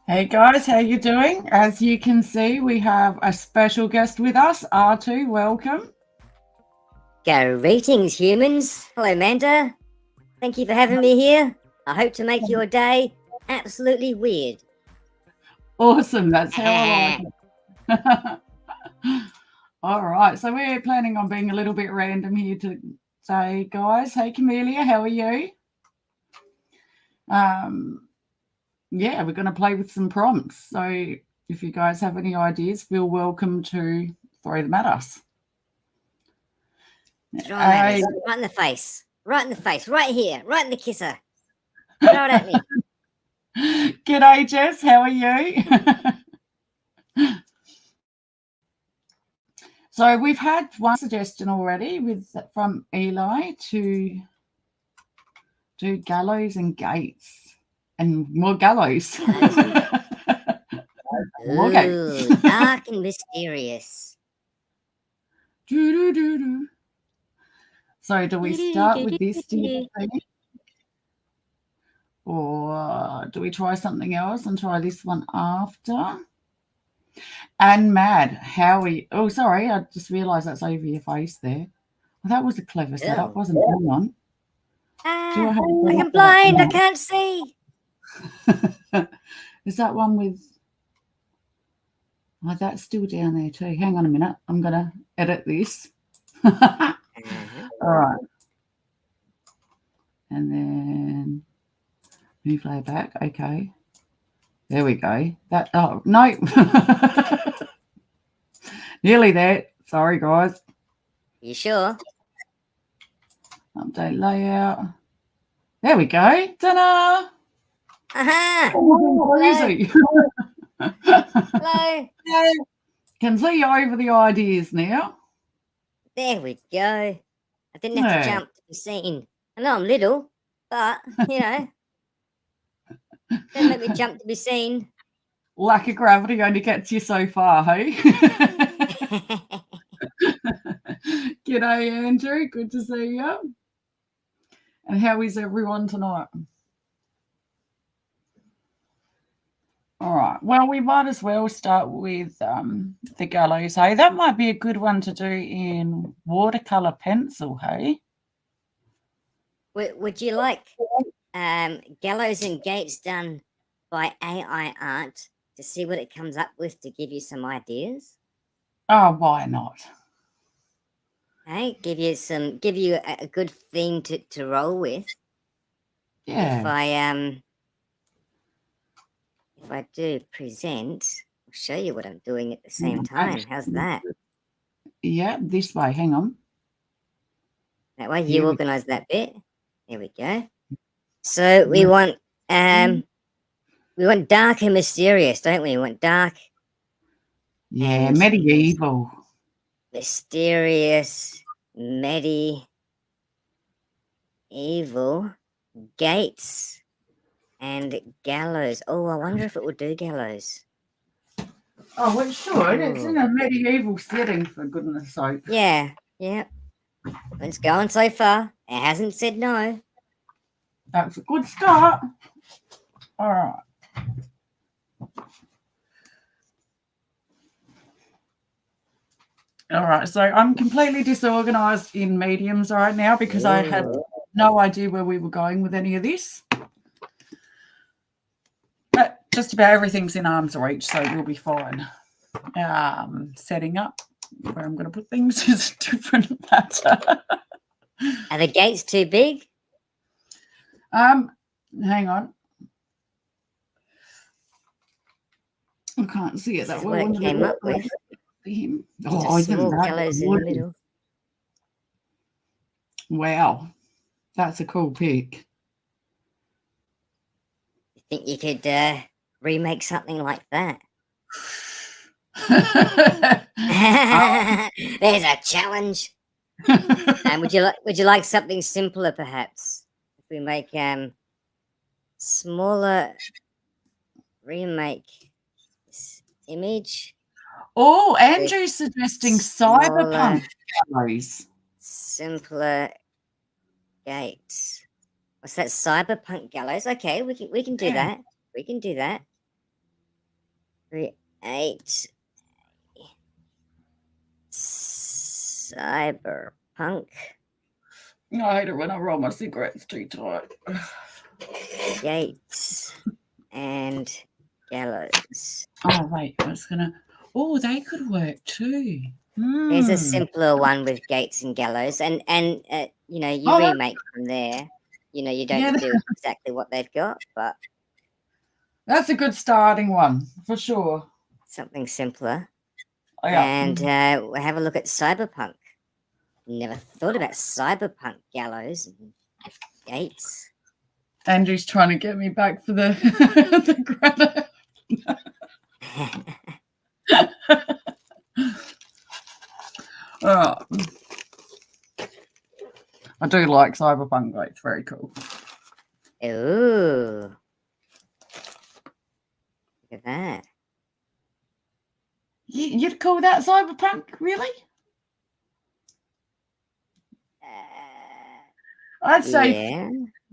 Hey guys, how you doing? As you can see, we have a special guest with us. R2, welcome. Greetings, humans. Hello, Manda. Thank you for having me here. I hope to make your day absolutely weird. Awesome, that's how I like it. All right, so we're planning on being a little bit random here today, guys. Hey Camellia, how are you? Um, yeah, we're going to play with some prompts. So if you guys have any ideas, feel welcome to throw them at us. Throw 'em at us. Right in the face. Right in the face. Right here. Right in the kisser. Throw it at me. G'day, Jess. How are you? So we've had one suggestion already from Eli to do gallows and gates and more gallows. More gates. Ooh, dark and mysterious. So do we start with this, do you think? Or do we try something else and try this one after? And Mad, Howie. Oh, sorry, I just realised that's over your face there. Well, that was a clever setup, wasn't it? Hang on. Do I have I'm blind. I can't see. Is that one with... Oh, that's still down there too. Hang on a minute. I'm going to edit this. All right. And then move layer back. Okay. There we go. That, oh, no. Nearly there. Sorry, guys. You sure? Update layout. There we go. Ta-da! Aha! Oh, easy. Hello. Can see over the ideas now. There we go. I didn't have to jump to be seen. I know I'm little, but, don't make me jump to be seen. Lack of gravity only gets you so far, hey? G'day, Andrew. Good to see you. And how is everyone tonight? All right. Well, we might as well start with the gallows, hey? That might be a good one to do in watercolor pencil, hey? Would you like gallows and gates done by AI art to see what it comes up with to give you some ideas? Oh, why not? Hey, give you a good theme to roll with. Yeah. If I do present, I'll show you what I'm doing at the same time. How's that? Yeah, this way. Hang on. That way you organize that bit. There we go. So we want dark and mysterious, don't we? We want dark. Yeah, medieval. Mysterious, medieval, gates, and gallows. Oh, I wonder if it will do gallows. Oh, it should. It's in a medieval setting, for goodness sake. Yeah. It's going so far. It hasn't said no. That's a good start. All right. All right, so I'm completely disorganized in mediums right now because I had no idea where we were going with any of this. But just about everything's in arm's reach, so we'll be fine. Setting up where I'm going to put things is a different matter. Are the gates too big? Hang on. I can't see it that well. What it came up with. Oh, small gallows in the middle. Wow, that's a cool pick. You think you could remake something like that? There's a challenge. And would you like something simpler, perhaps? If we make smaller remake this image. Oh, Andrew's suggesting cyberpunk gallows. Simpler gates. What's that? Cyberpunk gallows? Okay, we can do that. We can do that. Create cyberpunk I hate it when I roll my cigarettes too tight. gates and gallows. Oh, wait. I was going to. Oh, they could work too. There's a Hmm. simpler one with gates and gallows, and you know, you Oh, that- remake from there. You know, you don't Yeah, do exactly what they've got, but that's a good starting one for sure. something simpler. Oh, yeah. And we'll have a look at cyberpunk. Never thought about cyberpunk gallows and gates. Andrew's trying to get me back for the the granite. Oh. I do like cyberpunk though. It's very cool. Ooh. Look at that. You'd call that cyberpunk, really? I'd say Yeah,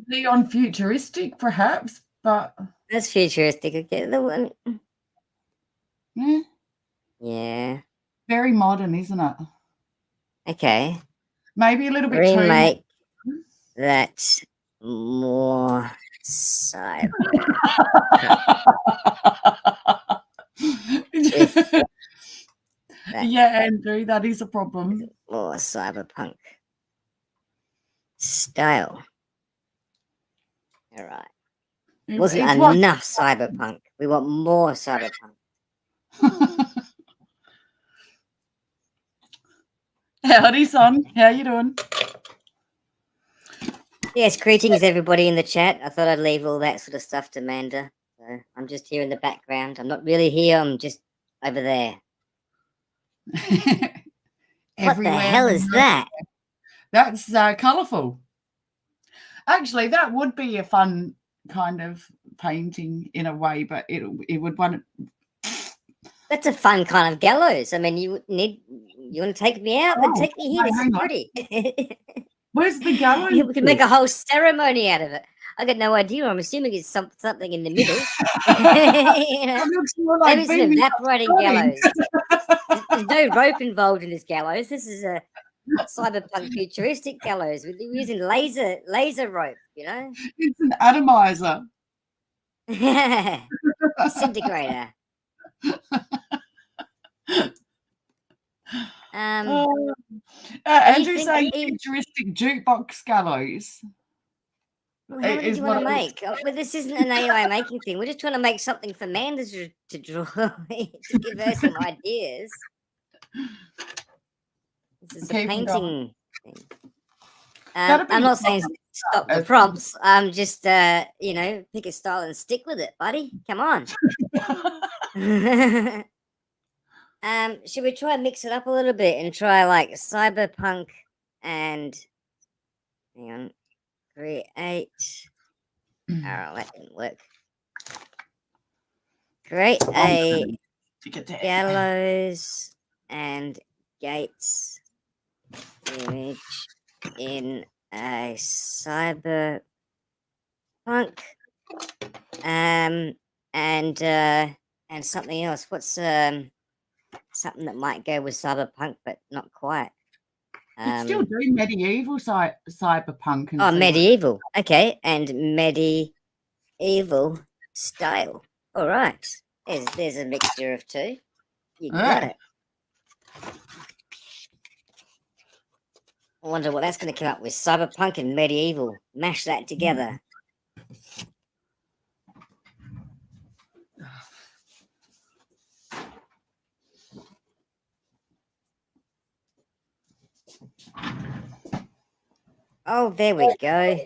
neon futuristic, perhaps, but that's futuristic. Okay, the one. yeah, Yeah. very modern, isn't it? Okay. Maybe a little bit too. Remake that more cyber. Yeah, Andrew, that is a problem. More cyberpunk style. All right. Wasn't It's what- enough cyberpunk. We want more cyberpunk. Howdy, son. How you doing? Yes, greetings everybody in the chat. I thought I'd leave all that sort of stuff to Manda. So I'm just here in the background. I'm not really here. I'm just over there. What the hell is that? That's colourful. Actually, that would be a fun kind of painting in a way, but it would want. That's a fun kind of gallows. I mean, you want to take me out? Then Oh, take me here. no, This is hang on. pretty. Where's the gallows? We can make a whole ceremony out of it. I got no idea. I'm assuming it's something in the middle. You know, It looks more like maybe it's an beaming evaporating sunny. gallows. There's no rope involved in this gallows. This is a cyberpunk futuristic gallows. We're using laser rope, you know? It's an atomizer. Disintegrator. Andrew think saying he- futuristic jukebox gallows. Well, how many is do you want to what I was- make? Well, this isn't an AI making thing. We're just trying to make something for Manda to draw, to give her some ideas. This is a Keep 'em going. painting thing. That'd be I'm not fun. saying stop the As- prompts. I'm just, you know, pick a style and stick with it, buddy. Come on. Should we try and mix it up a little bit and try like cyberpunk and hang on, create. Oh, that didn't work. Create a To get that. gallows and gates image in a cyberpunk and something else. What's something that might go with cyberpunk but not quite? You could still do medieval cyberpunk. And Oh, see what- medieval. Okay, and medieval style. All right. There's a mixture of two. You got Yeah. it. I wonder what that's going to come up with. Cyberpunk and medieval. Mash that together. Oh, there we go.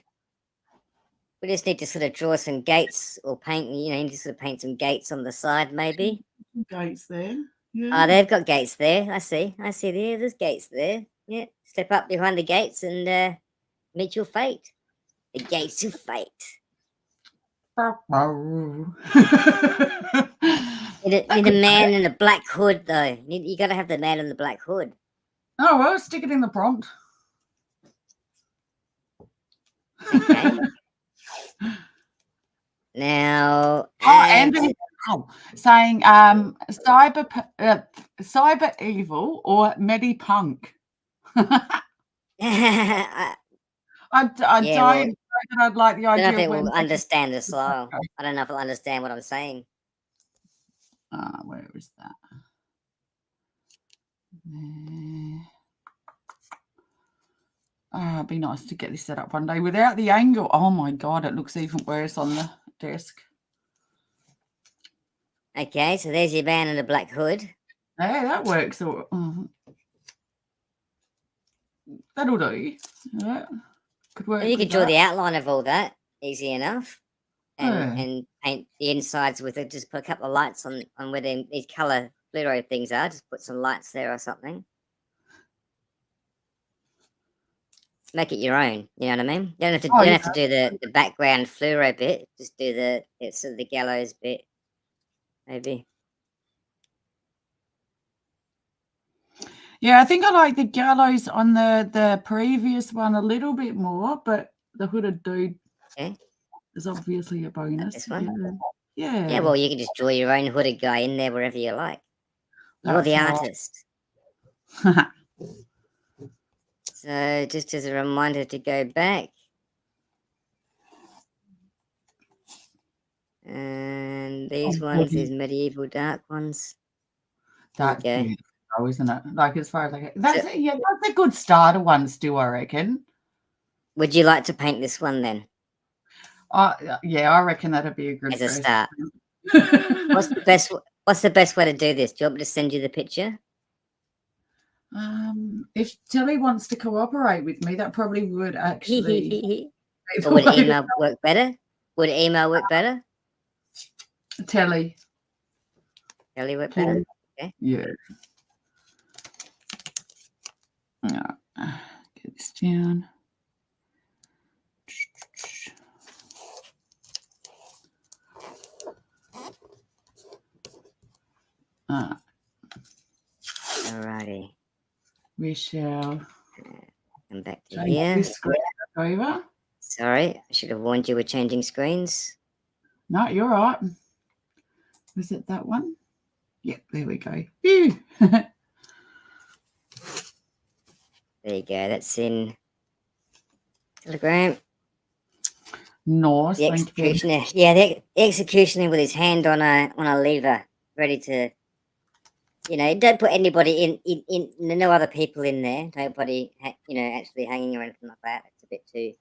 We just need to sort of draw some gates or paint, you know, you just sort of paint some gates on the side maybe. Gates there. Yeah. Oh, they've got gates there. I see there. There's gates there. Yeah. Step up behind the gates and meet your fate. The gates of fate. Need a man in a black hood, though. You got to have the man in the black hood. Oh, well, stick it in the prompt. Okay. Now, Oh, and saying cyber evil or medipunk. I I Yeah, well, don't know that I'd like the don't know if idea it of will when understand the style. I don't know if it'll understand what I'm saying. where is that? There. It'd be nice to get this set up one day without the angle. Oh my god, it looks even worse on the desk. Okay, so there's your band and the black hood. Hey, that works. That'll do. Yeah, could work. And you with could draw that. the outline of all that easy enough, Yeah. and paint the insides with it. Just put a couple of lights on where these color fluoro things are. Just put some lights there or something. Make it your own. You know what I mean? You don't have to. Oh, You don't yeah. have to do the background fluoro bit. Just do it's sort of the gallows bit, maybe. Yeah, I think I like the gallows on the previous one a little bit more, but the hooded dude Okay. is obviously a bonus. This one. Yeah. Yeah. Well, you can just draw your own hooded guy in there wherever you like. You're the That's artist. right. So just as a reminder to go back. And these ones, these medieval dark ones. That's There you go. beautiful, isn't it? Like as far as that's a good starter one still, I reckon. Would you like to paint this one then? Yeah, I reckon that'd be a good As a first start. one. What's the best way to do this? Do you want me to send you the picture? If Tilly wants to cooperate with me, that probably would actually. Or would email work better? Would email work better? Telly. Telly work better? Okay. Yeah. Get this down. Alrighty. We shall Come back to change here. this screen over. Sorry, I should have warned you we're changing screens. No, you're right. Was it that one? Yep, there we go. Phew. There you go. That's in Telegram. Nice. The executioner. Yeah, the executioner with his hand on a lever, ready to. Don't put anybody in no other people in there. Nobody, actually hanging or anything like that. It's a bit too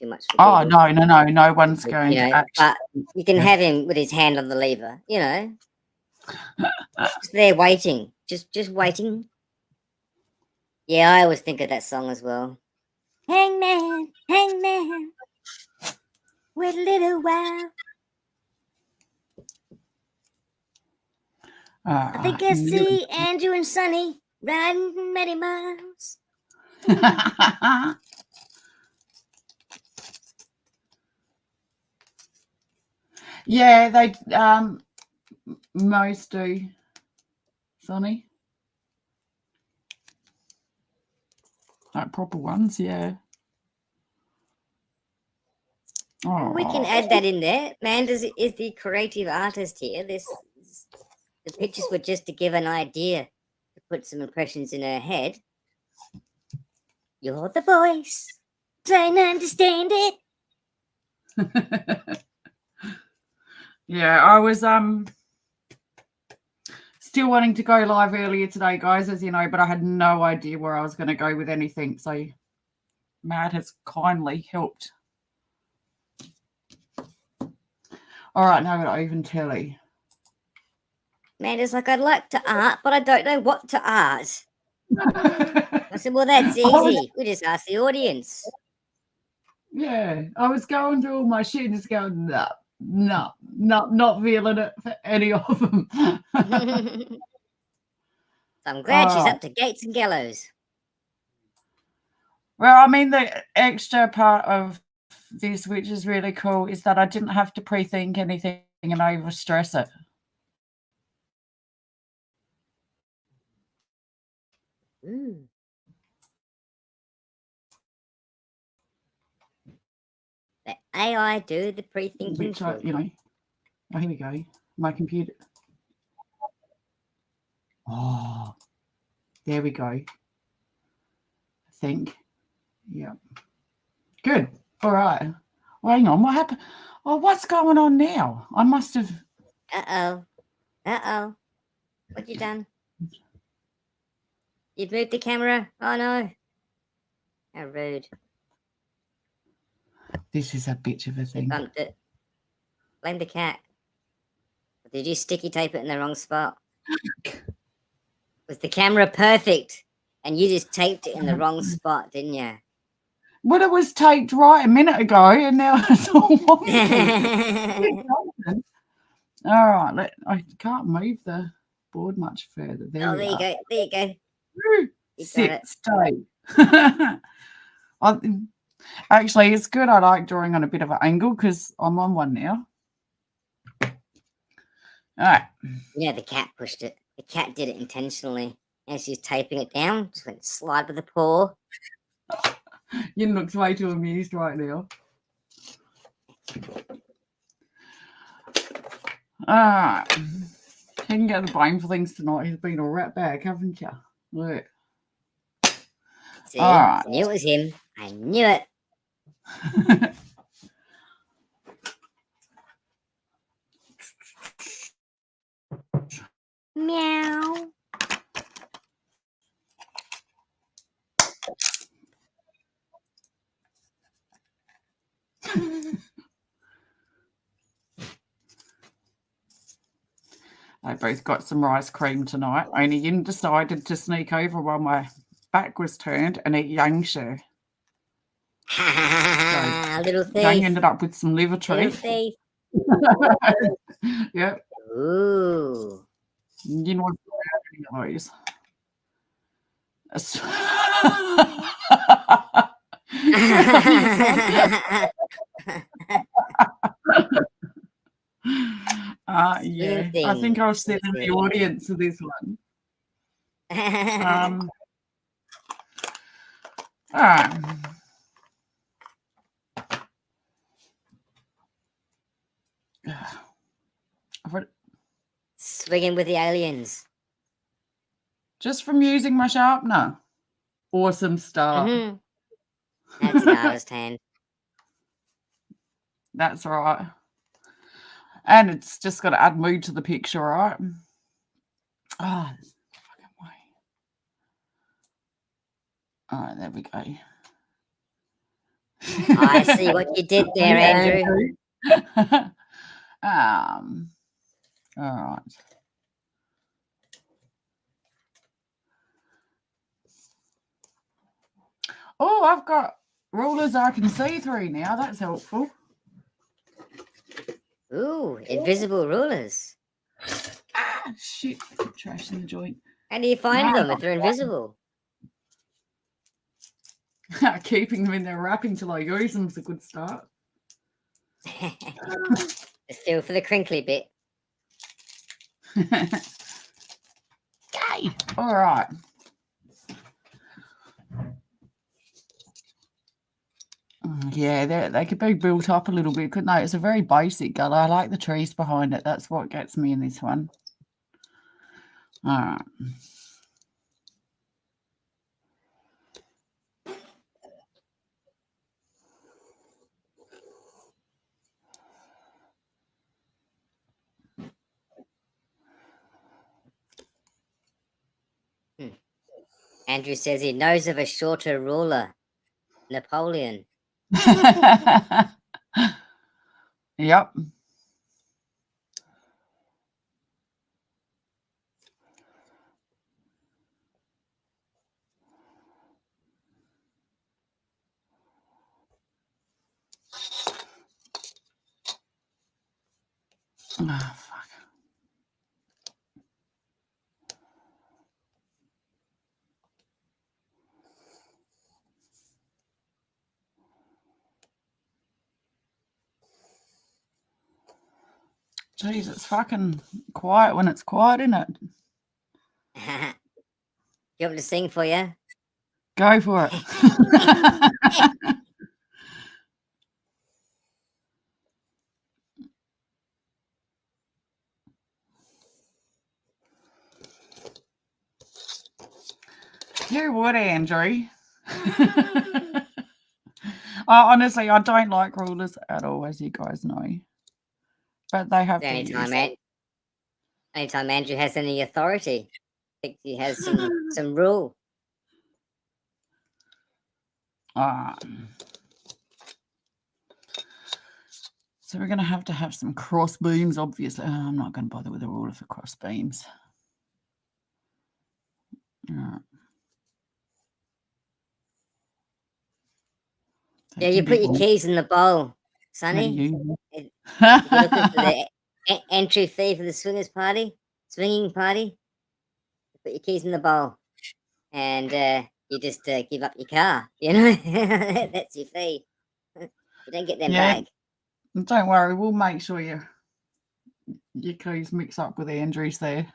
much. Oh no! No one's going to actually. But you can have him with his hand on the lever. Just there waiting, just waiting. Yeah, I always think of that song as well. Hangman, hangman, wait a little while. I think I see Andrew and Sonny riding many miles. Yeah, they most do. Sonny. Like proper ones, yeah. Well, we can add that in there. Manders is the creative artist here. The pictures were just to give an idea, to put some impressions in her head. You're the voice. Trying to understand it. Yeah, I was still wanting to go live earlier today, guys, as you know, but I had no idea where I was going to go with anything. So Matt has kindly helped. All right, now I've got even Telly. Amanda's like, I'd like to art, but I don't know what to art. I said, well, that's easy. We just ask the audience. Yeah, I was going through all my shit and just going, no, not feeling it for any of them. So I'm glad she's up to Gates and Gallows. Well, I mean, the extra part of this, which is really cool, is that I didn't have to pre-think anything and overstress it. Let AI do the pre-thinking. Which oh, here we go. My computer. Oh, there we go. I think. Yeah. Good. All right. Well, hang on. What happened? Oh, what's going on now? I must have. Uh-oh. Uh-oh. What you done? You've moved the camera? Oh, no. How rude. This is a bitch of a You thing. bumped it. Blame the cat. Or did you sticky tape it in the wrong spot? Was the camera perfect? And you just taped it in the wrong spot, didn't you? Well, it was taped right a minute ago, and now it's all wonky. All right. I can't move the board much further. There Oh, we there you are. go. There you go. You got Sit, it. stay. Actually, it's good. I like drawing on a bit of an angle because I'm on one now. All right. Yeah, the cat pushed it. The cat did it intentionally. And she's taping it down. Just went slide with the paw. You look way too amused right now. All right. You can get the blame for things tonight. He's been a rat bag, haven't you? Look. See? All right. I knew it was him. I knew it. Meow. They both got some rice cream tonight. Only Yin decided to sneak over while my back was turned and eat Yangshi. Little thief. Yang ended up with some liver Little treat. thief. Yep. Ooh. Yin wasn't allowed any of those. Yeah, I think I'll sit in the audience for this one. All right. Swinging with the aliens. Just from using my sharpener. Awesome start. Mm-hmm. That's an artist hand. That's right. And it's just got to add mood to the picture, right? Oh, this fucking way. All right, there we go. I see what you did there, Andrew. All right. Oh, I've got rulers I can see through now. That's helpful. Ooh, invisible rulers. Ah, shit. Trash in the joint. How do you find them if they're invisible? Keeping them in their wrapping till I use them is a good start. Just feel for the crinkly bit. Okay. All right. Yeah, they could be built up a little bit, couldn't they? It's a very basic colour. I like the trees behind it. That's what gets me in this one. All right. Andrew says he knows of a shorter ruler. Napoleon. Yep. Oh, fuck. Jeez, it's fucking quiet when it's quiet, isn't it? You want me to sing for you? Go for it. You would, Andrew. Honestly, I don't like rulers at all, as you guys know. But they have The to only use. time Andrew has any authority. I think he has some rule. So we're going to have some cross beams, obviously. Oh, I'm not going to bother with a ruler for cross beams. Yeah, you put your keys in the bowl, Sonny. You? If you're looking for the entry fee for the swinging party, you put your keys in the bowl, and you just give up your car. You know, that's your fee. You don't get them back. Don't worry, we'll make sure your keys mix up with Andrew's there.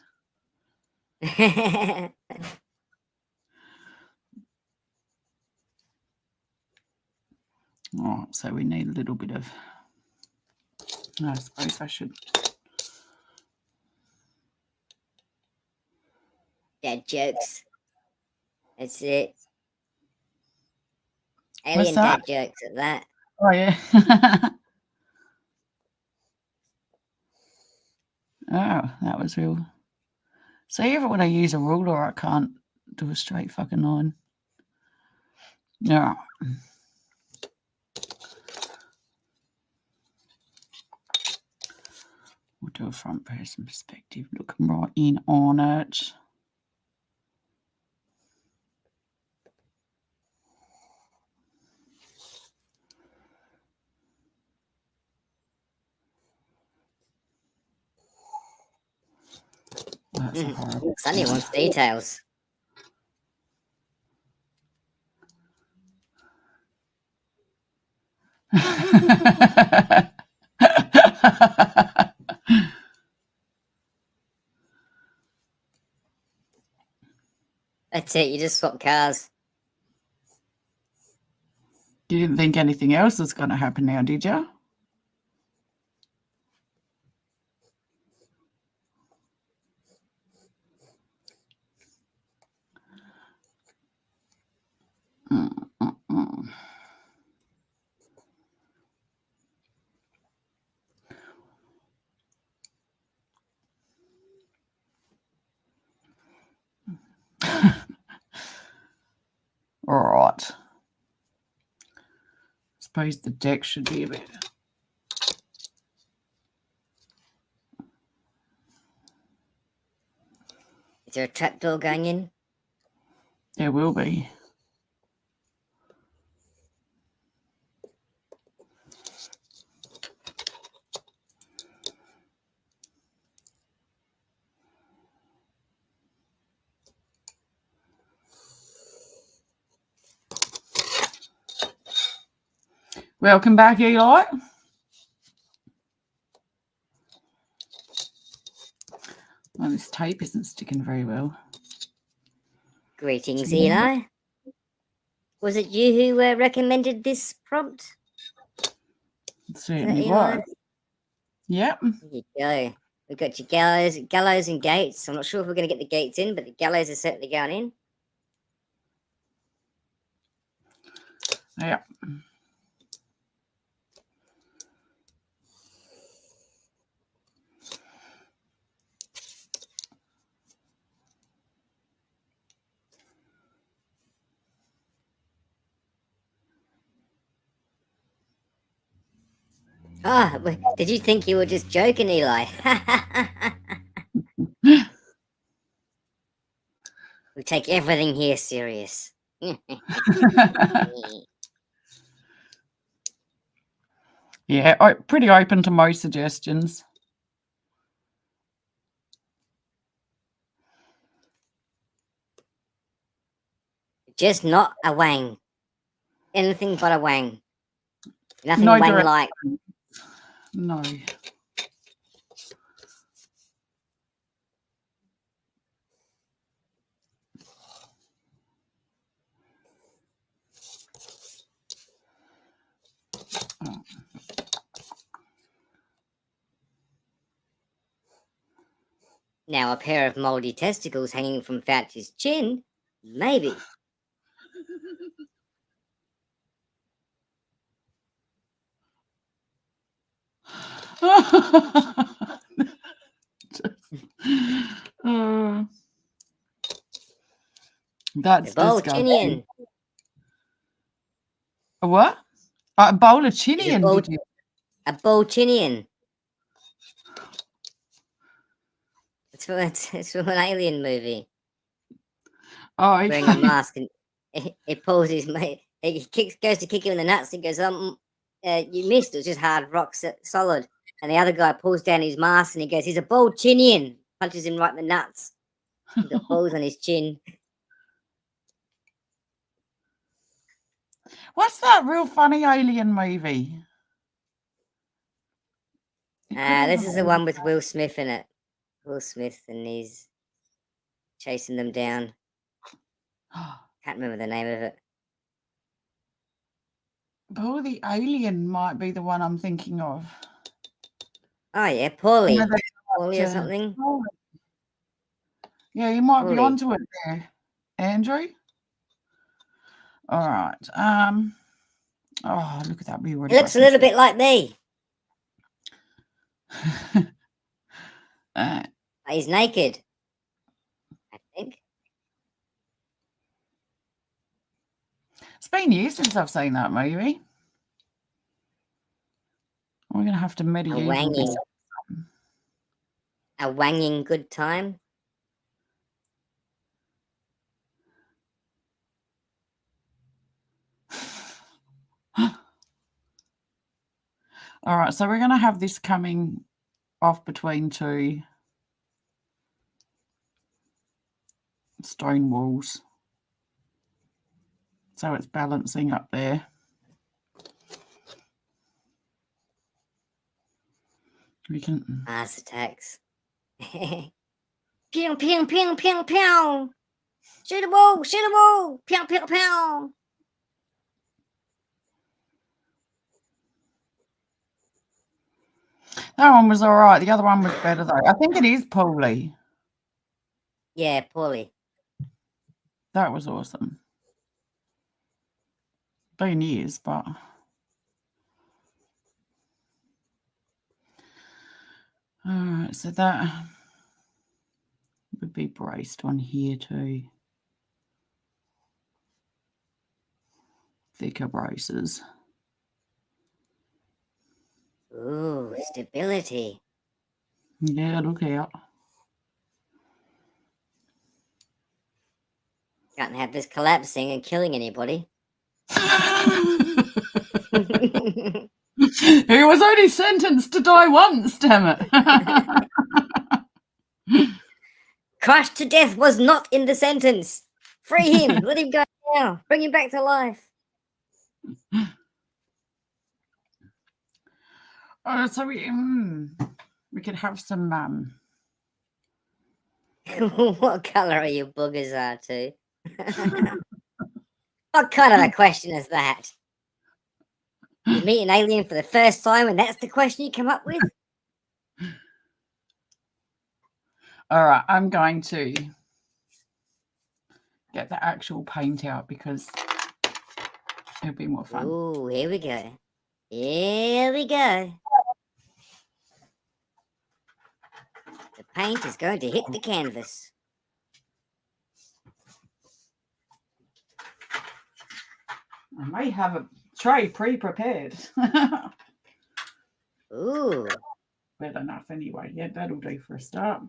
Oh, so we need a little bit of. I suppose I should. Dad jokes. That's it. What's Alien that? dad jokes at that. Oh yeah. Oh, that was real. See, even when I use a ruler, I can't do a straight fucking line. Yeah. We'll do a front person perspective, looking right in on it. That's a horrible. Sonny wants details. That's it. You just swap cars. You didn't think anything else was going to happen now, did you? All right. Suppose the deck should be a bit. Is there a trapdoor going in? There will be. Welcome back, Eli. Well, this tape isn't sticking very well. Greetings, Eli. Was it you who recommended this prompt? It certainly was. Yep. There you go. We've got your gallows and gates. I'm not sure if we're going to get the gates in, but the gallows are certainly going in. Yep. Ah, did you think you were just joking, Eli? We take everything here serious. Yeah, pretty open to most suggestions. Just not a wang. Anything but a wang. Nothing No wang-like. No. Oh. Now, a pair of mouldy testicles hanging from Fauci's chin Maybe. Uh, that's The disgusting. Bolchinian. A what? A bowl of It's chinian, did you? a Bolchinian. It's from an alien movie. Oh, Wearing a mask, and he pulls his mate. He goes to kick him in the nuts. He goes, you missed. It was just hard rock solid. And the other guy pulls down his mask and he goes, he's a Bolchinian. Punches him right in the nuts. He's got balls on his chin. What's that real funny alien movie? This is the one with Will Smith in it. Will Smith, and he's chasing them down. Can't remember the name of it. Oh, the alien might be the one I'm thinking of. Oh yeah, Paulie. Yeah, Paulie or something. Yeah, you might be Paulie. onto it there, Andrew. All right. Oh, look at that. We already It looks a little bit like me. He's naked, I think. It's been years since I've seen that movie. We're going to have to medieval this. A wanging good time. All right, so we're going to have this coming off between two stone walls. So it's balancing up there. We can... Mars attacks. Pew, pew, pew, pew, pew. Shoot a ball, shoot a ball. Pew, pew, pew. That one was all right. The other one was better, though. I think it is Paulie. Yeah, Paulie. That was awesome. Been years, but... All right, so that would be braced on here too. Thicker braces. Ooh, stability. Yeah, look out. Can't have this collapsing and killing anybody. He was only sentenced to die once, damn it. Crushed to death was not in the sentence. Free him. Let him go now. Bring him back to life. So we could have some What colour are your boogers are too? What kind of a question is that? You meet an alien for the first time and that's the question you come up with? All right, I'm going to get the actual paint out because it'll be more fun. Ooh, here we go. Here we go. The paint is going to hit the canvas. I may have a tray pre-prepared. Ooh. But enough anyway. Yeah, that'll do for a start.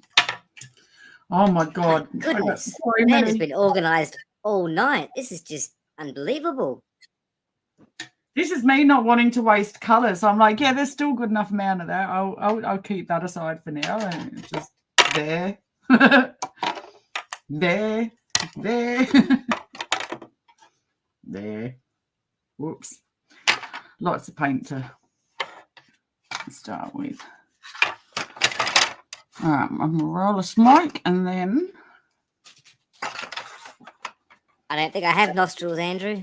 Oh my God. My goodness. That has been organised all night. This is just unbelievable. This is me not wanting to waste colours. So I'm like, yeah, there's still good enough amount of that. I'll keep that aside for now. And it's just there. there. There. There. Whoops. Lots of paint to start with. All right, I'm going to roll a smoke and then... I don't think I have nostrils, Andrew.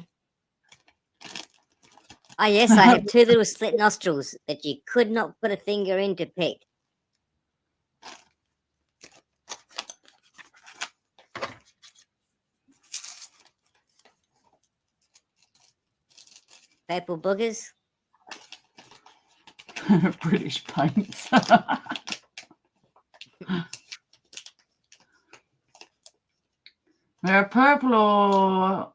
Oh, yes, I have two little slit nostrils that you could not put a finger in to pick. Purple boogers. British paints. They're purple or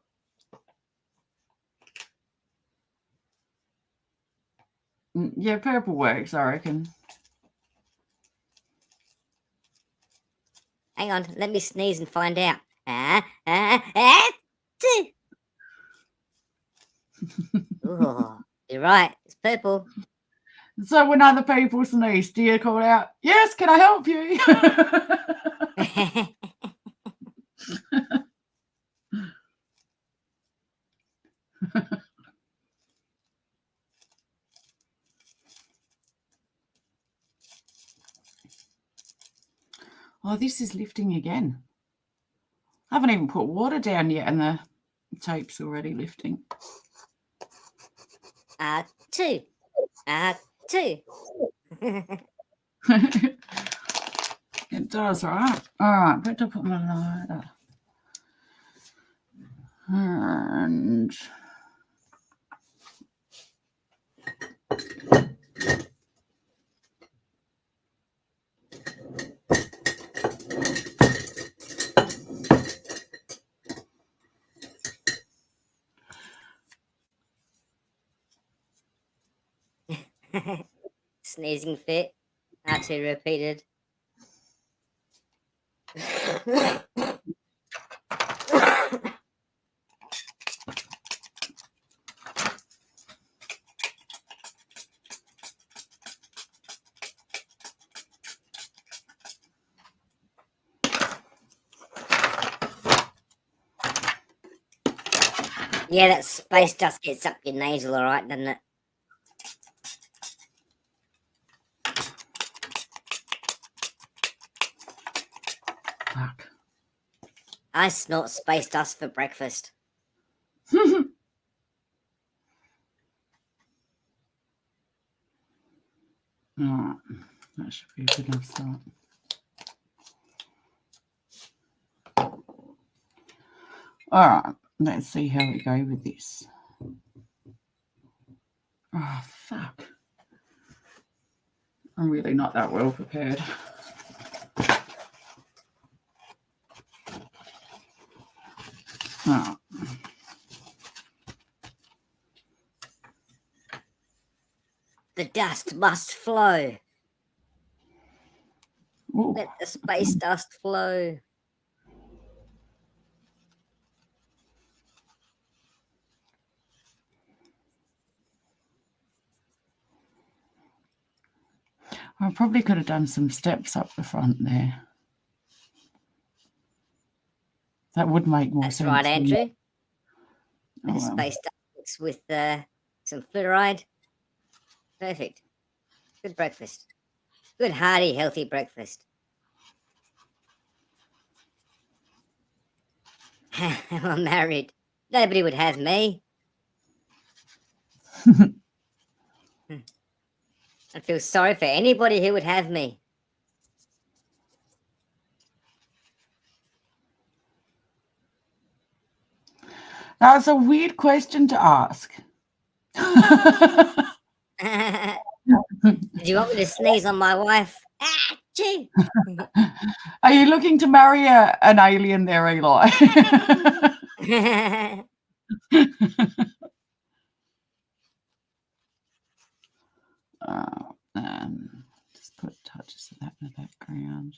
yeah, purple works, I reckon. Hang on, let me sneeze and find out. Oh, you're right. It's purple. So when other people sneeze, do you call out, "Yes, can I help you?" Oh, this is lifting again. I haven't even put water down yet and the tape's already lifting. 2. 2. It does, right? All right, better put my lighter. And Sneezing fit. R2 repeated. Yeah, that space dust gets up your nasal, all right, doesn't it? fuck. I snort space dust for breakfast. All right, that should be a good enough start. All right, let's see how we go with this. Oh, fuck. I'm really not that well prepared. Oh. The dust must flow. Ooh. Let the space dust flow. I probably could have done some steps up the front there. That would make more That's sense. right, Andrew. Oh, The space dust mixed with some fluoride. Perfect. Good breakfast. Good, hearty, healthy breakfast. I'm married. Nobody would have me. I feel sorry for anybody who would have me. That's a weird question to ask. Do you want me to sneeze on my wife? Achoo! Are you looking to marry an alien there, Eli? Just put touches of that in the background.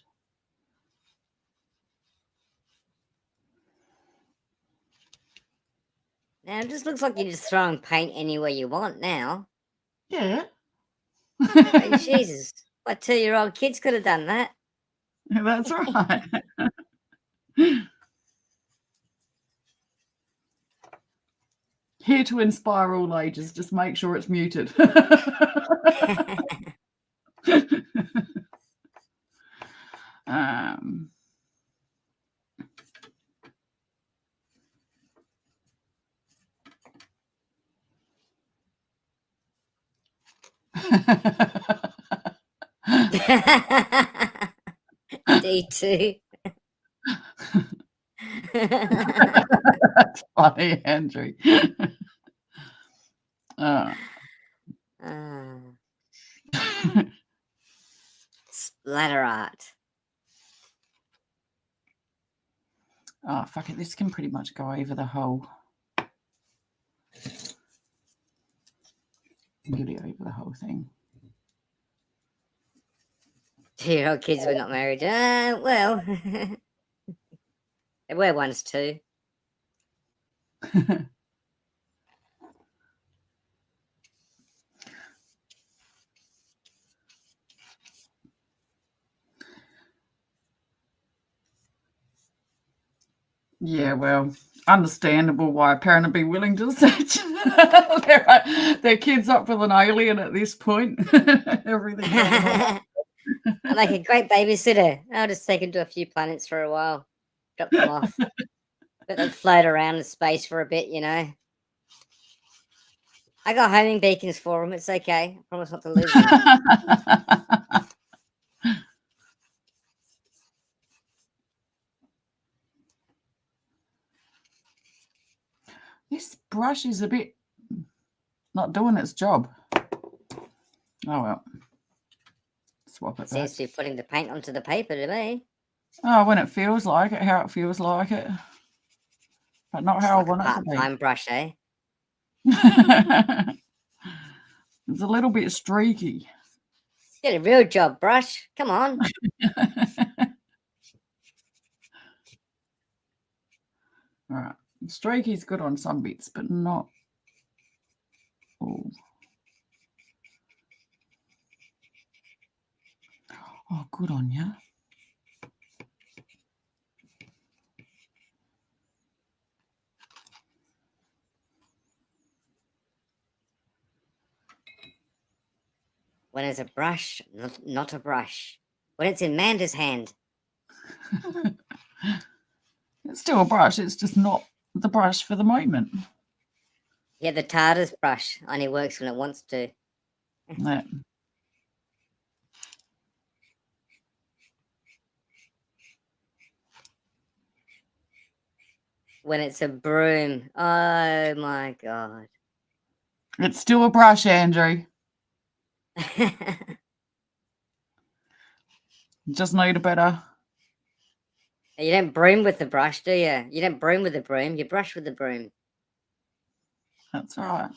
Now it just looks like you're just throwing paint anywhere you want now. Yeah. Oh, Jesus. My 2-year-old kids could have done that. That's right. Here to inspire all ages. Just make sure it's muted. D2. That's funny, Andrew. Splatter art. Oh, fuck it. This can pretty much go over the whole. Get it over the whole thing. 2-year-old kids were not married. Well, they were once too. Yeah, well, understandable why a parent would be willing to search their kids up with an alien at this point. Everything going on. I'm like a great babysitter. I'll just take them to a few planets for a while, drop them off, let them float around in space for a bit, you know. I got homing beacons for them. It's okay. I promise not to lose them. This brush is a bit not doing its job. Oh well. Swap it back. Seems to be putting the paint onto the paper to me. Oh, when it feels like it, how it feels like it. But not how I want it to be. Part-time brush, eh? It's a little bit streaky. Get a real job, brush. Come on. All right. Streaky's good on some bits, but not all. Oh, good on you. When it's a brush, not a brush. When it's in Manda's hand. It's still a brush. It's just not the brush for the moment. Yeah, the TARDIS brush only works when it wants to. Yeah. When it's a broom. Oh my god. It's still a brush, Andrew. Just need a better. You don't broom with the brush, do you? You don't broom with the broom. You brush with the broom. That's right.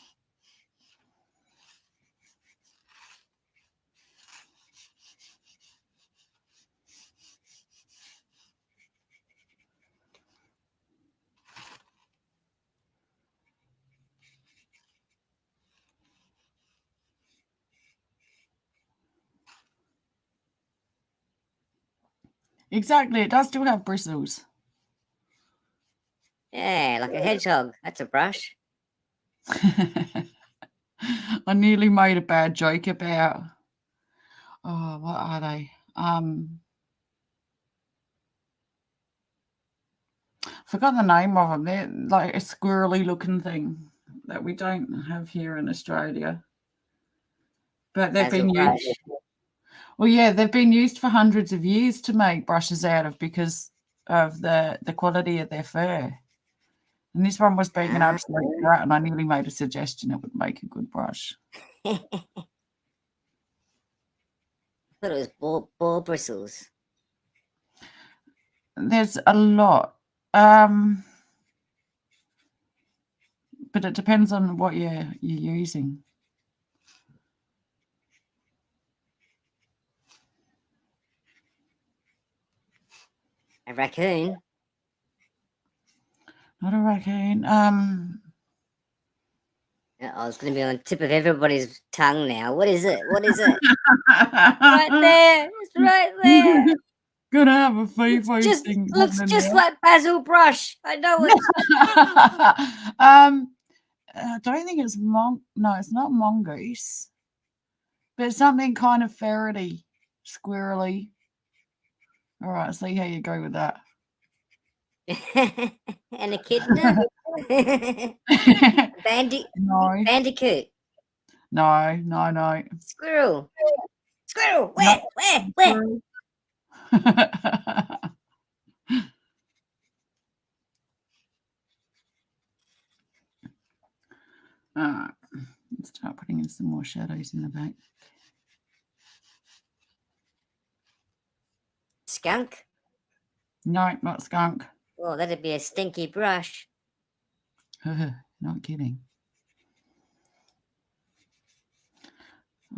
Exactly. It does still have bristles. Yeah, like a hedgehog. That's a brush. I nearly made a bad joke about. Oh, what are they? Forgot the name of them. They're like a squirrely looking thing that we don't have here in Australia. But they've been used. Well, yeah, they've been used for hundreds of years to make brushes out of because of the quality of their fur. And this one was being an absolute brat, and I nearly made a suggestion it would make a good brush. I thought it was boar bristles. There's a lot. But it depends on what you're using. A raccoon? Not a raccoon. Oh, it's going to be on the tip of everybody's tongue now. What is it? What is it? Right there. It's right there. Gonna have a FIFO thing. Looks just like Basil Brush. I know it. I don't think it's no, it's not mongoose. But it's something kind of ferrety, squirrely. All right, see how you go with that. And echidna? No. Bandicoot. No. Squirrel. Squirrel. Where? All right. Let's start putting in some more shadows in the back. skunk. No, not skunk. Well, that'd be a stinky brush. Not kidding.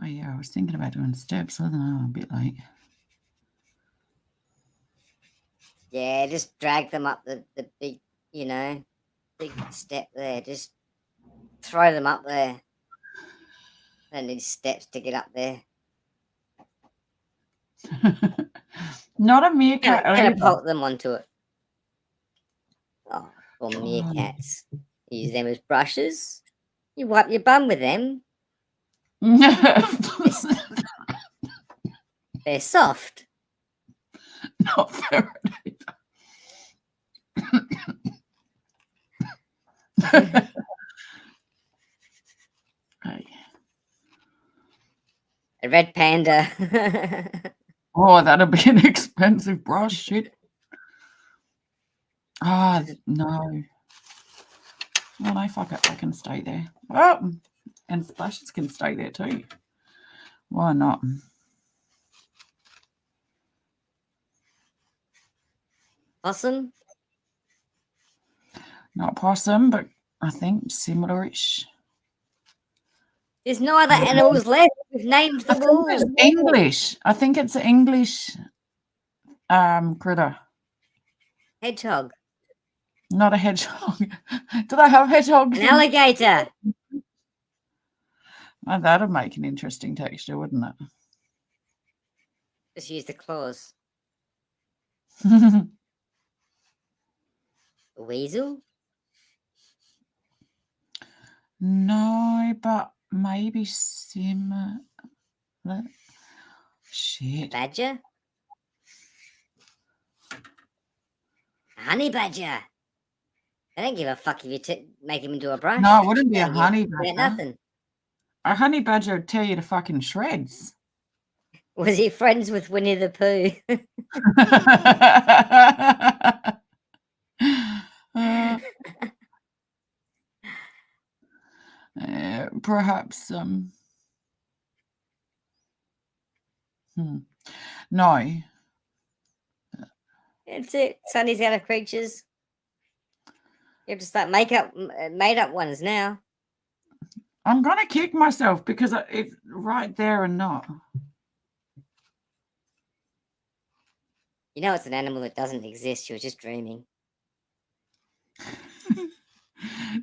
Oh yeah, I was thinking about doing steps. I don't know, I'm a bit late. Yeah, just drag them up the big, big step there. Just throw them up there. Don't need steps to get up there. Not a meerkat. Catapult them onto it. Oh, or meerkats. Use them as brushes. You wipe your bum with them. They're soft. Not ferret either. Right. A red panda. Oh, that'd be an expensive brush. Shit. Ah, no. Well, no, fuck it. I can stay there. Oh, and splashes can stay there too. Why not? Possum? Not possum, but I think similar-ish. There's no other animals left. We've named them all. It's English. I think it's an English critter. Hedgehog. Not a hedgehog. Do they have hedgehogs? An alligator. Oh, that'd make an interesting texture, wouldn't it? Just use the claws. No, A weasel? but maybe similar. Shit. Badger? A honey badger. They don't give a fuck if you make him into a brush. No, it wouldn't be a Don't honey give badger. nothing. A honey badger would tear you to fucking shreds. Was he friends with Winnie the Pooh? Perhaps no. That's it. Sonny's out of creatures. You have to start made up ones now. I'm gonna kick myself because it's right there and not. You know it's an animal that doesn't exist. You're just dreaming.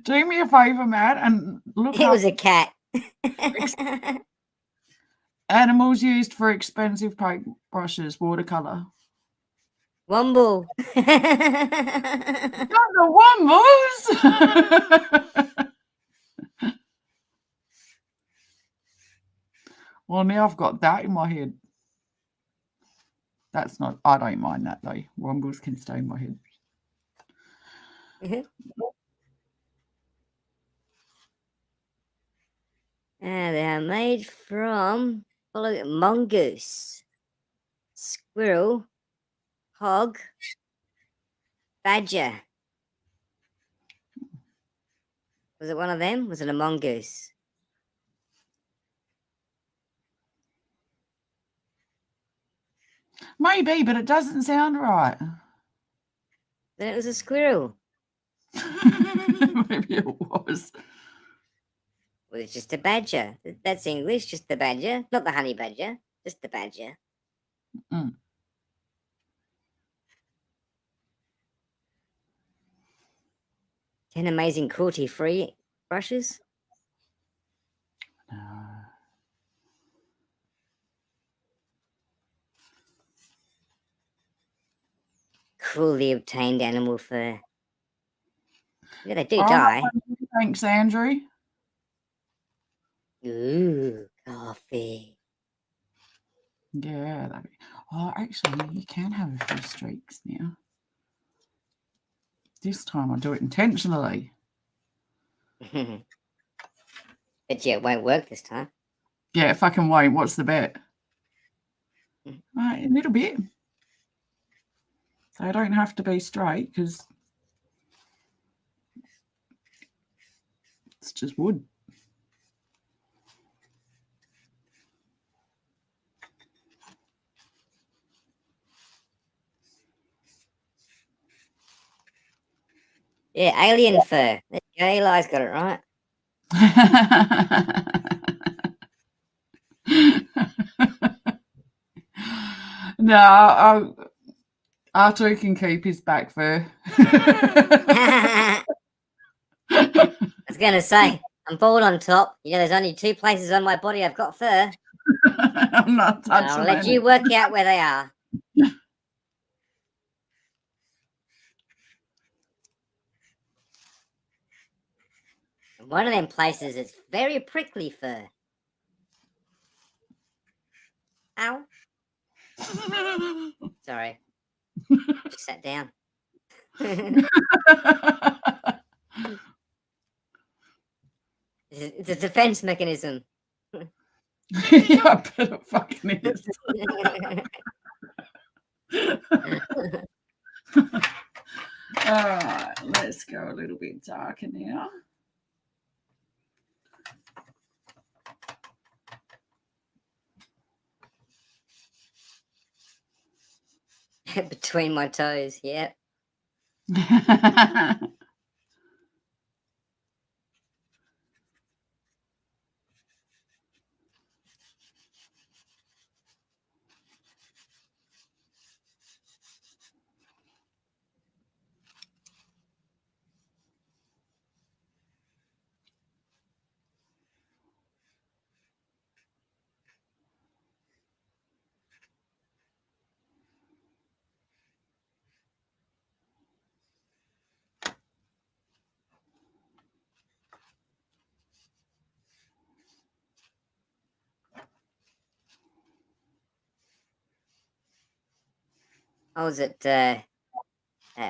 Do me a favor, Matt, and look It up was a cat. animals used for expensive paint brushes, watercolor. Womble. Not the wombos. Well, now I've got that in my head. That's not. I don't mind that though. Wombles can stay in my head. They are made from mongoose, squirrel, hog, badger. Was it one of them? Was it a mongoose? Maybe, but it doesn't sound right. Then it was a squirrel. Maybe it was. Well, it's just a badger. That's English, just the badger. Not the honey badger, just the badger. 10 amazing cruelty-free brushes. No. Cruelly obtained animal fur. Yeah, they do die. Thanks, Andrew. Ooh, coffee. Yeah. Actually, you can have a few streaks now. This time I'll do it intentionally. But yeah, it won't work this time. Yeah, it fucking won't. What's the bet? A little bit. They don't have to be straight because it's just wood. Yeah, alien fur. There you go, Eli's got it right. No, Arthur can keep his back fur. I was going to say, I'm bald on top. You know, there's only 2 places on my body I've got fur. I'm not touching I'll let you work out where they are. And one of them places is very prickly fur. Ow. Sorry. Just sat down. It's a defense mechanism. Yeah, I bet it fucking is. All right, let's go a little bit darker now. Between my toes, yeah. I was at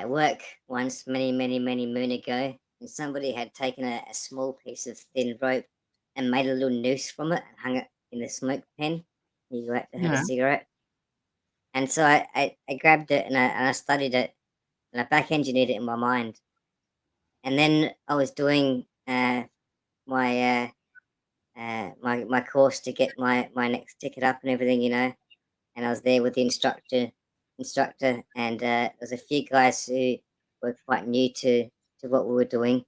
work once, many moon ago, and somebody had taken a small piece of thin rope and made a little noose from it and hung it in the smoke pen. You go out to have a Yeah. cigarette. And so I grabbed it and I studied it and I back engineered it in my mind. And then I was doing my my course to get my next ticket up and everything, you know. And I was there with the instructor, and there's a few guys who were quite new to what we were doing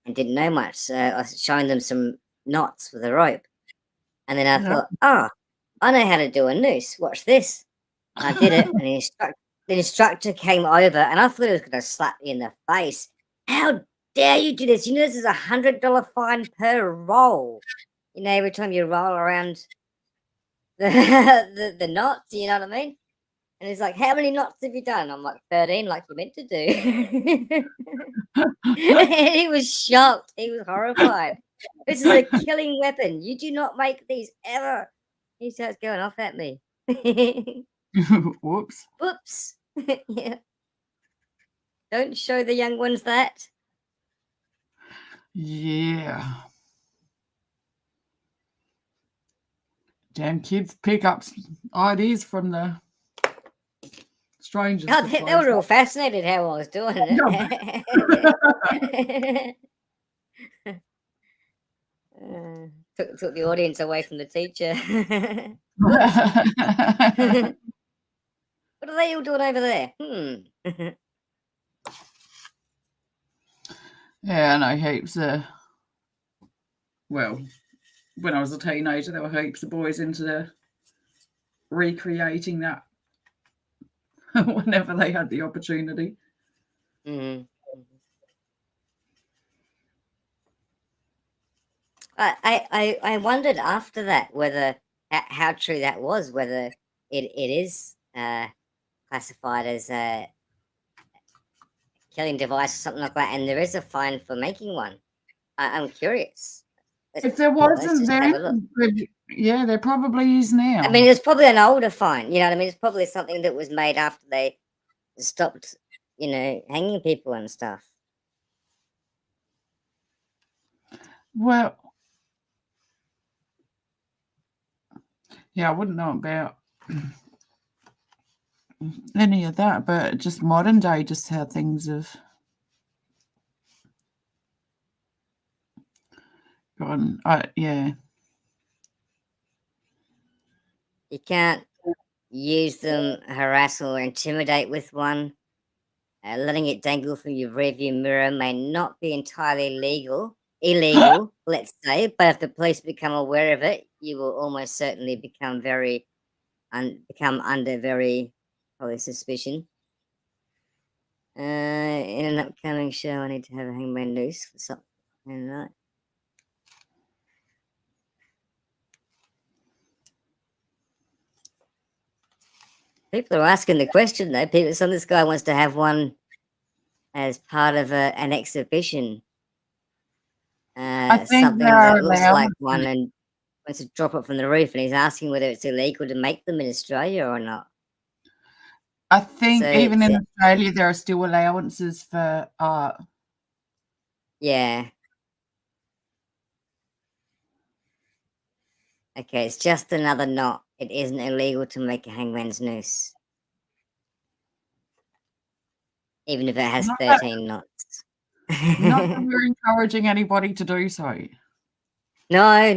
and didn't know much. So I was showing them some knots with a rope, and then I Yeah. thought, oh, I know how to do a noose. Watch this. And I did it, and the instructor came over, and I thought he was going to slap me in the face. How dare you do this? You know, this is $100 fine per roll. You know, every time you roll around the knots, you know what I mean? And he's like, how many knots have you done? I'm like, 13, like you meant to do. And he was shocked. He was horrified. This is a killing weapon. You do not make these ever. He starts going off at me. Whoops. Whoops. Yeah. Don't show the young ones that. Yeah. Damn kids pick up ideas from the strangers. Oh, they were all fascinated how I was doing it. Took the audience away from the teacher. Whoops. What are they all doing over there? Yeah, I know heaps of. Well, when I was a teenager, there were heaps of boys into the recreating that whenever they had the opportunity. Mm-hmm. I wondered after that whether how true that was, whether it is classified as a killing device or something like that, and there is a fine for making one. I'm curious. If there wasn't then, yeah, there probably is now. I mean, it's probably an older fine. You know what I mean? It's probably something that was made after they stopped, you know, hanging people and stuff. Well, yeah, I wouldn't know about any of that, but just modern day, just how things have gone. Yeah. You can't use them, harass or intimidate with one. Letting it dangle from your rearview mirror may not be entirely illegal, let's say, but if the police become aware of it, you will almost certainly become under very police suspicion. In an upcoming show, I need to have a hangman noose for something. Right. People are asking the question though. Some of this guy wants to have one as part of an exhibition. I think Something there are that looks like one, allowances. and wants to drop it from the roof, and he's asking whether it's illegal to make them in Australia or not. I think So even in Australia there are still allowances for art. yeah. Okay, it's just another knot. It isn't illegal to make a hangman's noose, even if it has Not that 13 knots. we're encouraging anybody to do so. No.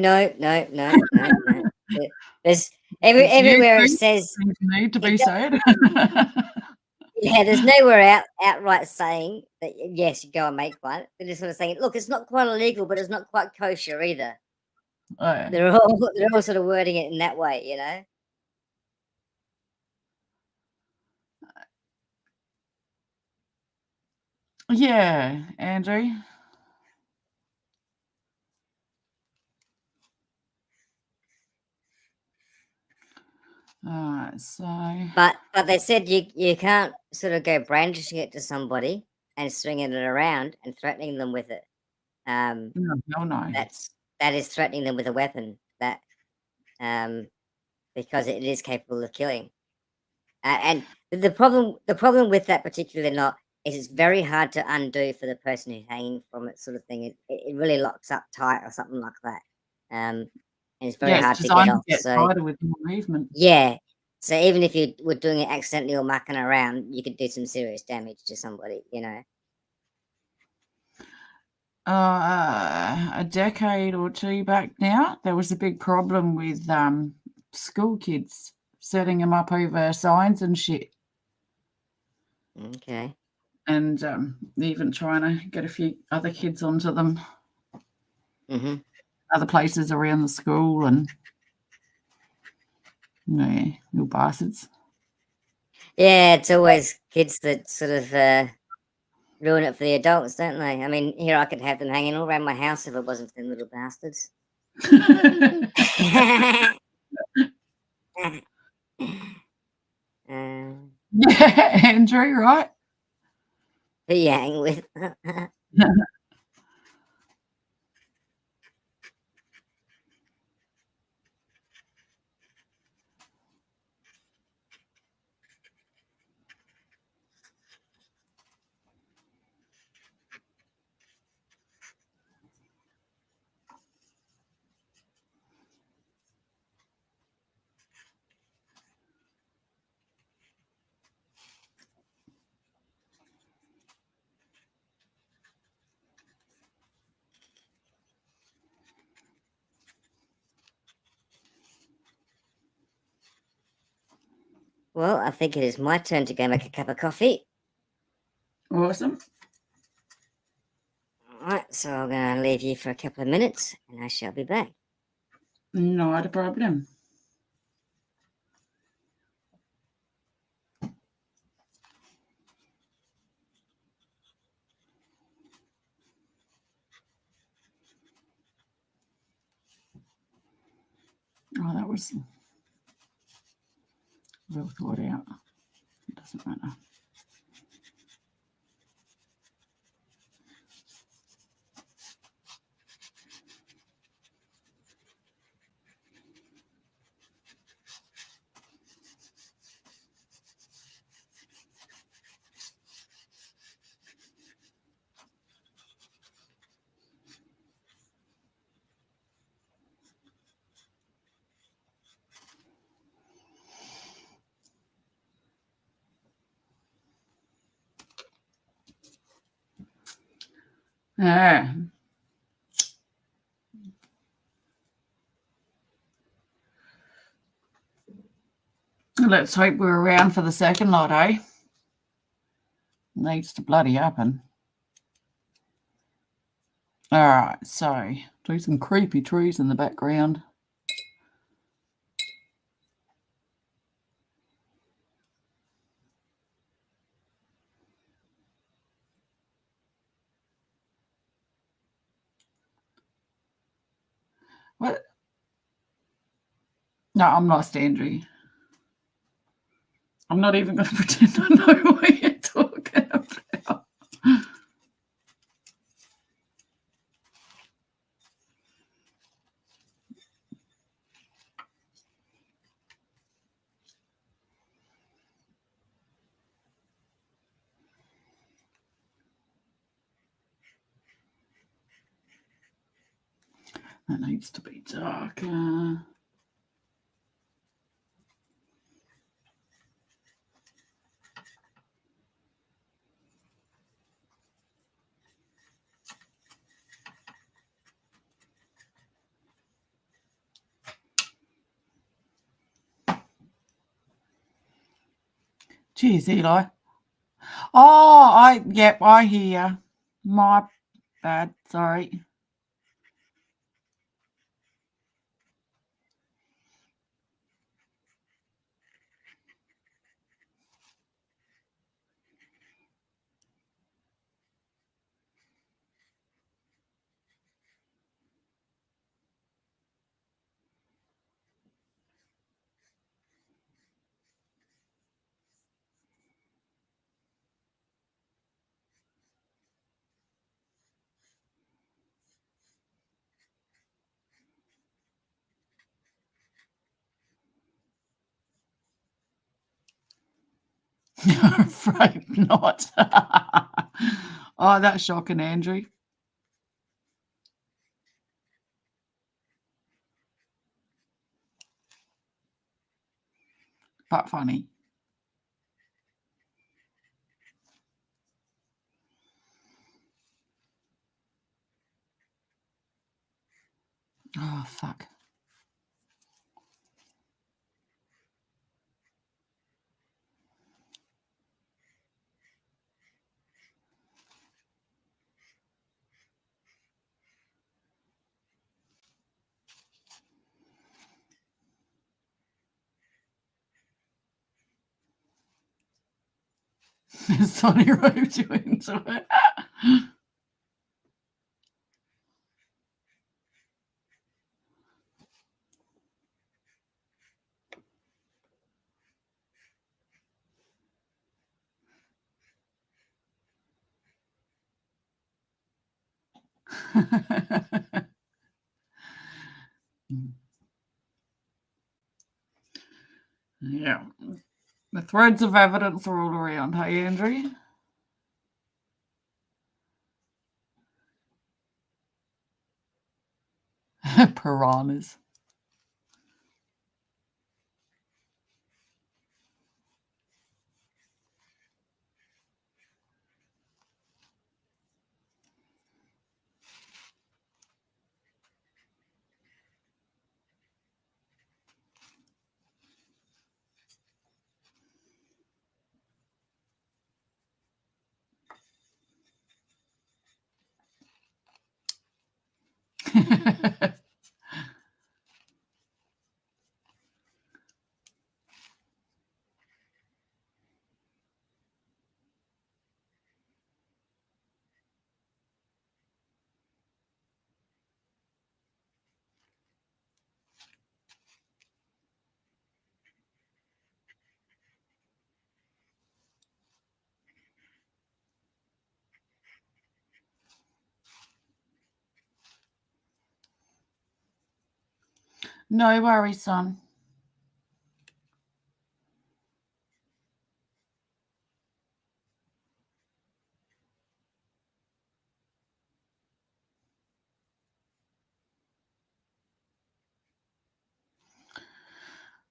There's everywhere it says Things need to be it said. yeah, there's nowhere outright saying that yes, you go and make one. They're just sort of saying, look, it's not quite illegal, but it's not quite kosher either. Oh, They're all sort of wording it in that way, you know. yeah, Andrew. Alright, so But they said you can't sort of go brandishing it to somebody and swinging it around and threatening them with it. no. That is threatening them with a weapon. That because it is capable of killing. And the problem with that particular knot is it's very hard to undo for the person who's hanging from it, sort of thing. It really locks up tight or something like that. And it's very hard to get designed off. to get So tighter with more movement. yeah. So even if you were doing it accidentally or mucking around, you could do some serious damage to somebody, you know. A decade or two back now, there was a big problem with school kids setting them up over signs and shit. Okay. And even trying to get a few other kids onto them. Mm-hmm. Other places around the school, and yeah, little bastards. Yeah, it's always kids that sort of ruin it for the adults, don't they? I mean, here I could have them hanging all around my house if it wasn't for them little bastards. Yeah, Andrew, right? Who you hang with? Well, I think it is my turn to go make a cup of coffee. Awesome. All right, so I'm going to leave you for a couple of minutes and I shall be back. Not a problem. Oh, that was well thought out. It doesn't matter. Yeah. Let's hope we're around for the second lot, eh? needs to bloody happen. All right, so do some creepy trees in the background. What? No, I'm not Stanley. I'm not even going to pretend I know what you're talking about. That needs to be darker. Cheers, Eli. Oh, I hear. My bad, sorry. Afraid not. Oh, that's shocking, Andrew. But funny. Oh, fuck. Sonny wrote you into it. Yeah. The threads of evidence are all around, hey, Andrew? Piranhas. No worries, son.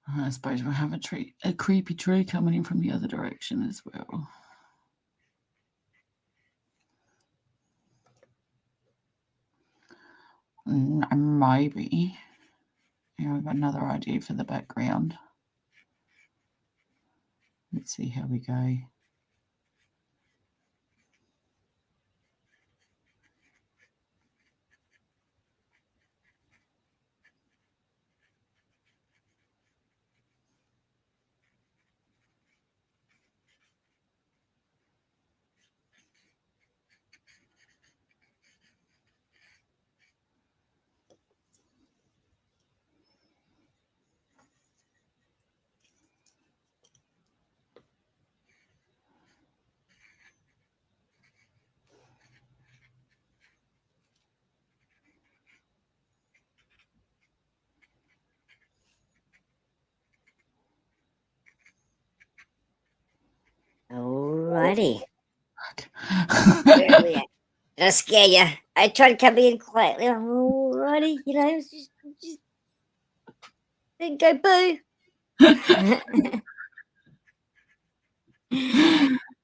I suppose we'll have a creepy tree coming in from the other direction as well. Maybe. Yeah, I've got another idea for the background. Let's see how we go. Alrighty. Where are we at? Did I scare you? I tried coming in quietly. Alrighty, just then go boo.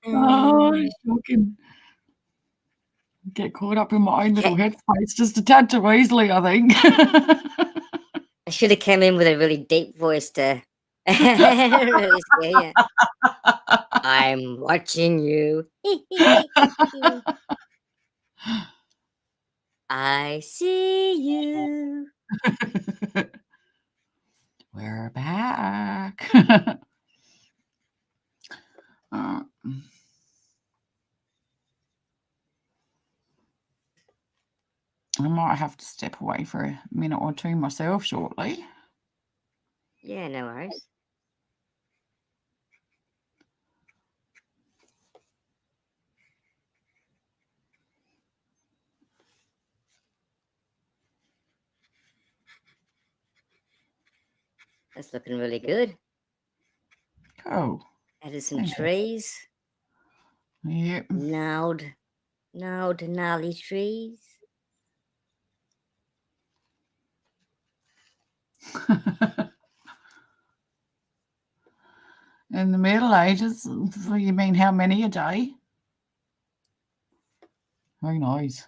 Oh, shocking. Get caught up in my own little headspace just a tad too easily, I think. I should have come in with a really deep voice to really scare you. I'm watching you. I see you. We're back. Uh, I might have to step away for a minute or two myself shortly. Yeah, no worries. That's looking really good. Oh, Added some thank you. trees. Yep. Gnarled gnarly trees. In the Middle Ages, you mean how many a day? Who knows?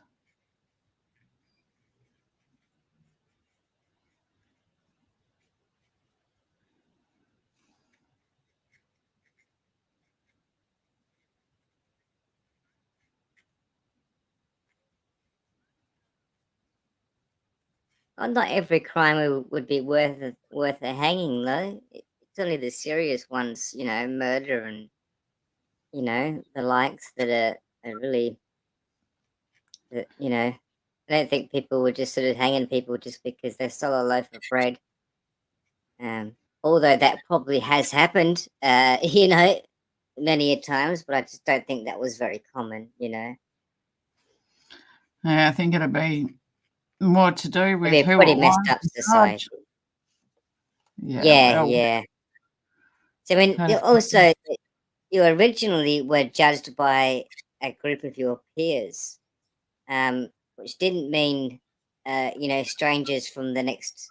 Not every crime would be worth a hanging, though. It's only the serious ones, murder and the likes that are really, I don't think people were just sort of hanging people just because they stole a loaf of bread. Although that probably has happened, many a times, but I just don't think that was very common. Yeah, I think it'd be more to do with It'd be who pretty it messed was up in society. charge. Yeah, Yeah, well, yeah. So, I mean, kind of- also, you originally were judged by a group of your peers, which didn't mean, strangers from the next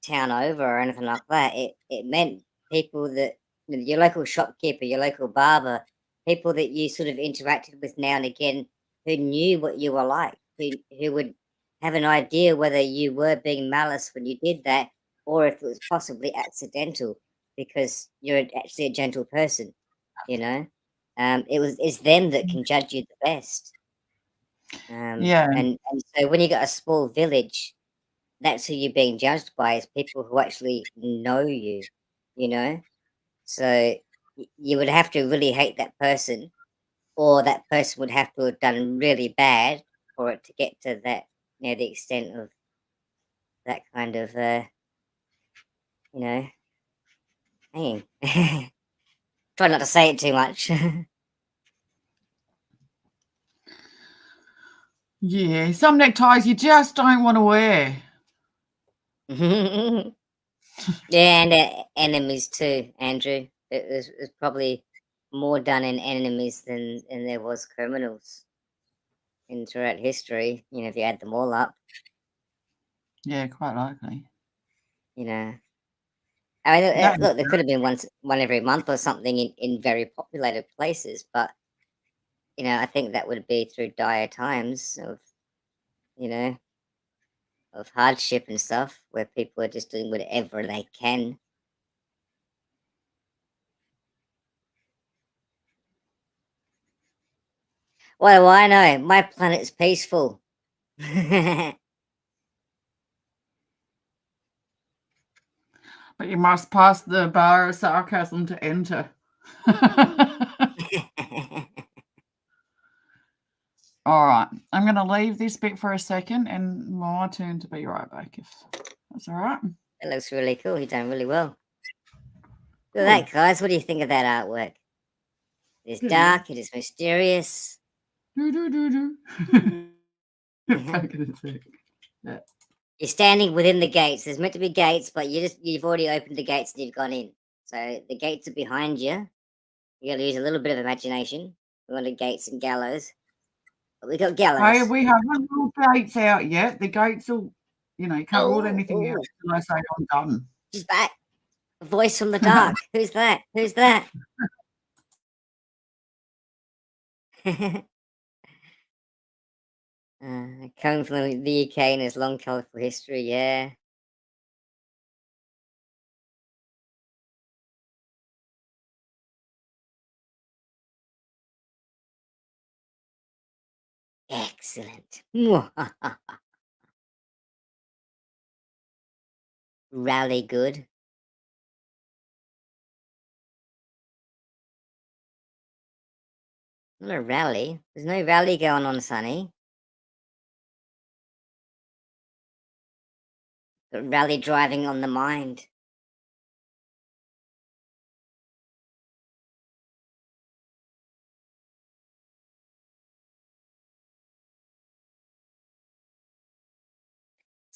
town over or anything like that. It meant people that your local shopkeeper, your local barber, people that you sort of interacted with now and again, who knew what you were like, who would have an idea whether you were being malice when you did that, or if it was possibly accidental because you're actually a gentle person. You know, it's them that can judge you the best. yeah, And so when you got a small village, that's who you're being judged by is people who actually know you, you know? So you would have to really hate that person, or that person would have to have done really bad for it to get to that, the extent of that kind of, you know, hanging. Try not to say it too much. yeah. Some neckties you just don't want to wear. Yeah, and enemies too, Andrew. It was probably more done in enemies than there was criminals in throughout history. If you add them all up, Yeah, quite likely. you know. I mean, No, look, there could have been one every month or something in very populated places, but I think that would be through dire times of you know of hardship and stuff, where people are just doing whatever they can. What do I know? My planet's peaceful. but you must pass the bar of sarcasm to enter. All right, I'm going to leave this bit for a second, and my turn to be right back, if that's all right. It looks really cool. You've done really well. Look at that, guys. What do you think of that artwork? It is dark. It is mysterious. Do. Back in a sec. Yeah. You're standing within the gates. There's meant to be gates, but you've already opened the gates and you've gone in. So the gates are behind you. You got to use a little bit of imagination. We wanted gates and gallows, but we got Hey, gallows. we haven't ruled gates out yet. The gates will, you know, you can't rule anything out until I say I'm done. She's back. A voice from the dark. Who's that? Who's that? Coming from the UK and its long, colourful history, yeah. Excellent. Rally good. Not a rally. There's no rally going on, Sonny. But rally driving on the mind.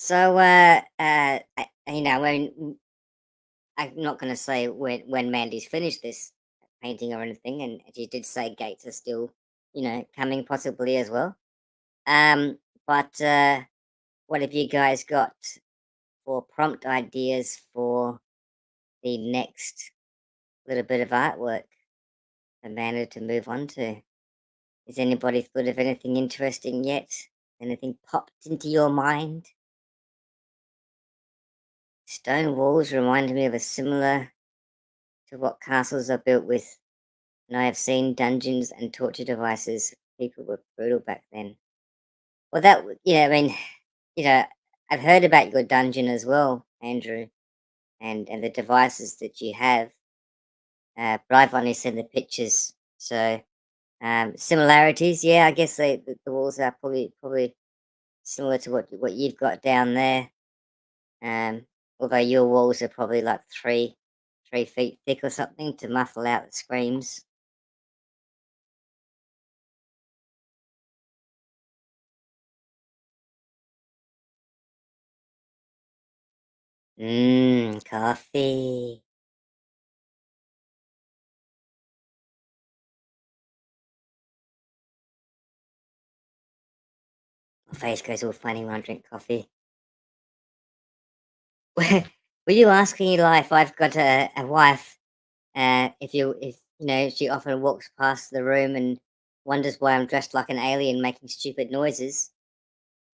So, you know, when I'm not going to say when Mandy's finished this painting or anything, and she did say gates are still, you know, coming possibly as well. But what have you guys got for prompt ideas for the next little bit of artwork Amanda to move on to? Has anybody thought of anything interesting yet? Anything popped into your mind? Stone walls remind me of a similar to what castles are built with, and I have seen dungeons and torture devices. People were brutal back then. Well, yeah, I mean, you know, I've heard about your dungeon as well, Andrew, and the devices that you have. But I've only seen the pictures, so similarities. Yeah, I guess the walls are probably similar to what you've got down there. Although your walls are probably like 3 feet thick or something to muffle out the screams. Coffee. My face goes all funny when I drink coffee. Were you asking Eli if I've got a wife? If you know she often walks past the room and wonders why I'm dressed like an alien making stupid noises.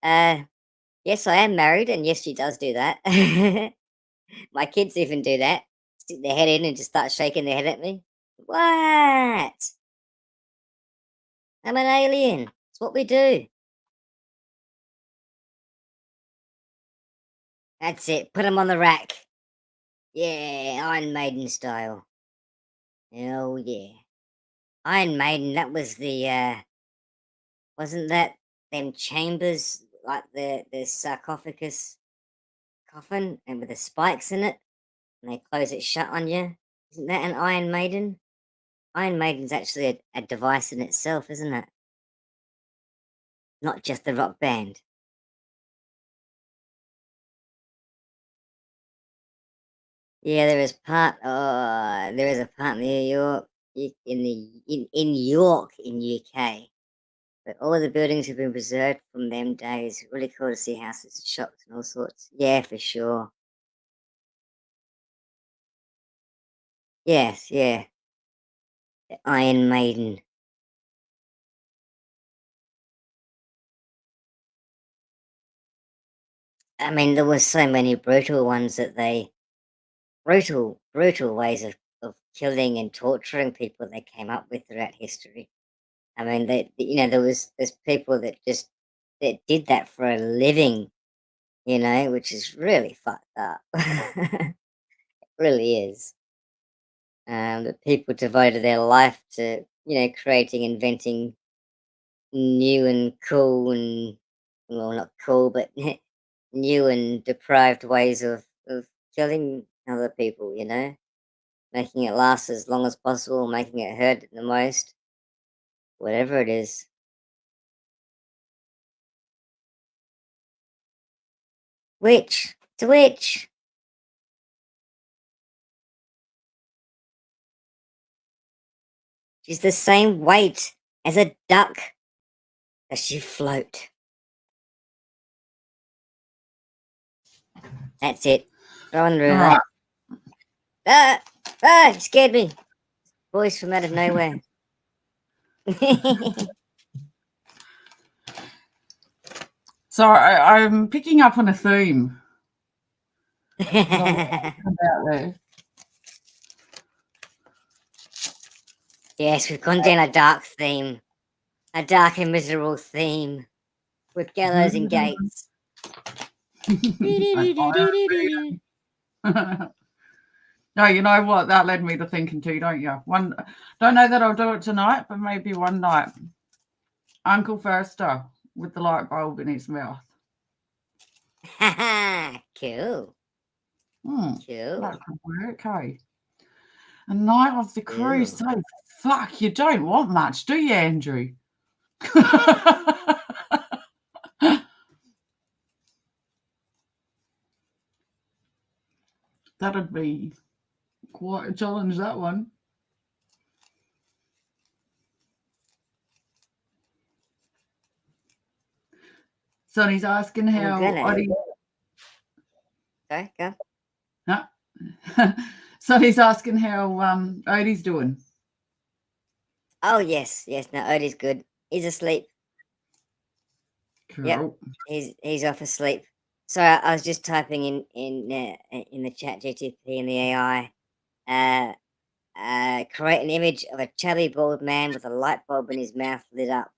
Yes, I am married, and yes, she does do that. My kids even do that. Stick their head in and just start shaking their head at me. What? I'm an alien. It's what we do. That's it. Put them on the rack. Yeah, Iron Maiden style. Oh yeah, Iron Maiden. That was wasn't that them chambers like the sarcophagus coffin and with the spikes in it, and they close it shut on you? Isn't that an Iron Maiden? Iron Maiden's actually a device in itself, isn't it? Not just the rock band. Yeah, there is part. There is a part in New York, in York, in UK. But all the buildings have been preserved from them days. Really cool to see houses, shops, and all sorts. Yeah, for sure. Yes, yeah. The Iron Maiden. I mean, there were so many brutal ones that they brutal ways of killing and torturing people they came up with throughout history. I mean, you know, there's people that just that did that for a living, you know, which is really fucked up. It really is. That people devoted their life to, you know, creating, inventing new and cool and well, not cool, but new and deprived ways of killing other people. You know, making it last as long as possible, making it hurt the most, whatever it is. Which to which? She's the same weight as a duck. Does she float? That's it. Throw in the river. All right. You scared me. Voice from out of nowhere. So I'm picking up on a theme about there. Yes, we've gone down a dark theme. A dark and miserable theme. With gallows and gates. No, you know what? That led me to thinking too, don't you? Don't know that I'll do it tonight, but maybe one night. Uncle Fester with the light bulb in his mouth. Cool. Cool. Cool. That could work, hey? A night of the crusade. Fuck, you don't want much, do you, Andrew? That'd be quite a challenge, that one. Sonny's asking how Oddie... Sorry, go. No. Sonny's asking how Odie's doing. Oh, yes. No, Odie's good. He's asleep. Cool. Yep. He's off asleep. So I was just typing in the chat GTP and the AI. Create an image of a chubby bald man with a light bulb in his mouth lit up.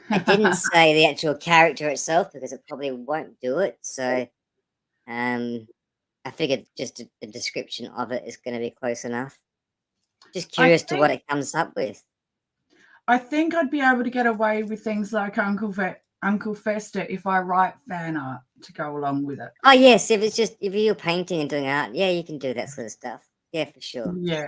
I didn't say the actual character itself because it probably won't do it. So I figured just the description of it is going to be close enough. Just curious to what it comes up with. I think I'd be able to get away with things like Uncle Fester if I write fan art to go along with it. Oh yes, if you're painting and doing art, yeah, you can do that sort of stuff. Yeah, for sure. Yeah.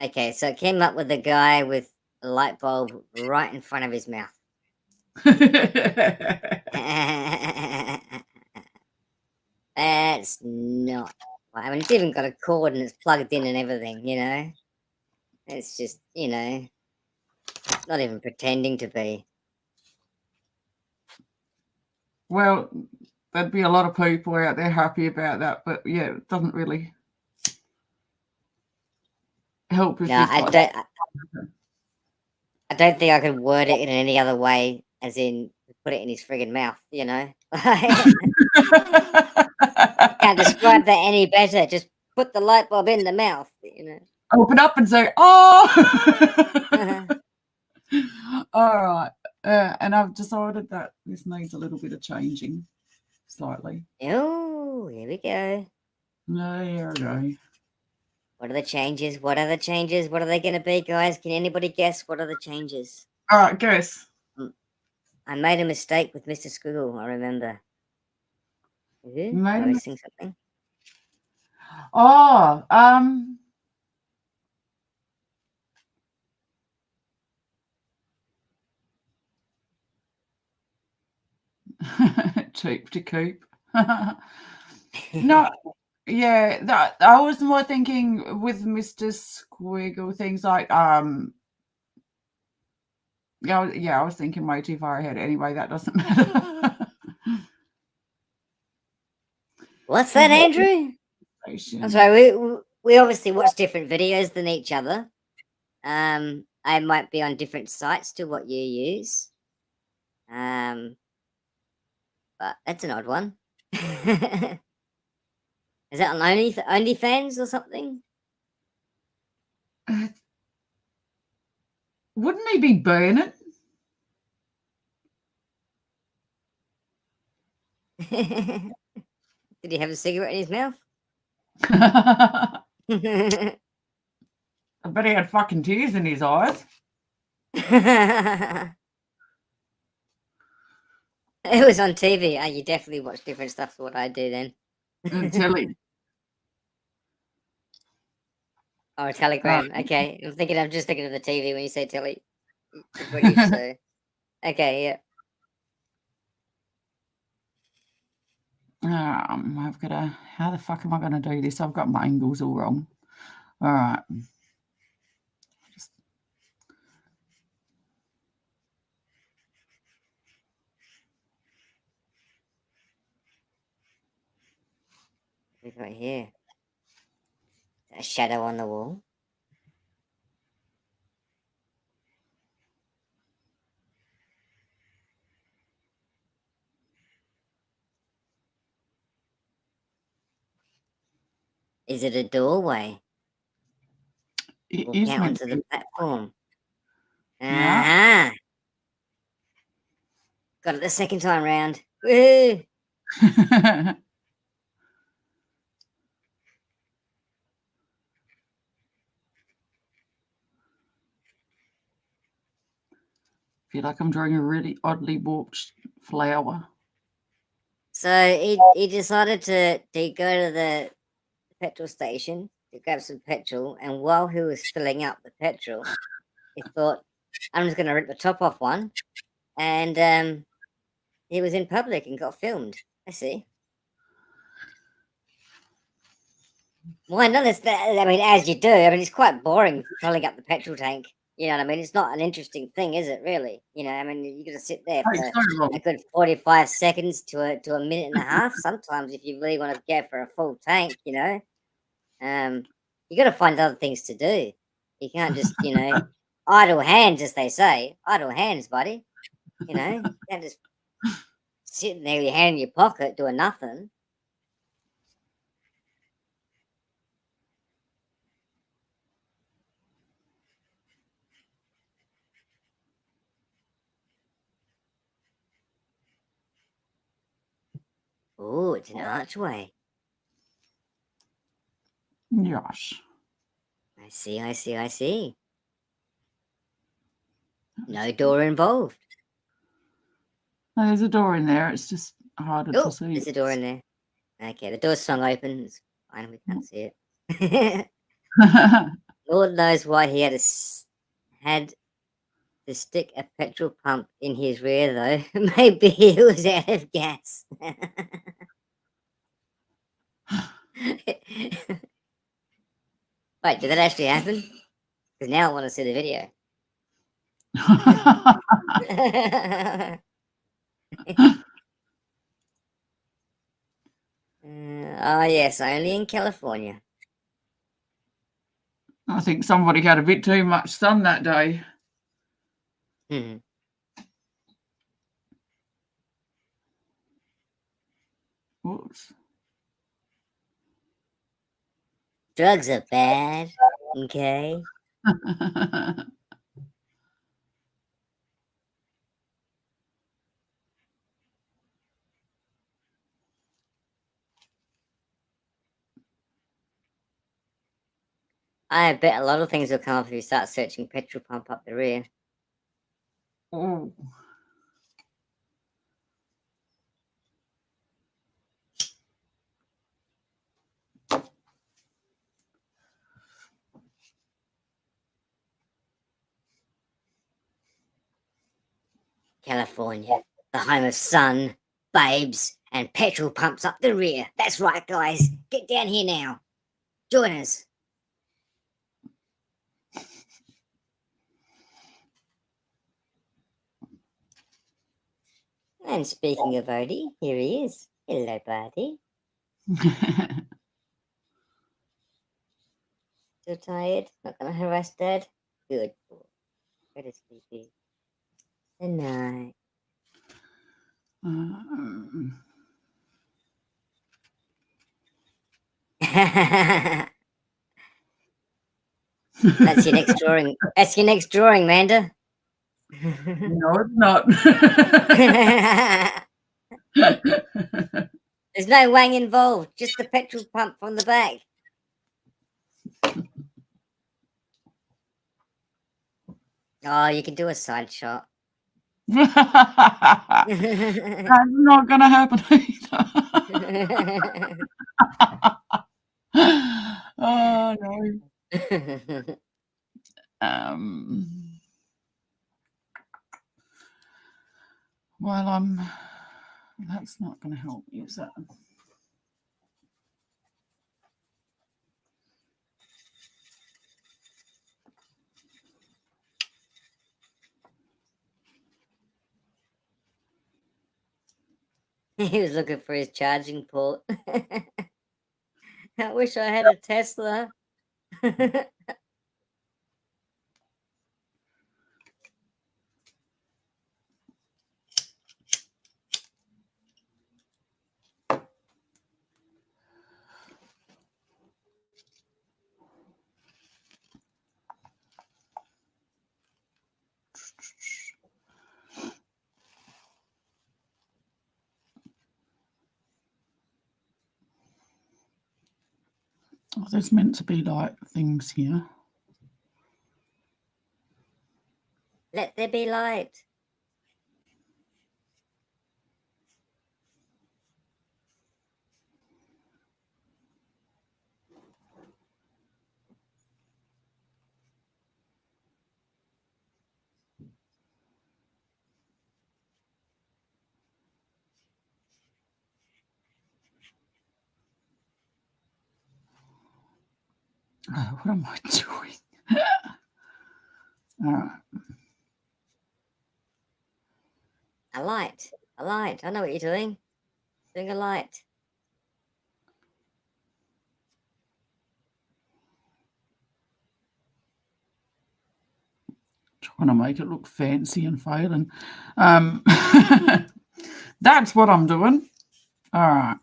Okay, so it came up with a guy with a light bulb right in front of his mouth. That's not. I mean, it's even got a cord and it's plugged in and everything. You know, it's just not even pretending to be. Well, there'd be a lot of people out there happy about that, but yeah, it doesn't really help. No, I don't think I could word it in any other way, as in put it in his friggin' mouth. You know, can't describe that any better. Just put the light bulb in the mouth. You know, open up and say, "Oh." All right. And I've decided that this needs a little bit of changing slightly. Oh, here we go. There we go. What are the changes? What are they going to be, guys? Can anybody guess what are the changes? All right, guess. I made a mistake with Mr. Squiggle, I remember. Noticing something? Oh, cheap to keep. No, yeah, I was more thinking with Mr. Squiggle things like yeah, I was thinking way too far ahead. Anyway, that doesn't matter. What's that, Andrew? I'm sorry, we obviously watch different videos than each other. I might be on different sites to what you use. But that's an odd one. Is that on OnlyFans or something? Wouldn't he be burning? Did he have a cigarette in his mouth? I bet he had fucking tears in his eyes. It was on TV. Oh, you definitely watch different stuff to what I do then. Telly. Oh, a telegram. Okay. I'm just thinking of the TV when you say telly. British, so. Okay, yeah. How the fuck am I going to do this? I've got my angles all wrong. All right. We've got here a shadow on the wall. Is it a doorway? It Walk is out meant onto to the platform. Yeah. Ah, got it the second time round. Woo! be. Feel like I'm drawing a really oddly warped flower. So he decided to go to the petrol station to grab some petrol, and while he was filling up the petrol, he thought, "I'm just going to rip the top off one," and he was in public and got filmed. I see. Why not? I mean, as you do. I mean, it's quite boring filling up the petrol tank. You know what I mean? It's not an interesting thing, is it? Really? You know, I mean, you got to sit there Takes for so long. a good 45 seconds to a minute and a half. Sometimes, if you really want to go for a full tank, you know, you got to find other things to do. You can't just, idle hands, as they say. Idle hands, buddy. You know, you can't just sitting there with your hand in your pocket doing nothing. Oh, it's an archway. Gosh. I see, I see, I see. No door involved. No, there's a door in there. It's just harder Oh, to see. there's a door in there. Okay, the door's swung open. It's fine, we can't see it. Lord knows why he had to stick a petrol pump in his rear, though. Maybe he was out of gas. Wait, did that actually happen? Because now I want to see the video. Oh, yes, only in California. I think somebody had a bit too much sun that day. Hmm. Whoops. Drugs are bad, okay? I bet a lot of things will come up if you start searching petrol pump up the rear. Oh. California, the home of sun, babes, and petrol pumps up the rear. That's right, guys. Get down here now. Join us. And speaking of Odie, here he is. Hello, buddy. Still tired? Not gonna harass Dad? Good boy. Go to sleepy. Good night. That's your next drawing. That's your next drawing, Manda. No, it's not. There's no wang involved, just the petrol pump from the back. Oh, you can do a side shot. That's not going to happen either. Oh, no. Well, that's not going to help, is it? He was looking for his charging port. I wish I had a Tesla. Oh, there's meant to be like things here. Let there be light. Oh, what am I doing? All right. A light. A light. I know what you're doing. Doing a light. Trying to make it look fancy and failing. That's what I'm doing. All right.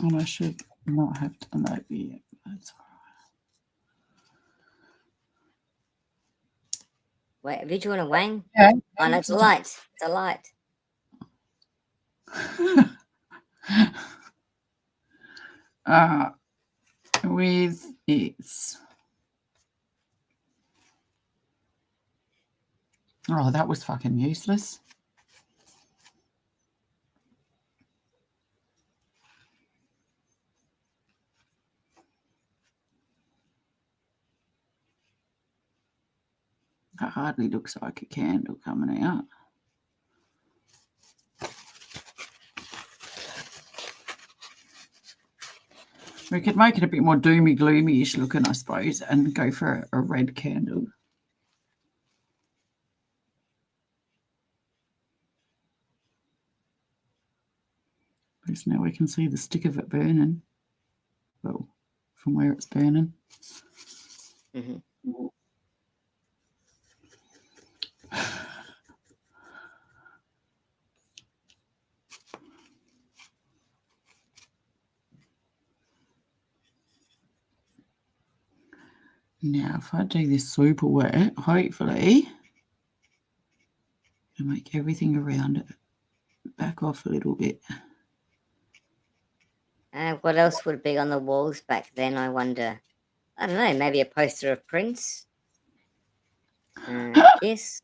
And I should not have done that yet. That's all Wait, have you drawn a wang? right. Oh, no, it's a light. It's a light. With its. Oh, that was fucking useless. That hardly looks like a candle coming out. We could make it a bit more doomy gloomy-ish looking, I suppose, and go for a red candle. Because now we can see the stick of it burning. Well, from where it's burning. Mm-hmm. Now, if I do this super wet, hopefully, I'll make everything around it back off a little bit. What else would be on the walls back then, I wonder? I don't know, maybe a poster of Prince? Kiss?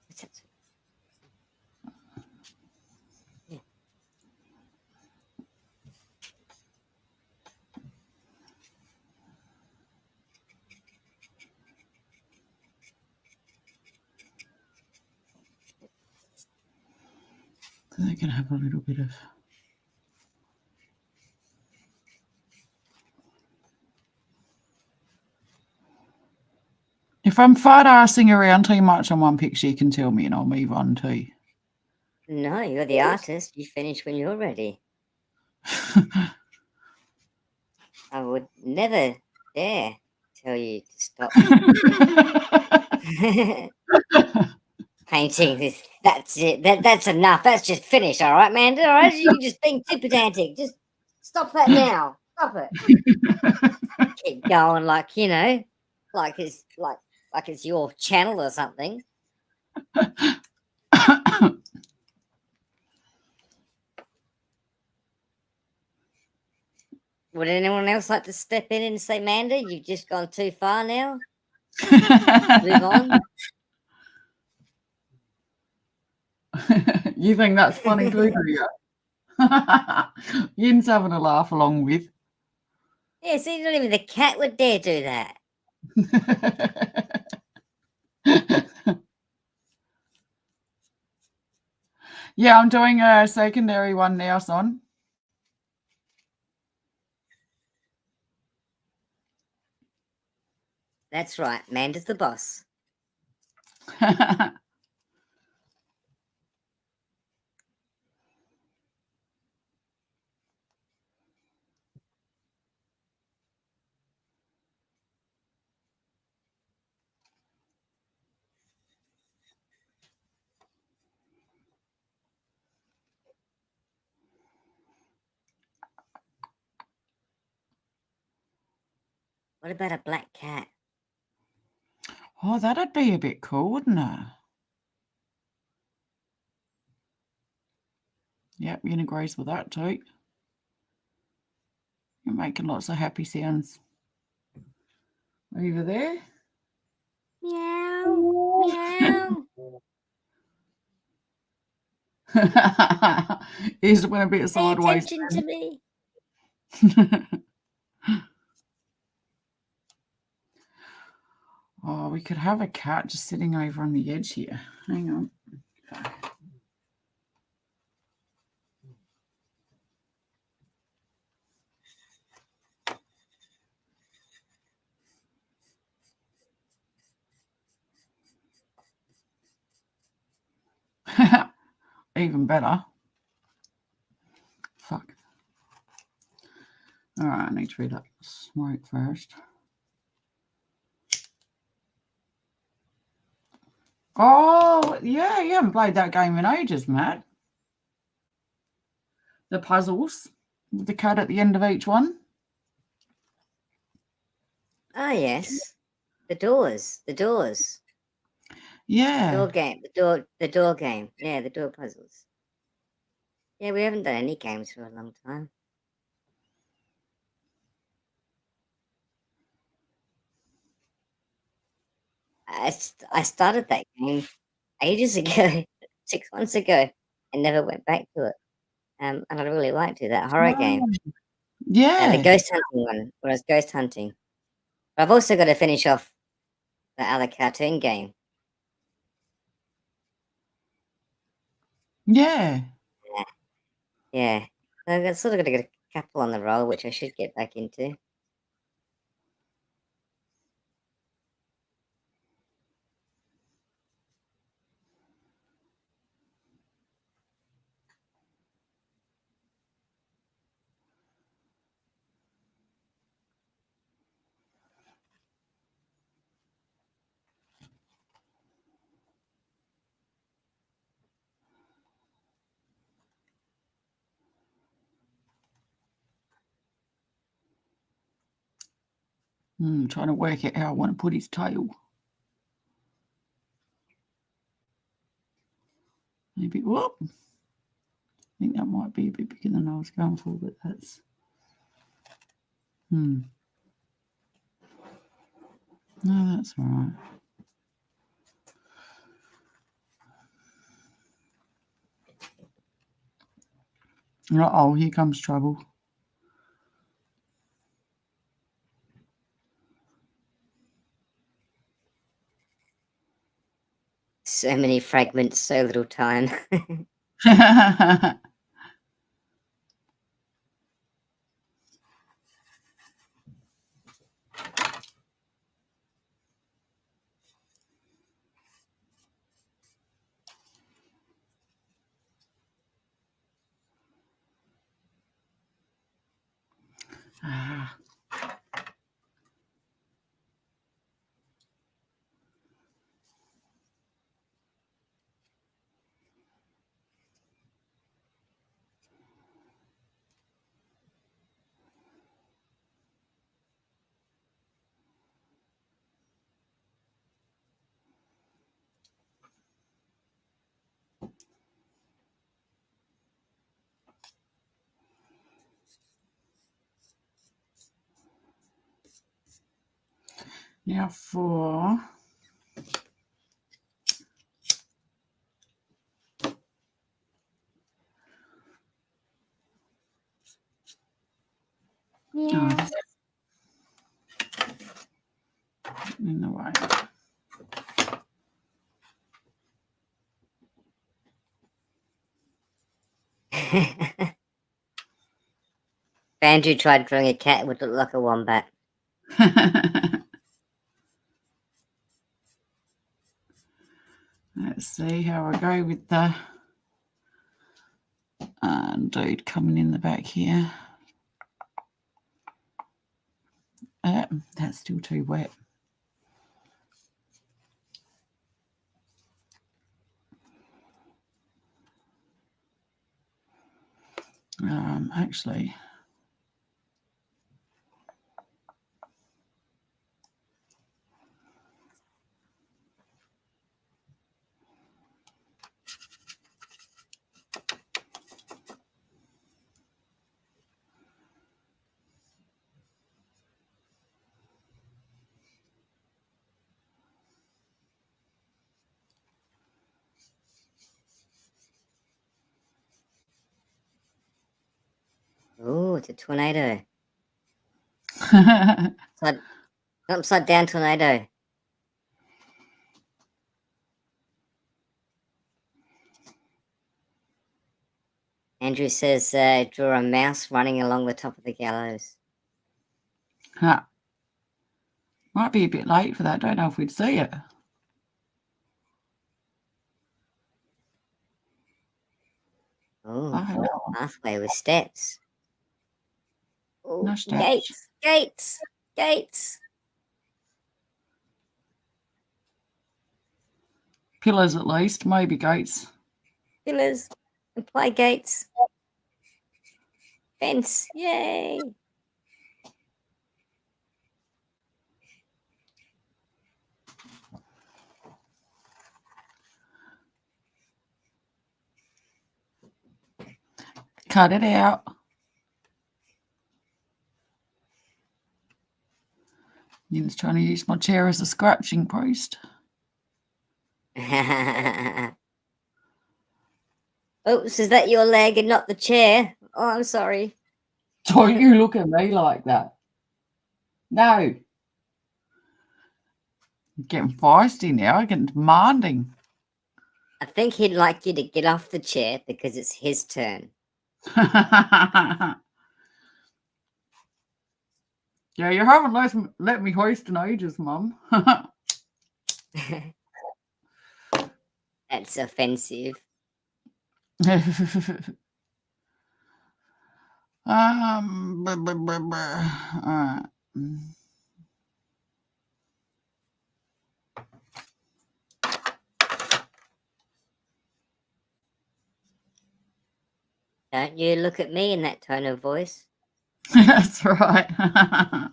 What's that? Yeah. So they're going to have a little bit of... If I'm fart-arsing around too much on one picture, you can tell me and I'll move on too. No, you're the artist. You finish when you're ready. I would never dare tell you to stop painting this. That's it. That's enough. That's just finished. All right, Amanda. All right, you're just being too pedantic. Just stop that now. Stop it. Keep going, like like it's your channel or something. Would anyone else like to step in and say, Amanda, you've just gone too far now? Move on. You think that's funny too, do you? Yin's having a laugh along with. Yeah, see, not even the cat would dare do that. Yeah, I'm doing a secondary one now, son. That's right. Amanda's the boss. What about a black cat? Oh, that'd be a bit cool, wouldn't it? Yep, Ian agrees with that too. You're making lots of happy sounds. Over there. Meow. Meow. He's went a bit Pay sideways. attention to me. Oh, we could have a cat just sitting over on the edge here. Hang on. Even better. Fuck. All right, I need to read that smoke first. Oh, yeah, you haven't played that game in ages, Matt. The puzzles with the cat at the end of each one. Oh, yes. The doors. Yeah. Door game. The door game. Yeah, the door puzzles. Yeah, we haven't done any games for a long time. I started that game ages ago, 6 months ago, and never went back to it. And I really liked it, that horror game. Yeah. The ghost hunting one, where I was ghost hunting. But I've also got to finish off the other cartoon game. Yeah. Yeah. So I've sort of got to get a couple on the roll, which I should get back into. Trying to work out how I want to put his tail. Maybe, whoop. I think that might be a bit bigger than I was going for, but that's... No, that's all right. Uh-oh, here comes trouble. So many fragments, so little time. Ah. Now for... Yeah. In the way. Andrew tried drawing a cat, it would look like a wombat. Let's see how I go with the dude coming in the back here. That's still too wet. Actually, Oh, it's a tornado. Upside down tornado. Andrew says, draw a mouse running along the top of the gallows. Might be a bit late for that. Don't know if we'd see it. Oh, pathway with steps. Oh, No steps. Gates. Pillars at least, maybe gates. Pillars. Apply gates. Fence. Yay. Cut it out. Yin's trying to use my chair as a scratching post. Oops, is that your leg and not the chair? Oh, I'm sorry. Don't you look at me like that. No. I'm getting feisty now. I'm getting demanding. I think he'd like you to get off the chair because it's his turn. Yeah, you haven't let me hoist in ages, Mum. That's offensive. Alright. Don't you look at me in that tone of voice. That's right. I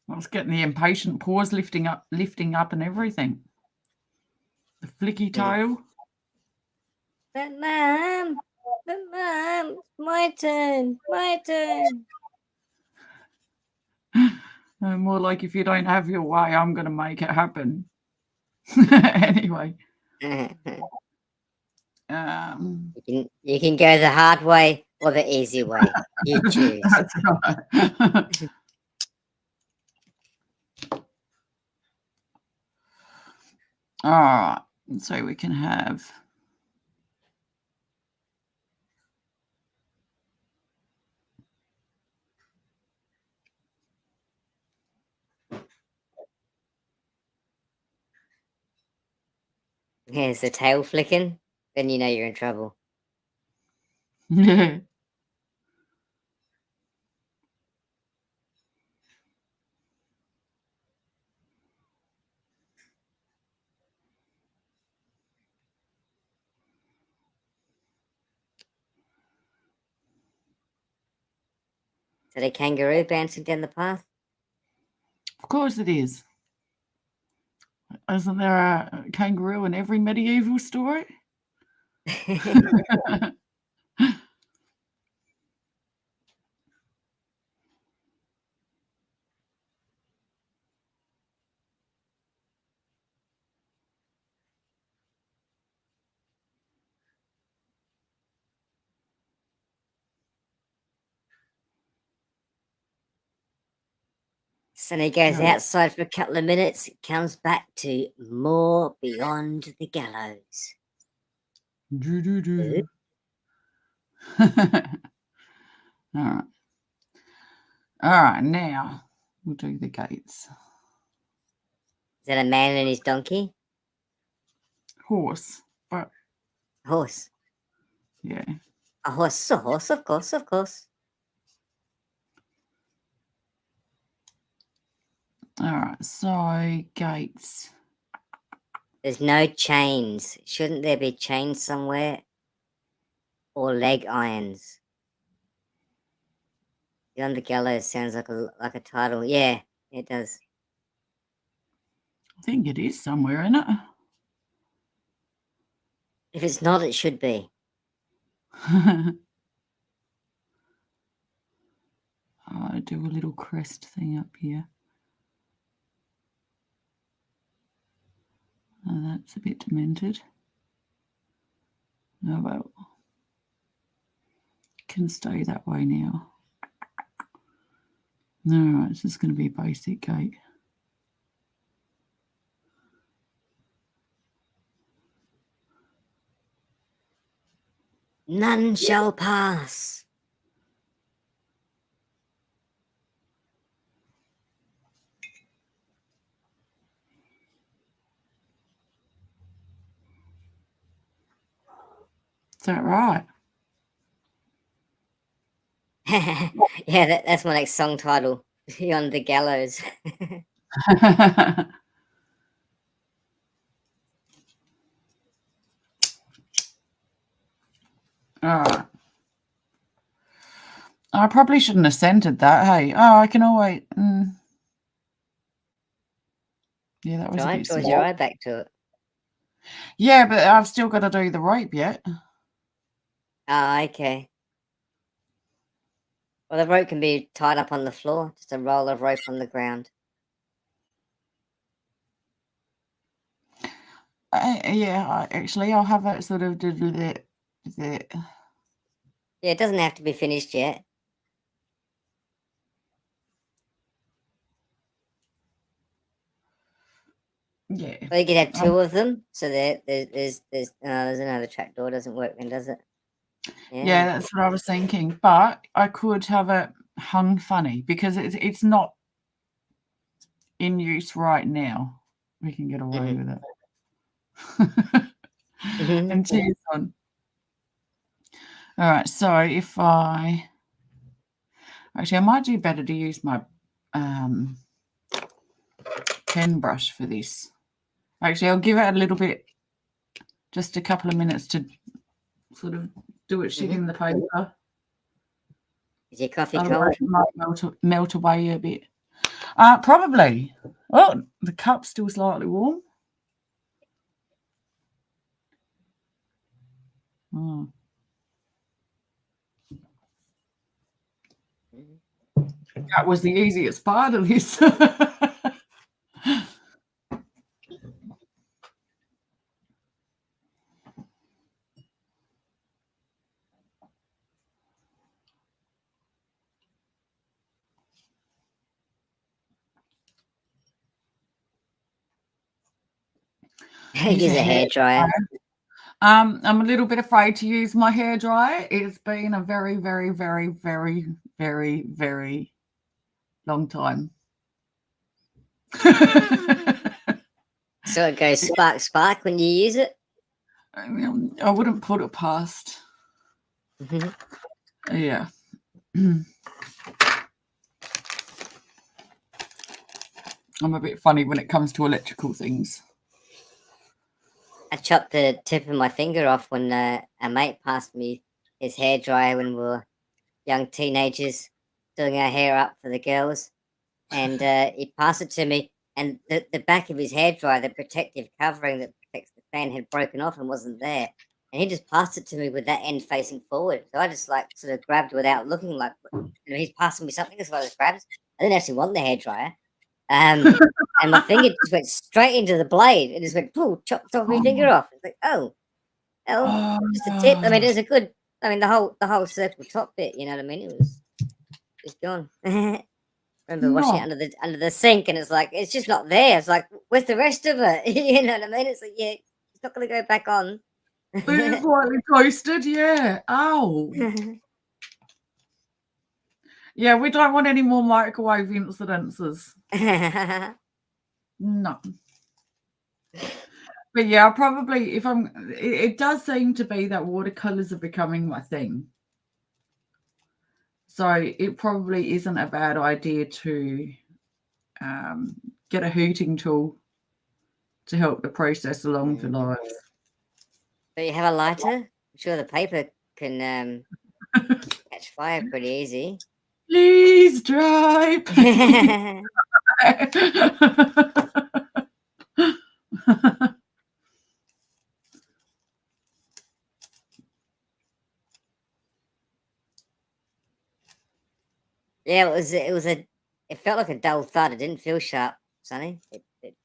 was getting the impatient paws lifting up and everything. The flicky tail. But Mum, my turn. More like if you don't have your way, I'm going to make it happen. Anyway. You can go the hard way or the easy way. You choose. That's right. All right. So we can have. Here's the tail flicking. Then you know you're in trouble. Yeah. Is it a kangaroo bouncing down the path? Of course it is. Isn't there a kangaroo in every medieval story? Sonny goes outside for a couple of minutes, comes back to more beyond the gallows. Do. All right. All right, now we'll do the gates. Is that a man and his donkey? Horse. But Horse. yeah. A horse is a horse, of course, of course. All right. So gates. There's no chains. Shouldn't there be chains somewhere? Or leg irons? Beyond the Gallows sounds like a title. Yeah, it does. I think it is somewhere, isn't it? If it's not, it should be. I do a little crest thing up here. Oh, that's a bit demented. Oh well. Can stay that way now. Alright, it's just going to be basic gate. None shall pass. Is that right? Yeah, that's my next song title. Beyond the Gallows. Alright. I probably shouldn't have centered that, hey. Oh, I can always... Yeah, that was Try a and bit draw small. your eye back to it. Yeah, but I've still got to do the rope yet. Oh, okay. Well, the rope can be tied up on the floor. Just a roll of rope on the ground. Actually, I'll have it sort of... Yeah, it doesn't have to be finished yet. Yeah. Well, you could have two of them. So there's another trapdoor. Doesn't work then, does it? Yeah, that's what I was thinking. But I could have it hung funny because it's not in use right now. We can get away with it. And cheers on. All right, so if I actually, I might do better to use my pen brush for this. Actually, I'll give it a little bit, just a couple of minutes to sort of do it shit in the paper. Is your coffee Otherwise cold? it might melt away a bit. Probably. Oh, the cup's still slightly warm. Oh. That was the easiest part of this. Use a hairdryer. I'm a little bit afraid to use my hairdryer. It's been a very, very, very, very, very, very long time. So it goes spark, spark when you use it? I wouldn't put it past. Yeah. I'm a bit funny when it comes to electrical things. I chopped the tip of my finger off when a mate passed me his hairdryer when we were young teenagers doing our hair up for the girls. And he passed it to me, and the back of his hairdryer, the protective covering that protects the fan, had broken off and wasn't there. And he just passed it to me with that end facing forward. So I just like sort of grabbed without looking, like, he's passing me something, so I just grabbed. I didn't actually want the hairdryer. And my finger just went straight into the blade. It just went, pooh, chopped my finger off. It's like, oh, just a tip. I mean, it was a good. I mean, the whole circle top bit. You know what I mean? It was just gone. Remember washing it under the sink, and it's like it's just not there. It's like, where's the rest of it? You know what I mean? It's like, yeah, it's not going to go back on. It's slightly toasted, yeah. Oh. Yeah, we don't want any more microwave incidences. No. But yeah, probably if it does seem to be that watercolors are becoming my thing. So it probably isn't a bad idea to get a hooting tool to help the process along for life. Do you have a lighter? I'm sure the paper can catch fire pretty easy. Please dry. Yeah, it felt like a dull thud. It didn't feel sharp, Sonny. It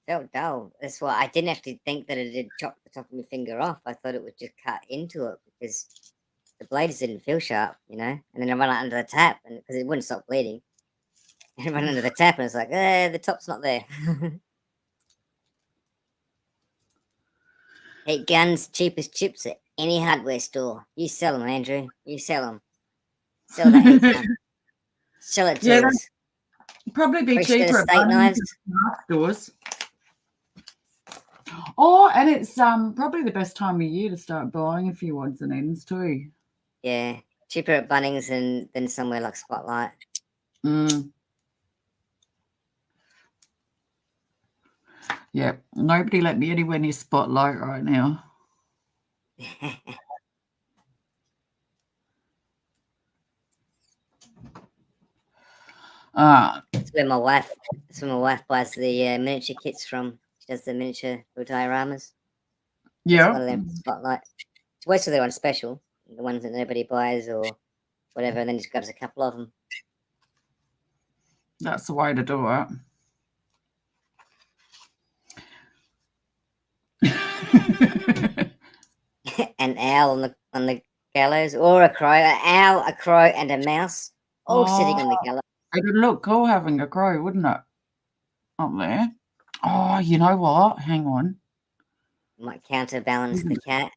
felt dull. That's why I didn't actually think that it had chopped the top of my finger off. I thought it would just cut into it because the blades didn't feel sharp, you know. And then I ran it under the tap, and because it wouldn't stop bleeding, and I ran under the tap, and it's like, the top's not there. Hey, guns, cheapest chips at any hardware store. You sell them, Andrew. You sell them. Sell that heat gun. Sell it to Yeah, us. that'd probably be Fresh set cheaper of at steak Bunnings knives. and craft stores. Oh, and it's probably the best time of year to start buying a few odds and ends too. Yeah, cheaper at Bunnings than somewhere like Spotlight. Mm. Yeah, nobody let me anywhere near Spotlight right now. That's where my wife. That's where my wife buys the miniature kits from. She does the miniature dioramas. It's Yeah, one of them Spotlight. She waits till they're on special, the ones that nobody buys or whatever, and then just grabs a couple of them. that's the way to do it. An owl on the gallows, or a crow. An owl, a crow, and a mouse all sitting on the gallows. It would look cool having a crow, wouldn't it? Up there. Oh, you know what? Hang on. Might counterbalance the cat.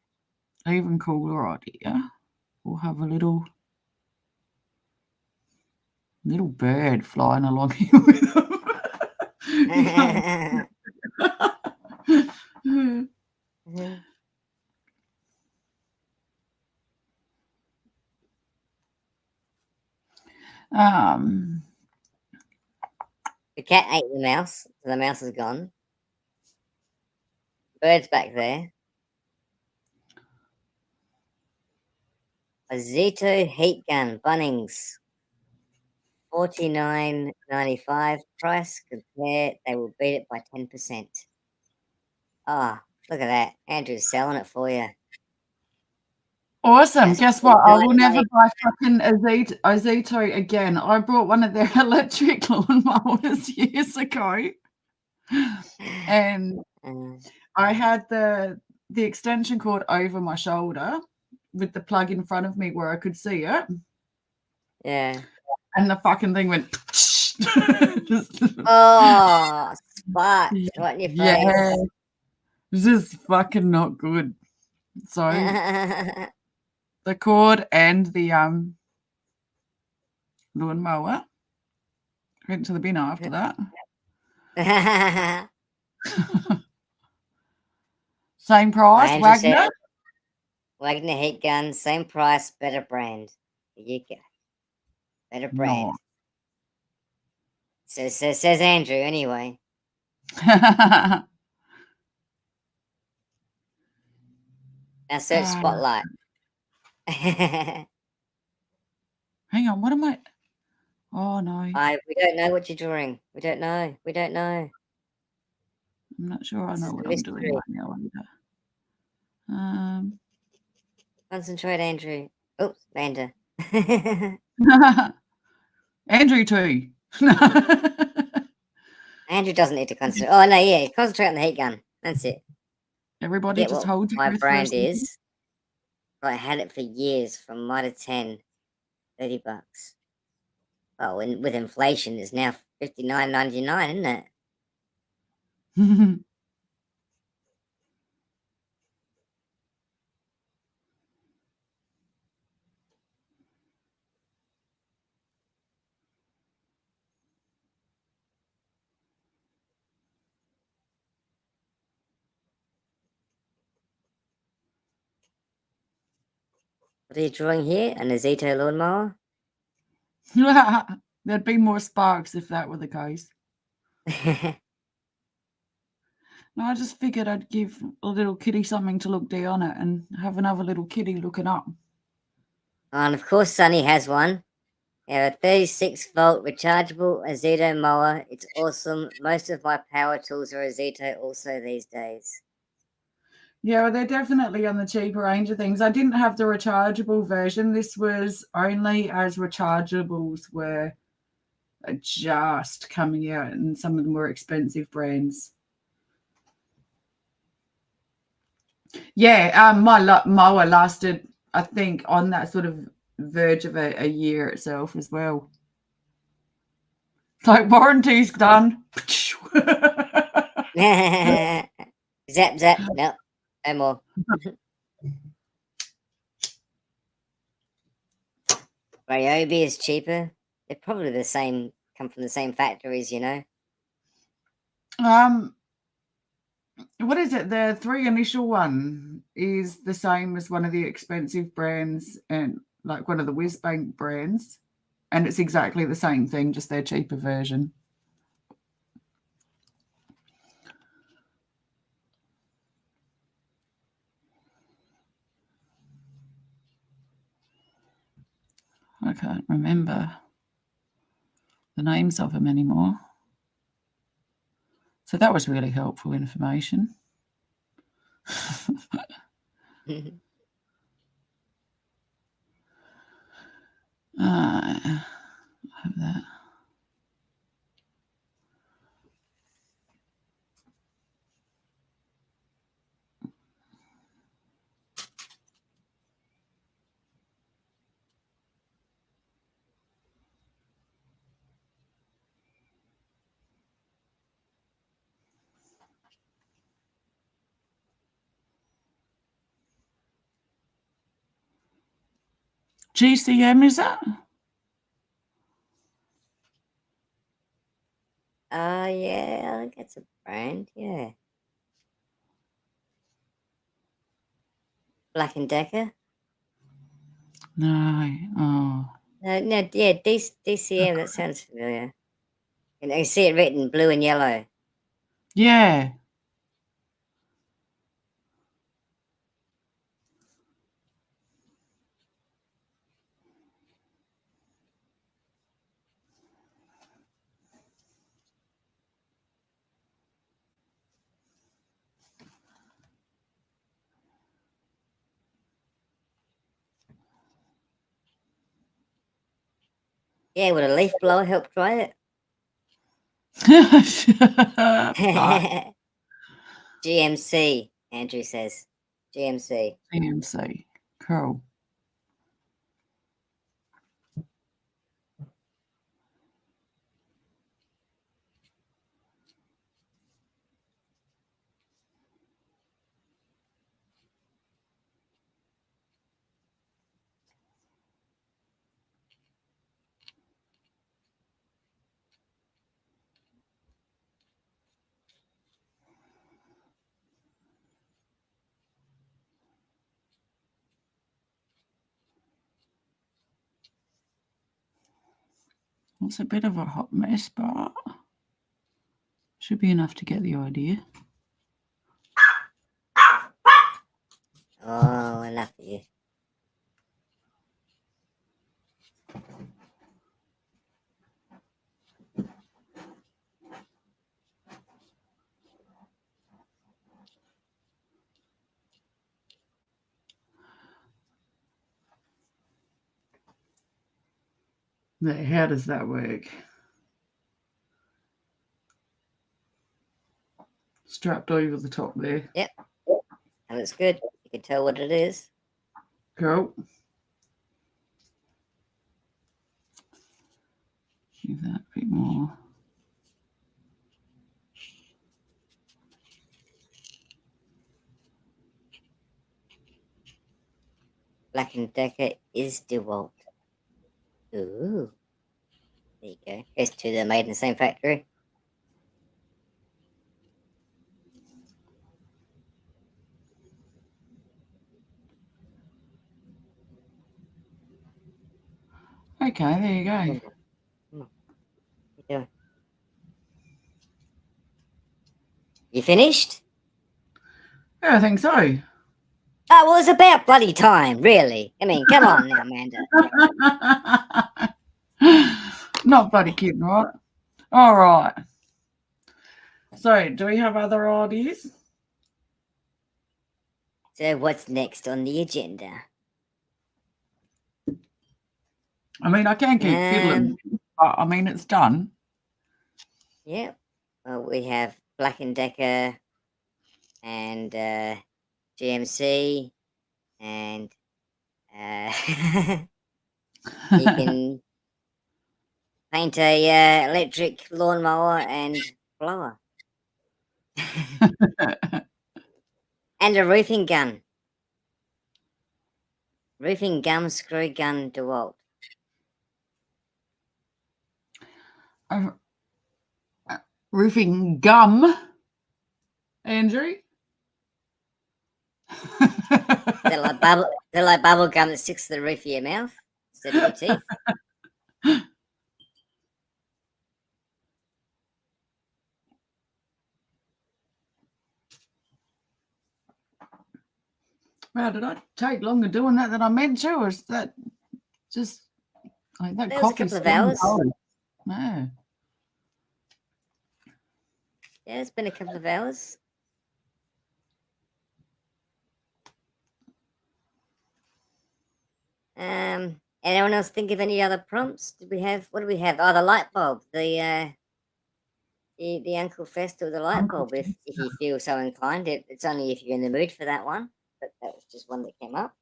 Even cooler idea. We'll have a little bird flying along here with them. The cat ate the mouse, so the mouse is gone. Bird's back there. A Zito heat gun, Bunnings. $49.95 price. Compare, they will beat it by 10%. Ah, look at that. Andrew's selling it for you. Awesome. That's Guess what? I will never $49.95. buy fucking Ozito again. I bought one of their electric lawnmowers years ago. And I had the extension cord over my shoulder with the plug in front of me where I could see it. Yeah. And the fucking thing went. Oh, spot right in your Yeah. face. It's just fucking not good. So the cord and the lawnmower went to the bin after that. Same price, Andrew Wagner. said, Wagner heat gun, same price, better brand. There you go. Better brand. No. Says Andrew anyway. Now search Spotlight. Hang on, what am I? Oh no. We don't know what you're drawing. We don't know. We don't know. I'm not sure I know what I'm doing right now either. Concentrate, Andrew. Oops, Vander. Andrew too. Andrew doesn't need to concentrate. Oh no, yeah, concentrate on the heat gun. That's it. Everybody Get just what hold your my breath for a brand second. is. I had it for years, from Mitre 10, $30. Oh, and with inflation, it's now $59.99, isn't it? What are you drawing here? An Azito lawnmower? There'd be more sparks if that were the case. No, I just figured I'd give a little kitty something to look down at and have another little kitty looking up. And of course, Sunny has one. They have a 36-volt rechargeable Azito mower. It's awesome. Most of my power tools are Azito also these days. Yeah, well, they're definitely on the cheaper range of things. I didn't have the rechargeable version. This was only as rechargeables were just coming out, and some of the more expensive brands. Yeah, my mower lasted, I think, on that sort of verge of a year itself as well. Like, warranty's done. Zap, zap. No, no more. Ryobi is cheaper. They're probably the same, come from the same factories, you know? What is it? The 3 initial one is the same as one of the expensive brands and like one of the Whizbank brands. And it's exactly the same thing, just their cheaper version. I can't remember the names of them anymore. So that was really helpful information. I have that. GCM, is that? Yeah, I think that's a brand, yeah. Black and Decker? No. Oh. No, yeah, DCM, that sounds familiar. And I see it written blue and yellow. Yeah. Yeah, would a leaf blower help dry Right. it? GMC, Andrew says. GMC. GMC. Cool. It's a bit of a hot mess, but should be enough to get the idea. Oh, enough of you. Now, how does that work? Strapped over the top there. Yep. That looks good. You can tell what it is. Cool. Give that a bit more. Black and Decker is DeWalt. Ooh. There you go. There's two that are made in the same factory. Okay, there you go. Come on. What you doing? You finished? Yeah, I think so. Oh, well, it's about bloody time, really. I mean, come on now, Amanda. Not bloody kidding, right? All right. So, do we have other ideas? So, what's next on the agenda? I mean, I can keep fiddling, but I mean, it's done. Yeah. Well, we have Black and Decker and GMC, and you can paint a electric lawnmower and blower, and a roofing gun. Roofing gum, screw gun, DeWalt. Roofing gum, Andrew. They're like bubble gum that sticks to the roof of your mouth instead of your teeth. Wow, did I take longer doing that than I meant to, or is that just like that There was a coffee's couple of hours. cold? No. Yeah, it's been a couple of hours. Anyone else think of any other prompts? Did we have? What do we have? Oh, the light bulb. The Uncle Fester with the light Uncle bulb. If you feel so inclined, it's only if you're in the mood for that one. But that was just one that came up.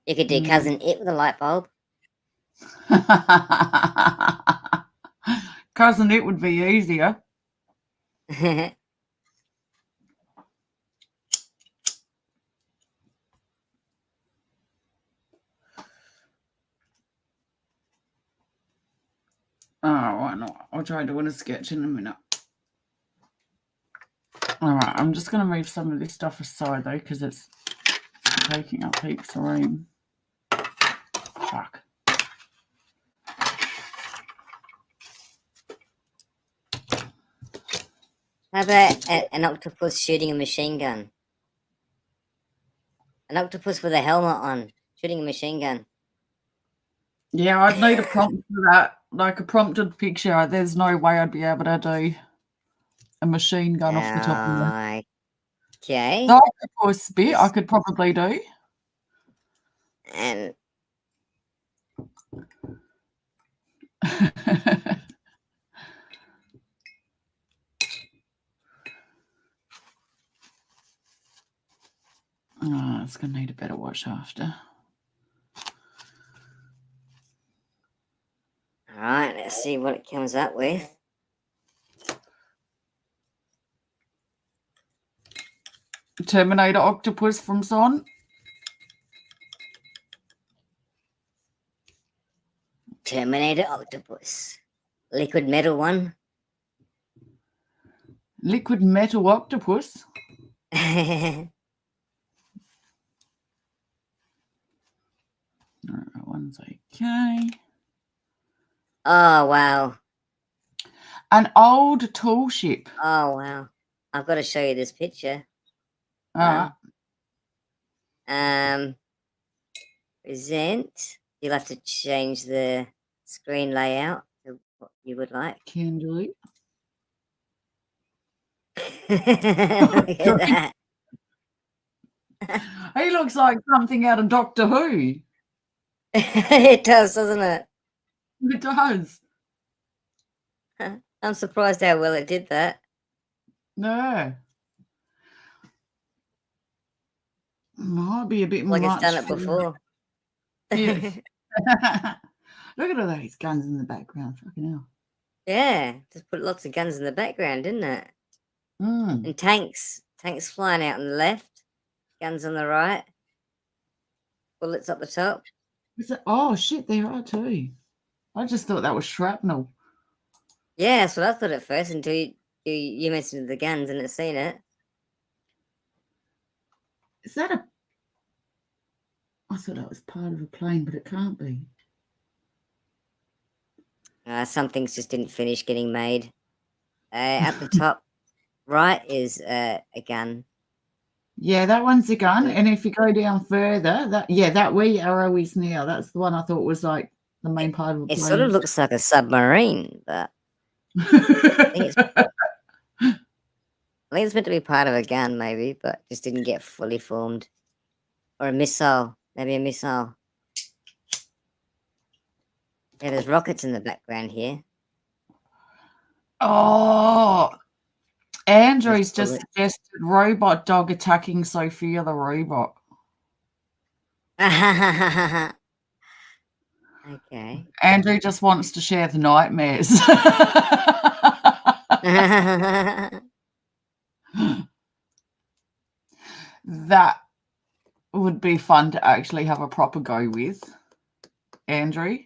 You could do Cousin It with a light bulb. Cousin It would be easier. Oh, why not? I'll try doing a sketch in a minute. All right, I'm just going to move some of this stuff aside though, because it's taking up heaps of room. Fuck. How about an octopus shooting a machine gun? An octopus with a helmet on shooting a machine gun. Yeah, I'd need a prompt for that, like a prompted picture. There's no way I'd be able to do a machine gun off the top of my head. Okay. The octopus bit I could probably do. And oh, it's going to need a better wash after. all right, let's see what it comes up with. Terminator octopus from Son. Terminator octopus. Liquid metal one. Liquid metal octopus. Oh, That one's okay. wow. An old tall ship. Oh, wow. I've got to show you this picture. Wow. Present. You'll have to change the screen layout to what you would like. Can do it. Look at that. He looks like something out of Doctor Who. It does, doesn't it? It does. I'm surprised how well it did that. No. Might be a bit Like much. it's done it before. Yes. Look at all those guns in the background. Fucking hell. Yeah, just put lots of guns in the background, didn't it? Mm. And tanks flying out on the left, guns on the right, bullets up the top. Oh shit, there are too. I just thought that was shrapnel. Yeah, that's what I thought at first until you mentioned the guns and I'd seen it. Is that a I thought that was part of a plane, but it can't be. Some things just didn't finish getting made. At the top right is a gun. Yeah, that one's a gun. Yeah. And if you go down further, that wee arrow is now. That's the one I thought was like the main part of a It sort of plane. looks like a submarine, but I think it's meant to be part of a gun, maybe, but just didn't get fully formed. Or a missile. Maybe a missile. Yeah, there's rockets in the background here. Oh, Andrew's There's just suggested robot dog attacking Sophia the robot. Okay. Andrew just wants to share the nightmares. That would be fun to actually have a proper go with, Andrew.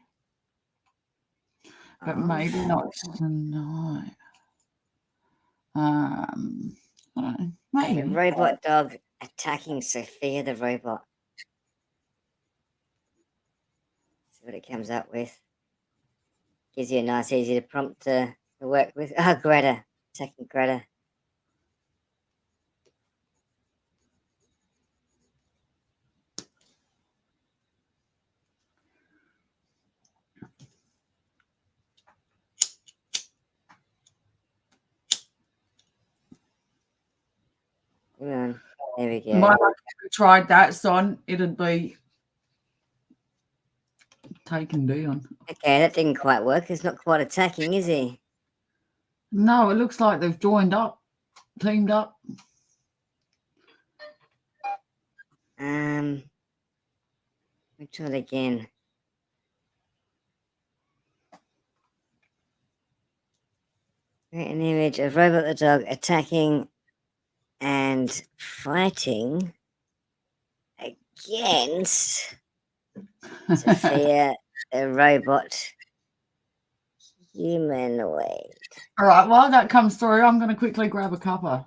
But maybe not tonight. I don't know. A Maybe. robot dog attacking Sophia the robot. See what it comes up with. Gives you a nice, easy to prompt to work with. Oh, Greta. Attacking Greta. Come on. There we go. Might have we tried that, son. It'd be taken down. Okay, that didn't quite work. He's not quite attacking, is he? No, it looks like they've joined up, teamed up. Let me try it again. Create an image of Robot the dog attacking and fighting against Sophia the robot humanoid. All right, while that comes through, I'm going to quickly grab a cuppa.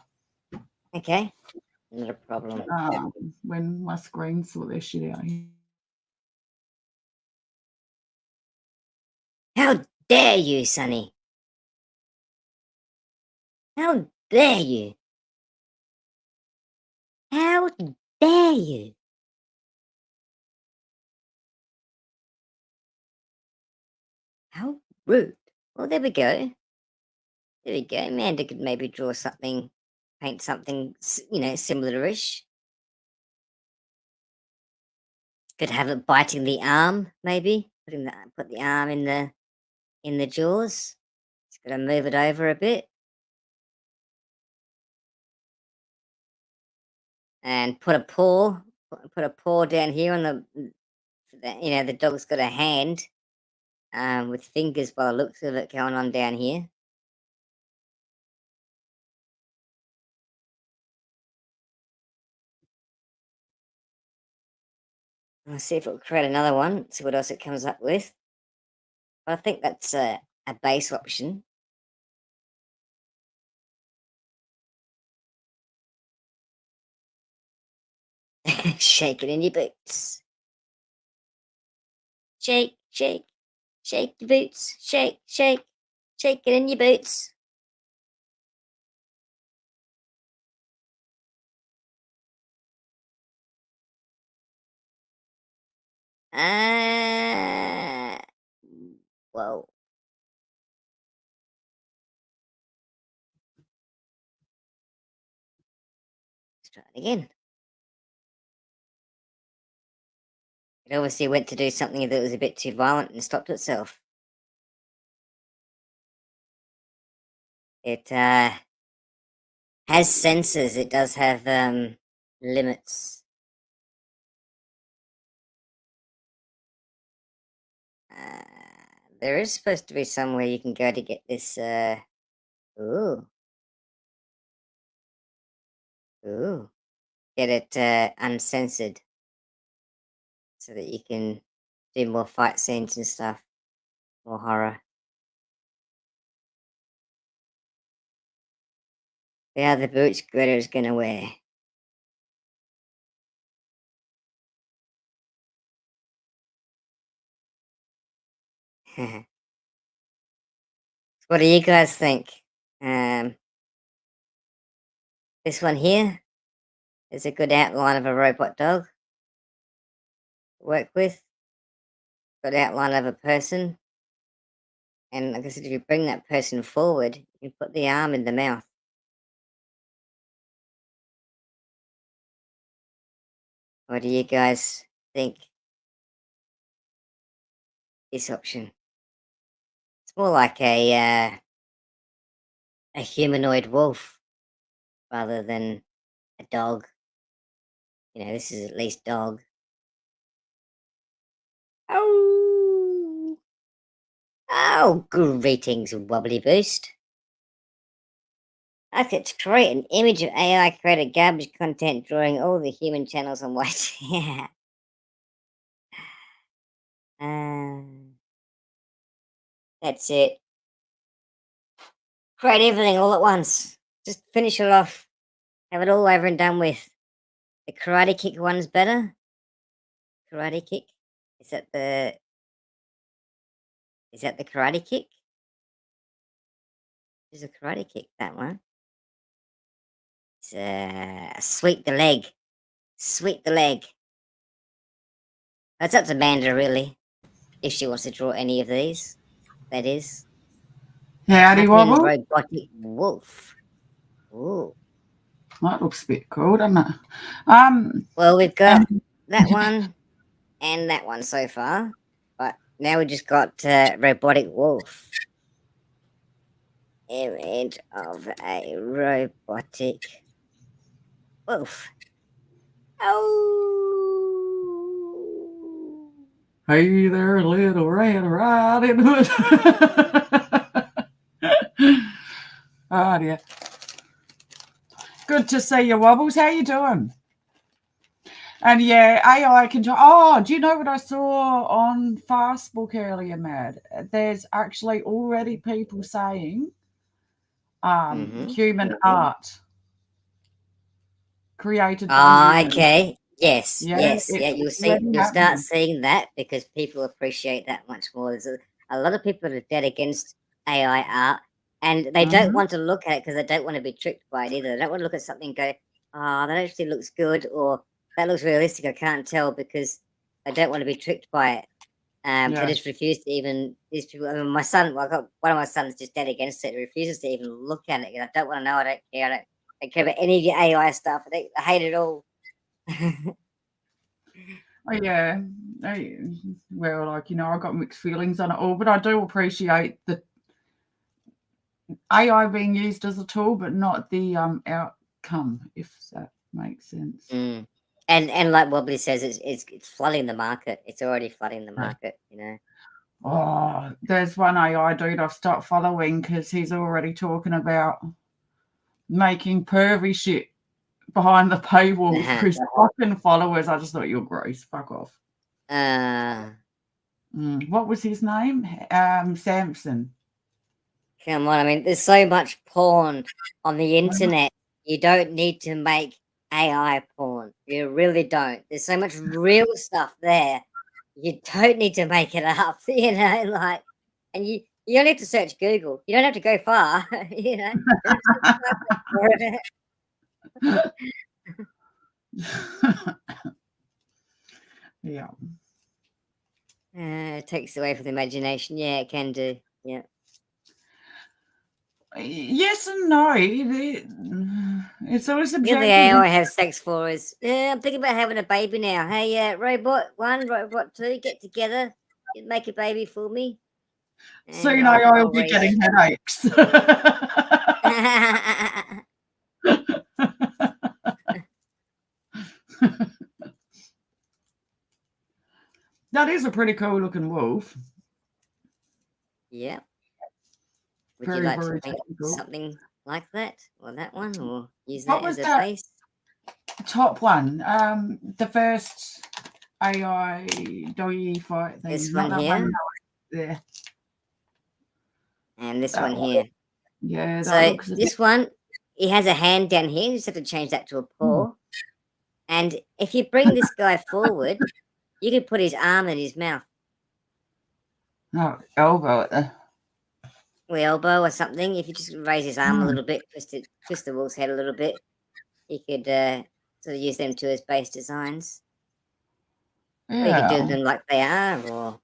Okay, not a problem. When my screen sort their shit out here. How dare you, Sonny? How dare you? How dare you? How rude. Well, there we go. There we go. Amanda could maybe draw something, paint something, similar-ish. Could have it biting the arm, maybe. Put the arm in the jaws. Just gotta move it over a bit. And put a paw down here on the dog's got a hand with fingers by the looks of it going on down here. I'll see if it'll create another one, see what else it comes up with. I think that's a base option. Shake it in your boots. Shake, shake, shake your boots. Shake, shake, shake it in your boots. Whoa. Let's try it again. It obviously went to do something that was a bit too violent and stopped itself. It has sensors. It does have limits. There is supposed to be somewhere you can go to get this. Ooh. Get it uncensored so that you can do more fight scenes and stuff, more horror. They are the boots Greta is gonna wear. What do you guys think? This one here is a good outline of a robot dog to work with. Good outline of a person. And like I said, if you bring that person forward, you can put the arm in the mouth. What do you guys think? This option. It's more like a humanoid wolf rather than a dog. This is at least dog. Oh, oh! Greetings, Wobbly Boost. I could create an image of AI created garbage content drawing all the human channels on white. Yeah. That's it. Create everything all at once. Just finish it off. Have it all over and done with. The Karate Kick one's better. Karate Kick? Is that the Karate Kick? Is a Karate Kick, that one. It's Sweep the Leg. Sweep the Leg. That's up to Amanda, really. If she wants to draw any of these. That is. Howdy, Tapping Wobble. Robotic Wolf. Ooh. That looks a bit cool, doesn't it? Well, we've got that one and that one so far. But now we just got Robotic Wolf. Image of a robotic wolf. Oh. Hey there, little Red Riding Hood. Oh dear. Good to see you, Wobbles. How you doing? And yeah, AI control. Oh, do you know what I saw on Facebook earlier, Mad? There's actually already people saying human art created by humans. Okay. Yes. Yeah, Yes. Yeah. it's You'll already start happening. seeing that because people appreciate that much more. There's a lot of people that are dead against AI art, and they don't want to look at it because they don't want to be tricked by it either. They don't want to look at something and go, "Oh, that actually looks good," or "That looks realistic." I can't tell because they don't want to be tricked by it. They Yeah. just refuse to even. These people. I mean, my son. Well, I got one of my sons just dead against it. He refuses to even look at it. I don't want to know. I don't care. I don't care about any of your AI stuff. I hate it all. Oh, yeah. Well, like, I got mixed feelings on it all, but I do appreciate the AI being used as a tool, but not the outcome, if that makes sense. And like Wobbly says, it's flooding the market. It's already flooding the market, Oh, there's one AI dude I've stopped following because he's already talking about making pervy shit behind the paywall for his fucking followers. I just thought you're gross. Fuck off. What was his name? Samson. Come on, I mean, there's so much porn on the internet. You don't need to make AI porn. You really don't. There's so much real stuff there. You don't need to make it up, and you only have to search Google. You don't have to go far, Yeah. It takes away from the imagination. Yeah, it can do. Yeah. Yes and no. It's always The subjective. other day I have sex for is, I'm thinking about having a baby now. Hey, robot 1, robot 2, get together, make a baby for me. Soon I'll be getting headaches. That is a pretty cool looking wolf. Yeah. Would Very, you like very to make technical. something like that, or that one, or use What that was as a that base? top one? The first AI doggy fight thing. This Not one that here, one. Yeah. and this That one here. Yeah, that So looks a this one, he has a hand down here. You just have to change that to a paw. And if you bring this guy forward, you can put his arm in his mouth. No, elbow at the. elbow or something. If you just raise his arm a Hmm. little bit, twist the wolf's head a little bit, you could sort of use them two as base designs. Or you could do Yeah. them like they are,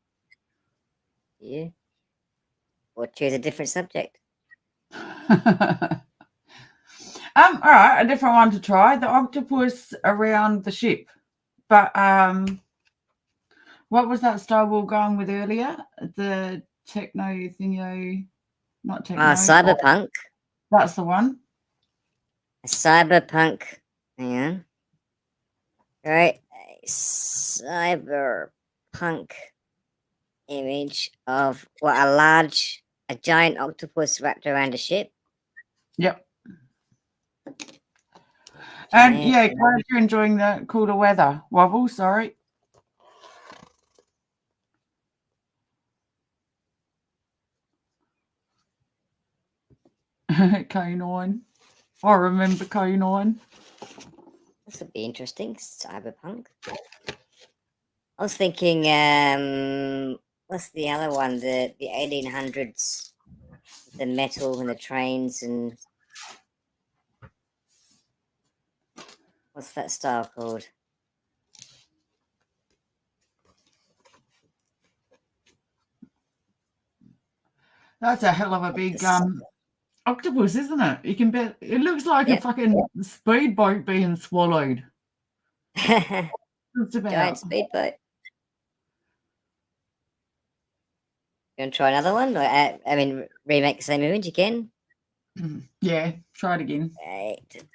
or choose a different subject. All right, a different one to try. The octopus around the ship. But what was that style we were going with earlier? The techno thingo, not techno. Cyberpunk. That's the one. A cyberpunk. Hang on. Right. A cyberpunk image of a giant octopus wrapped around a ship. Yep. And yeah, glad you're enjoying the cooler weather. Wobble, sorry. K9. I remember K9. This would be interesting. Cyberpunk. I was thinking, what's the other one? The 1800s, the metal and the trains and what's that style called? That's a hell of a big octopus, isn't it? You can bet it looks like a fucking speedboat being swallowed. Just about. Giant speedboat. You want to try another one? Or, remake the same image again? Yeah, try it again. Right.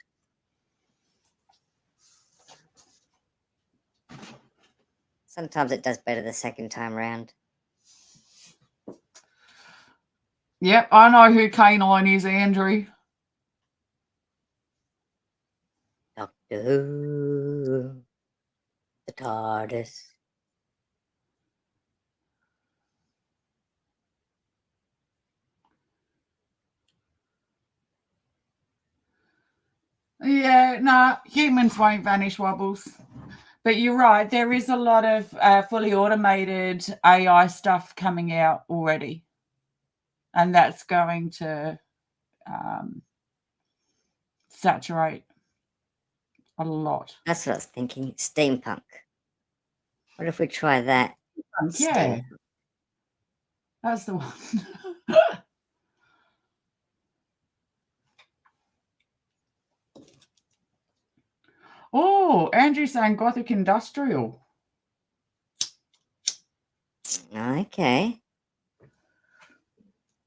Sometimes it does better the second time round. Yep, I know who K9 is, Andrew. Doctor Who. The TARDIS. Yeah, no, humans won't vanish, Wobbles. But you're right, there is a lot of fully automated AI stuff coming out already. And that's going to saturate a lot. That's what I was thinking. Steampunk. What if we try that? Yeah. That's the one. Oh, Andrew's saying Gothic Industrial. Okay.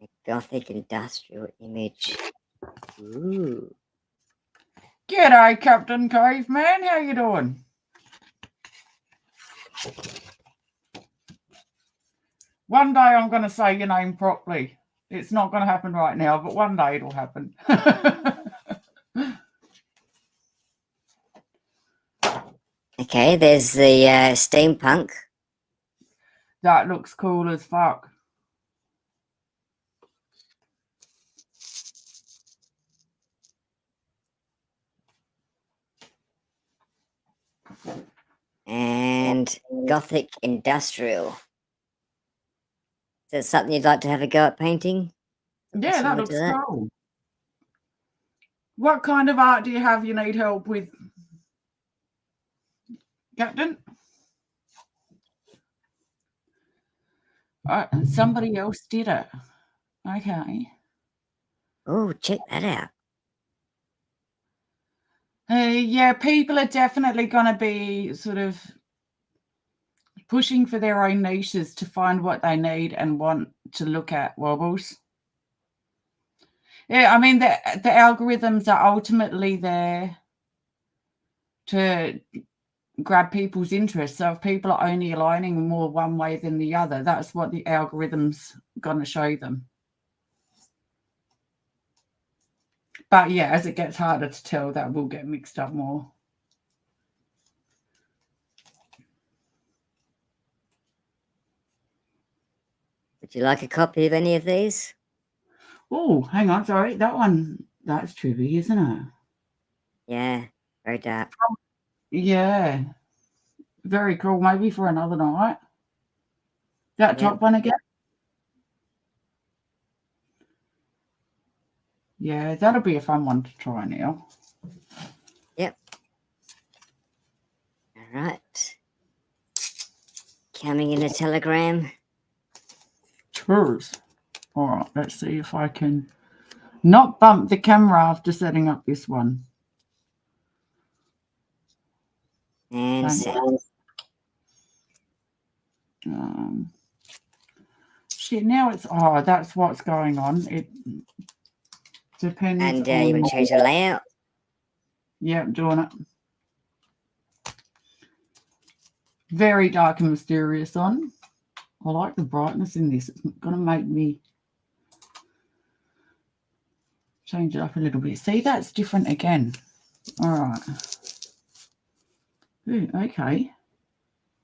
A Gothic Industrial image. Ooh. G'day, Captain Caveman. How you doing? One day I'm going to say your name properly. It's not going to happen right now, but one day it'll happen. Okay, there's the steampunk. That looks cool as fuck. And Gothic Industrial. Is that something you'd like to have a go at painting? Yeah, that looks cool. What kind of art do you have you need help with, Captain? Somebody else did it. Okay. Oh, check that out. Yeah, people are definitely going to be sort of pushing for their own niches to find what they need and want to look at, Wobbles. Yeah, I mean, the algorithms are ultimately there to grab people's interest. So if people are only aligning more one way than the other, that's what the algorithm's going to show them. But yeah, as it gets harder to tell, that will get mixed up more. Would you like a copy of any of these? Oh, hang on, sorry. That one, that's trippy, isn't it? Yeah, very dark. Yeah. Very cool. Maybe for another night. That top one again? Yeah, that'll be a fun one to try now. Yep. All right. Coming in a telegram. Cheers. All right, let's see if I can not bump the camera after setting up this one. And Thank set. Shit, now it's that's what's going on. It depends. And on, you want to change the layout? Yeah, I'm doing it. Very dark and mysterious on. I like the brightness in this. It's going to make me change it up a little bit. See, that's different again. All right. Ooh, okay.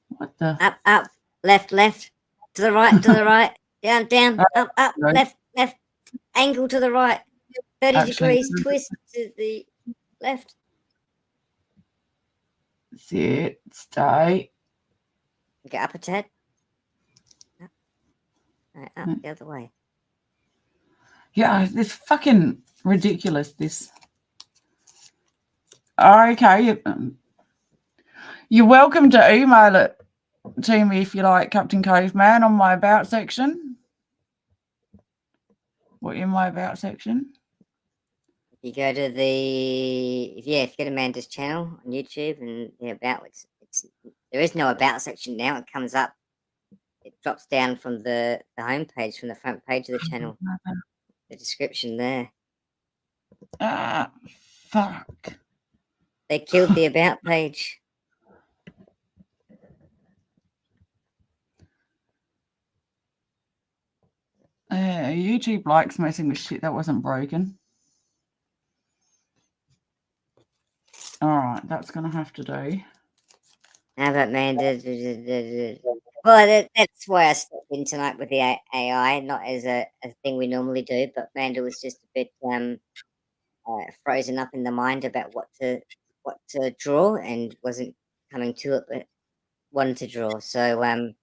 What the? Up, left, to the right, down, up, Right. left, angle to the right, 30 Actually, degrees, twist to the left. Sit, stay. Get up a tad. Up the other way. Yeah, it's fucking ridiculous, this. Okay. You're welcome to email it to me if you like, Captain Caveman, on my About section. What, in my About section? You go to if you go to Amanda's channel on YouTube and the About, there is no About section now. It comes up, it drops down from the home page, from the front page of the channel. The description there. Ah, fuck. They killed the About page. YouTube likes messing with shit that wasn't broken. All right, that's going to have to do. How about Amanda? Well, that's why I stepped in tonight with the AI, not as a thing we normally do, but Amanda was just a bit frozen up in the mind about what to draw and wasn't coming to it, but wanted to draw. So I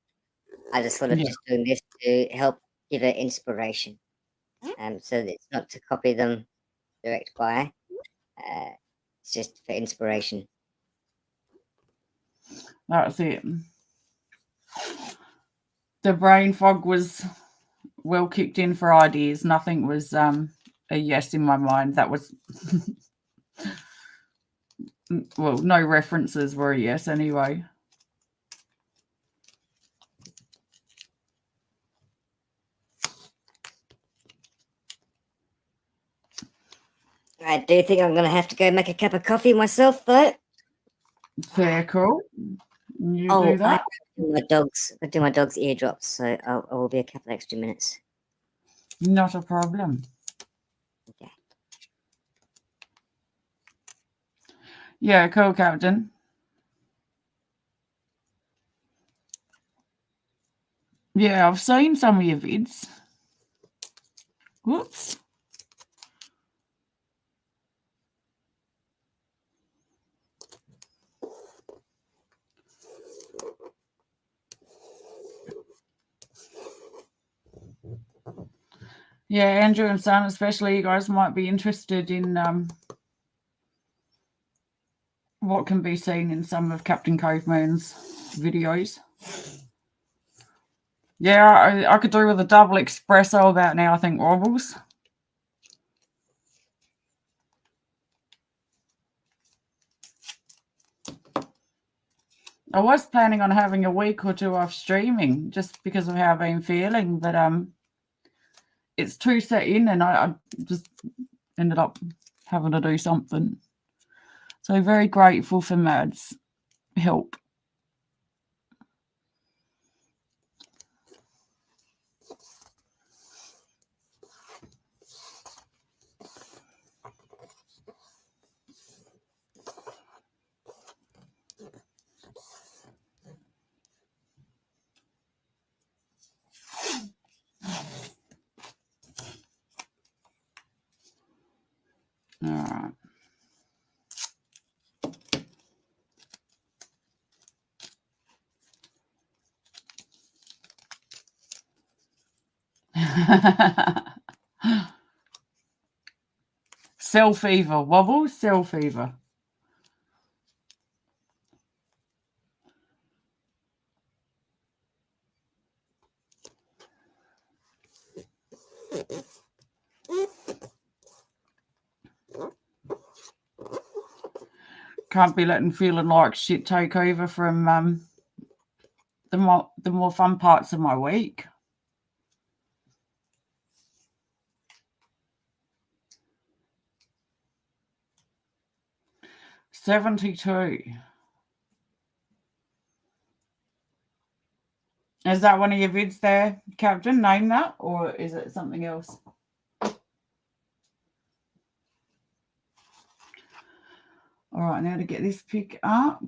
just thought of just doing this to help give it inspiration. So that it's not to copy them direct by. It's just for inspiration. That's it. The brain fog was well kicked in for ideas. Nothing was a yes in my mind. That was well, no references were a yes anyway. I do think I'm going to have to go make a cup of coffee myself, though. Fair call. You do I that. do my dog's eardrops, so I will be a couple extra minutes. Not a problem. Okay. Yeah, cool, Captain. Yeah, I've seen some of your vids. Whoops. Yeah, Andrew and Son, especially, you guys might be interested in what can be seen in some of Captain Caveman's videos. Yeah, I could do with a double espresso about now, I think, Wobbles. I was planning on having a week or two off streaming just because of how I've been feeling, but it's too set in and I just ended up having to do something. So very grateful for Mad's help. All right. Cell fever. Wobbles, cell fever. Can't be letting feeling like shit take over from the more fun parts of my week. $72. Is that one of your vids there, Captain? Name that, or is it something else? All right, now to get this pick up.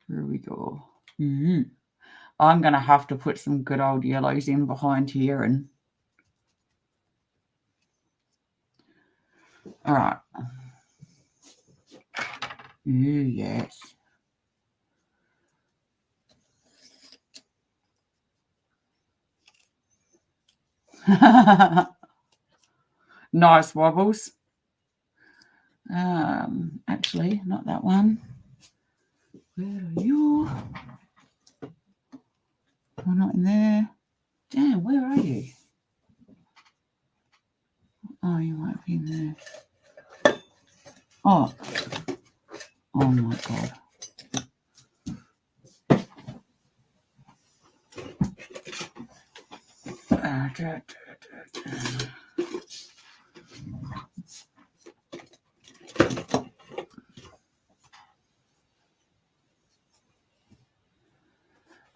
Here we go. I'm going to have to put some good old yellows in behind here. And all right. Ooh, yes. Nice wobbles. Actually, not that one. Where are you? Oh, not in there. Damn, where are you? Oh, you might be in there. Oh. Oh my God.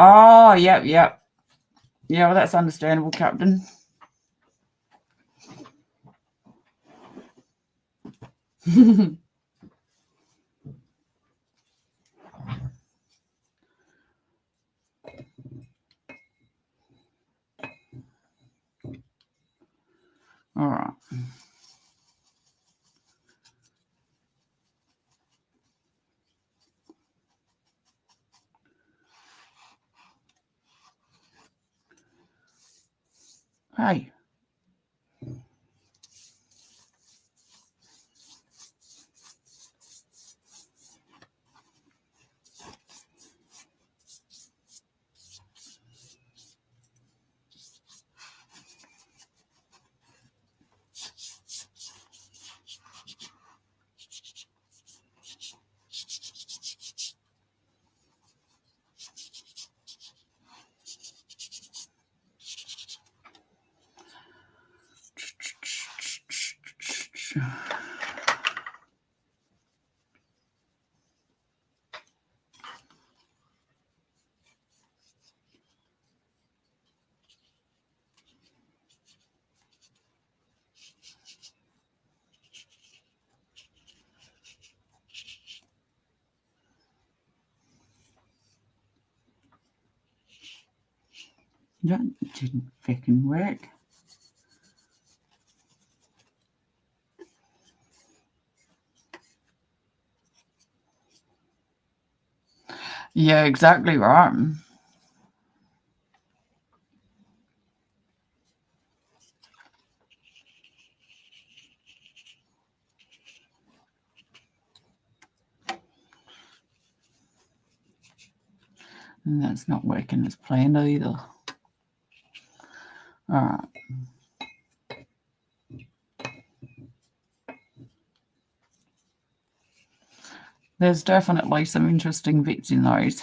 Oh, yep. Yeah, well, that's understandable, Captain. All right. Hey. That didn't fucking work. Yeah, exactly right. And that's not working as planned either. All right. There's definitely some interesting bits in those.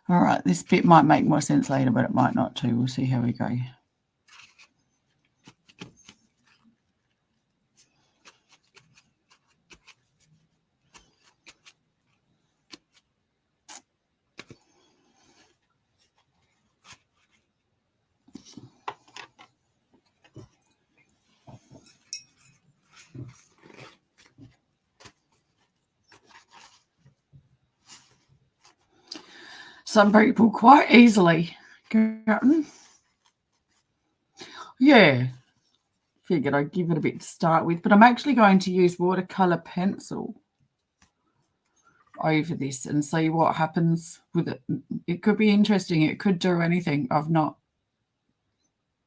All right, this bit might make more sense later, but it might not too. We'll see how we go. Some people quite easily, Captain. Yeah, figured I'd give it a bit to start with, but I'm actually going to use watercolor pencil over this and see what happens with it. It could be interesting. It could do anything. I've not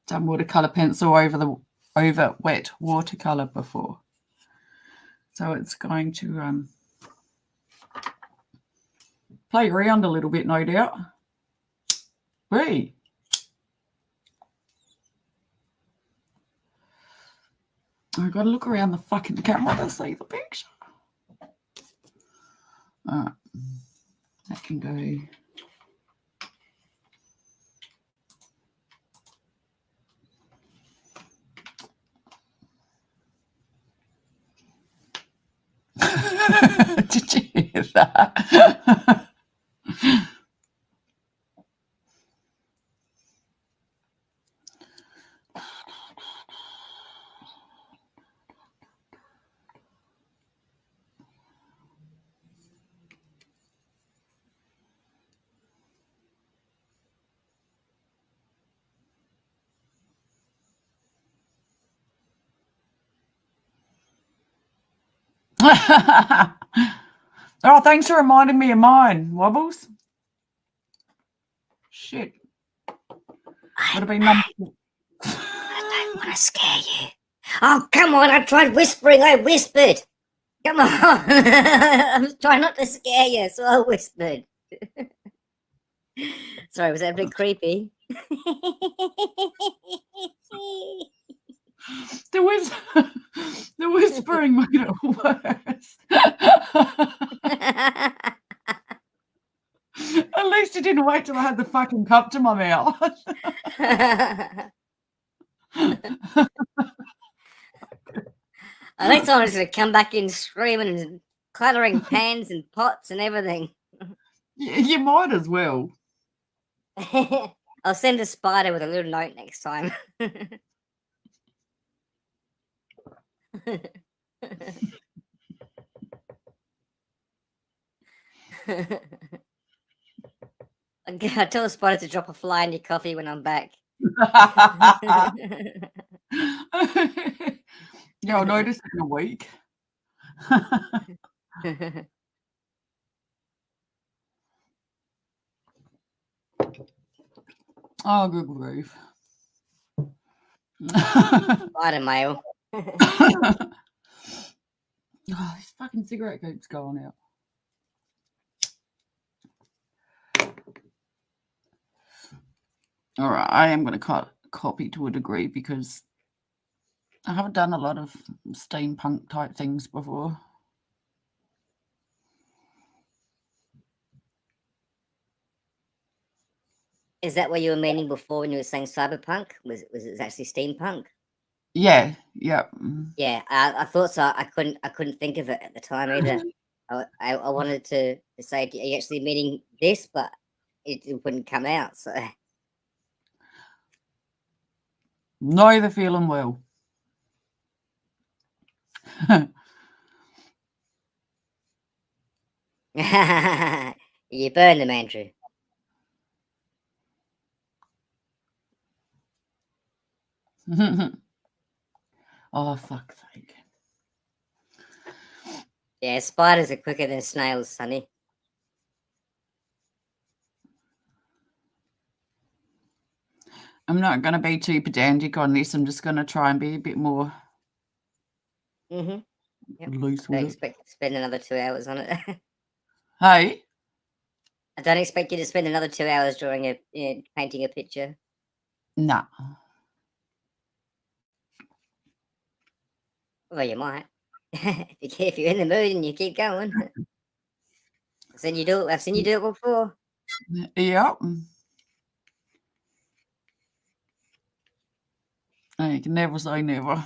done watercolor pencil over wet watercolor before, so it's going to play around a little bit, no doubt. Hey. I've got to look around the fucking camera to see the picture. Alright, that can go. Did you hear that? Oh, thanks for reminding me of mine, Wobbles. Shit. Would have been number. I don't want to scare you. Oh, come on. I tried whispering. I whispered. Come on. I'm trying not to scare you, so I whispered. Sorry, was that a bit creepy? The whispering made it worse. At least it didn't wait till I had the fucking cup to my mouth. I think someone's going to come back in screaming and clattering pans and pots and everything. You might as well. I'll send a spider with a little note next time. I tell the spider to drop a fly in your coffee when I'm back. Yeah, I'll notice it in a week. Oh, good grief. Spider mail. Oh, this fucking cigarette keeps going out. All right, I am going to copy to a degree because I haven't done a lot of steampunk type things before. Is that what you were meaning before when you were saying cyberpunk? Was it actually steampunk? Yeah, yeah. Yeah, I thought so. I couldn't think of it at the time either. I wanted to say, are you actually meaning this? But it wouldn't come out. So Neither feeling well. you burned them, Andrew. Oh, fuck's sake. Yeah, spiders are quicker than snails, Sonny. I'm not going to be too pedantic on this. I'm just going to try and be a bit more Mm-hmm. Yep. loose I don't with it. expect to spend another 2 hours on it. Hey? I don't expect you to spend another 2 hours drawing painting a picture. Nah. Well, you might. if you're in the mood and you keep going. I've seen you do it before. Yep. You can never say never.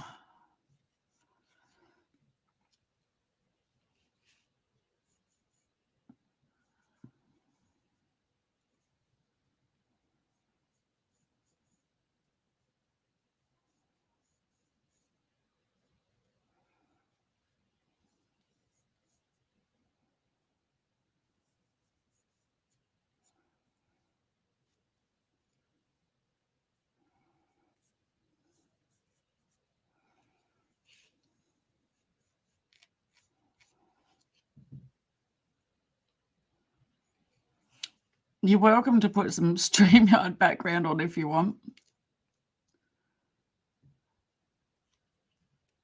You're welcome to put some StreamYard background on if you want.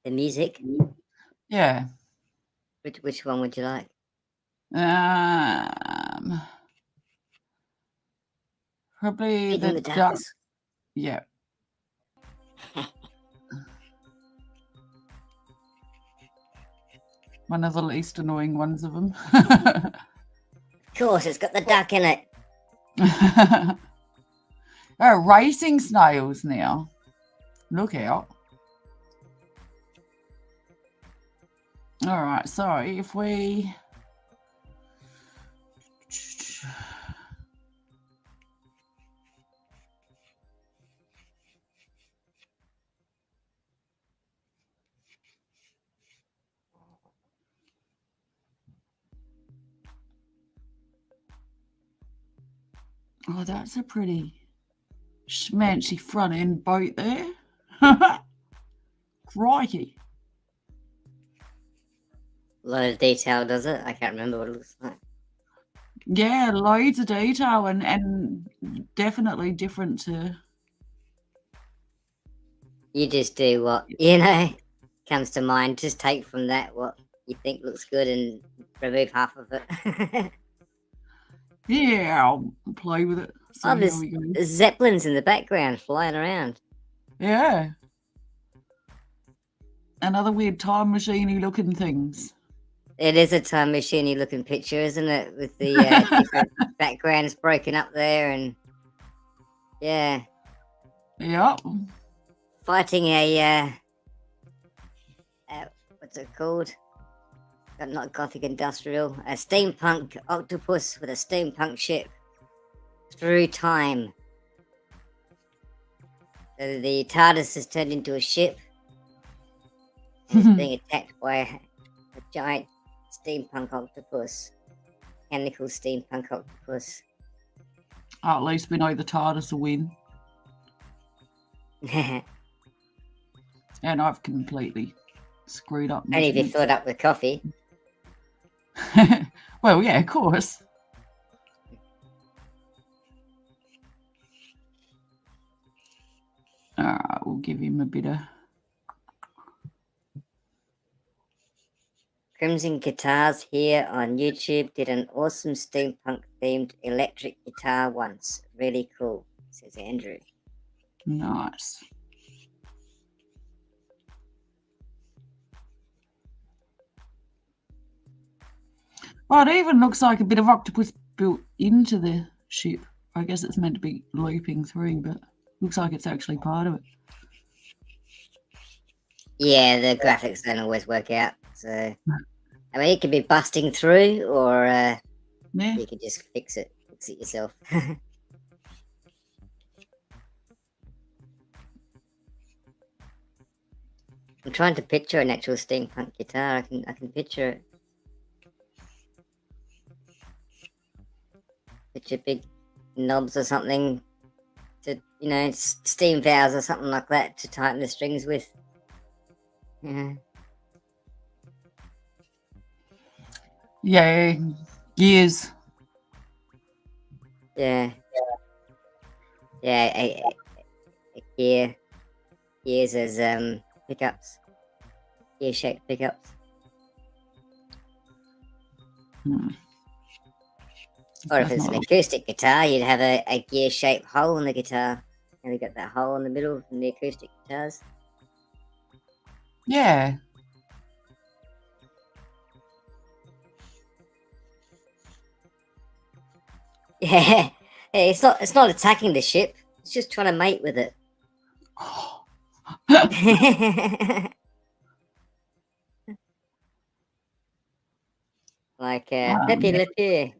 The music. Yeah. Which one would you like? Probably Feeding the the duck. ducks. Yeah. One of the least annoying ones of them. Of course, it's got the duck in it. Oh, racing snails now. Look out. All right, so if we... Oh, that's a pretty schmancy front end boat there. Crikey. A lot of detail, does it? I can't remember what it looks like. Yeah, loads of detail and definitely different to... You just do what, comes to mind. Just take from that what you think looks good and remove half of it. Yeah, I'll play with it. See how there's we go. zeppelins in the background flying around. Yeah. And other weird time machine-y looking things. It is a time machine-y looking picture, isn't it? With the different backgrounds broken up there and... Yeah. Yep. Fighting a... what's it called? Not Gothic Industrial. A steampunk octopus with a steampunk ship. Through time. So the TARDIS has turned into a ship. And it's being attacked by a giant steampunk octopus. Mechanical steampunk octopus. At least we know the TARDIS will win. And I've completely screwed up. Only if you fill it up with coffee. Well, yeah, of course. Alright, we'll give him a bit of... Crimson Guitars here on YouTube did an awesome steampunk themed electric guitar once. Really cool, says Andrew. Nice. Well, it even looks like a bit of octopus built into the ship. I guess it's meant to be looping through, but looks like it's actually part of it. Yeah, the graphics don't always work out. So, I mean, it could be busting through, or Yeah. you could just fix it yourself. I'm trying to picture an actual steampunk guitar. I can picture it. Picture big knobs or something to, steam valves or something like that to tighten the strings with. Yeah. Yeah, gears. Yeah. Yeah, a gear. Gears as pickups. Gear-shaped pickups. Or if it's an acoustic guitar, you'd have a gear-shaped hole in the guitar. And you got that hole in the middle from the acoustic guitars. Yeah. Yeah. It's not attacking the ship. It's just trying to mate with it. Like Pepe Le Pew.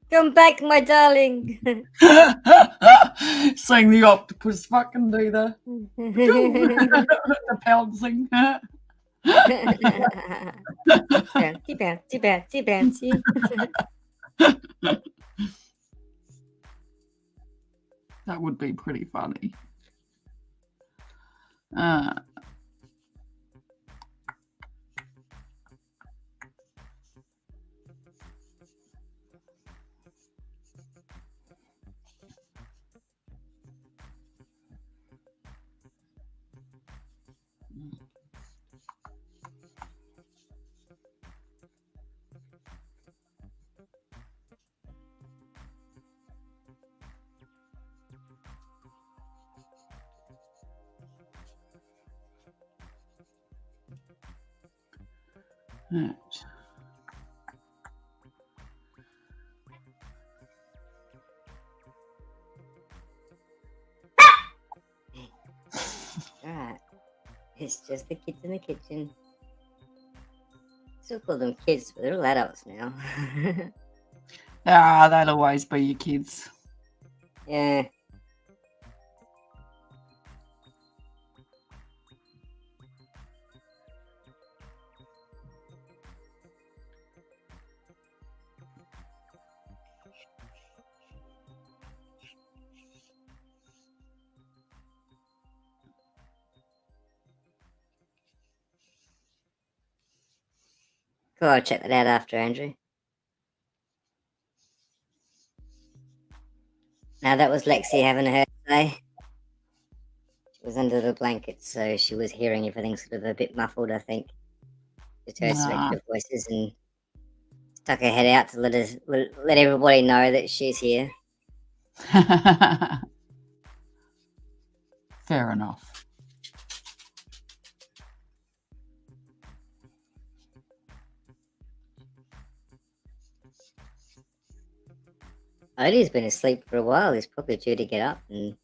Come back, my darling. Seeing the octopus fucking do the pouncing. Bouncy, bouncy, bouncy, bouncy. That would be pretty funny. Right. Alright. It's just the kids in the kitchen. Still call them kids, but they're all adults now. They'll always be your kids. Yeah. Cool, I'll check that out after, Andrew. Now that was Lexi having her day. She was under the blanket, so she was hearing everything sort of a bit muffled, I think. Just heard some extra voices and stuck her head out to let everybody know that she's here. Fair enough. Odie's been asleep for a while. He's probably due to get up and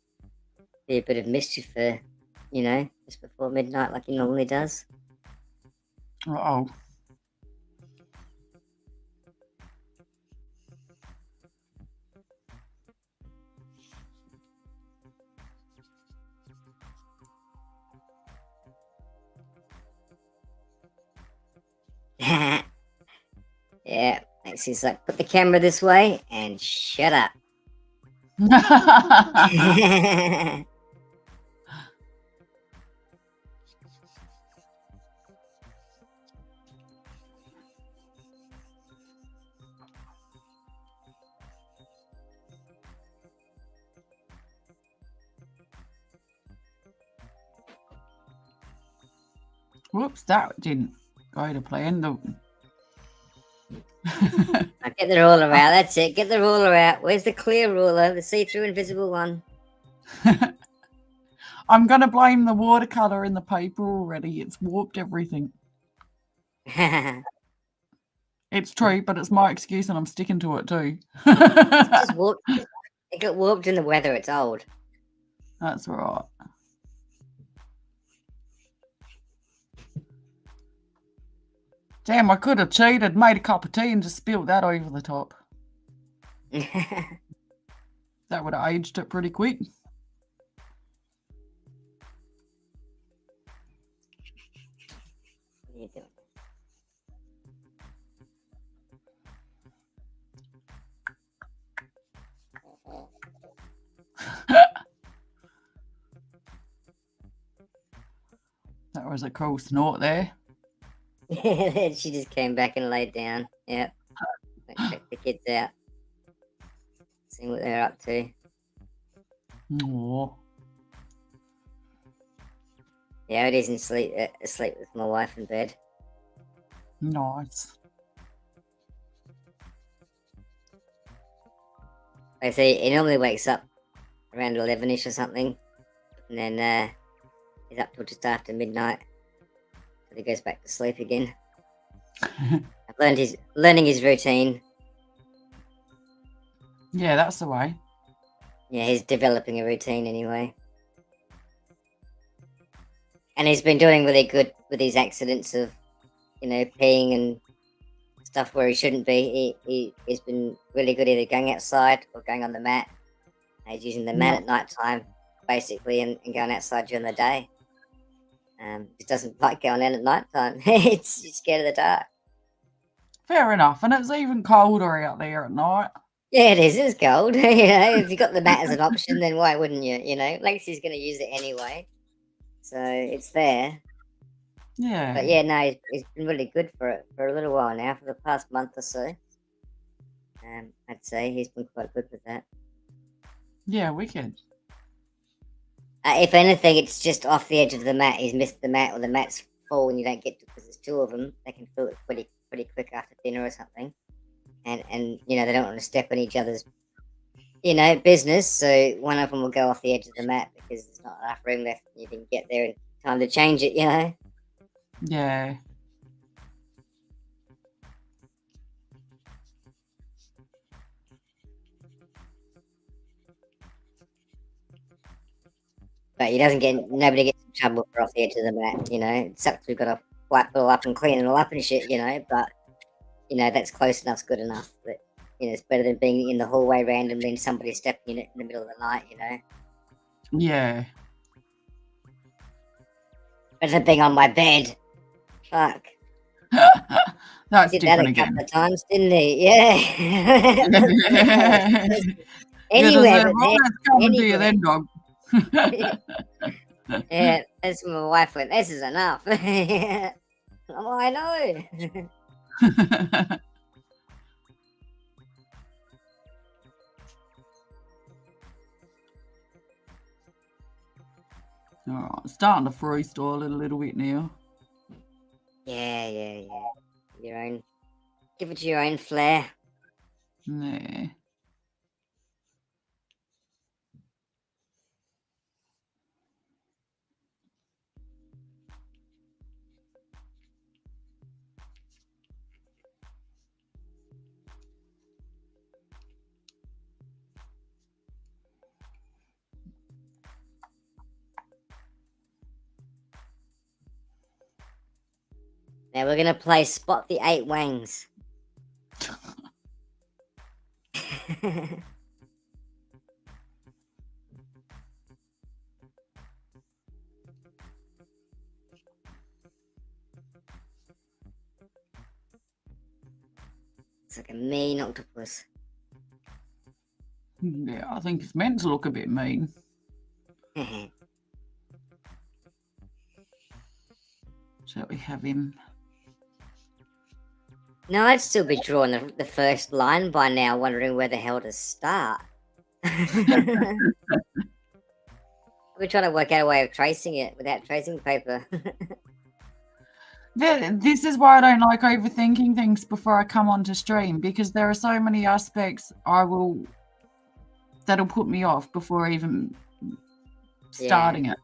be a bit of mischief for, just before midnight like he normally does. Uh-oh. Yeah, Lexi's like, put the camera this way and shut up. Whoops, that didn't go to plan. Now get the ruler out. That's it. Get the ruler out. Where's the clear ruler? The see-through invisible one. I'm going to blame the watercolor in the paper already. It's warped everything. It's true, but it's my excuse and I'm sticking to it too. It's just warped. It got warped in the weather. It's old. That's right. Damn, I could have cheated, made a cup of tea and just spilled that over the top. That would have aged it pretty quick. What are you doing? That was a cool snort there. She just came back and laid down. Yep. Check the kids out. See what they're up to. Aww. Yeah, it isn't asleep with my wife in bed. Nice. I see. He normally wakes up around 11ish or something, and then he's up till just after midnight. So he goes back to sleep again. I've learning his routine. Yeah, that's the way. Yeah, he's developing a routine anyway. And he's been doing really good with these accidents of, peeing and stuff where he shouldn't be. He's been really good either going outside or going on the mat. He's using the mat at night time, basically, and going outside during the day. He doesn't like going in at night time. He's scared of the dark. Fair enough. And it's even colder out there at night. Yeah, it is. It's cold. If you got the mat as an option, then why wouldn't you? Lexi's going to use it anyway. So it's there. Yeah. But yeah, no, he's been really good for it for a little while now, for the past month or so. I'd say he's been quite good with that. Yeah, wicked. If anything, it's just off the edge of the mat. He's missed the mat, or the mat's full and you don't get to, because there's two of them. They can fill it pretty quick after dinner or something. And they don't want to step on each other's, business. So one of them will go off the edge of the mat because there's not enough room left. You didn't get there in time to change it, Yeah. But he doesn't get nobody gets in trouble for off the edge of the mat. You know, it sucks. We've got to wipe it all up and clean it all up and shit. You know, but you know that's close enough's good enough. But you know, it's better than being in the hallway randomly and somebody stepping in it in the middle of the night. You know, Yeah. better than being on my bed. Fuck. That's Did that different a again. couple of times, didn't he? Yeah. Yeah, Anywhere there's but a there. that's coming to you Anywhere. then, dog. Yeah, that's when my wife went, this is enough. Oh, I know. Alright, starting to freestyle it a little bit now. Yeah. Your own. Give it your own flair. Yeah. Now we're gonna play Spot the Eight Wangs. It's like a mean octopus. Yeah, I think it's meant to look a bit mean. Shall we have him? No, I'd still be drawing the first line by now, wondering where the hell to start. We're trying to work out a way of tracing it without tracing paper. This is why I don't like overthinking things before I come onto stream, because there are so many aspects that'll put me off before even starting it.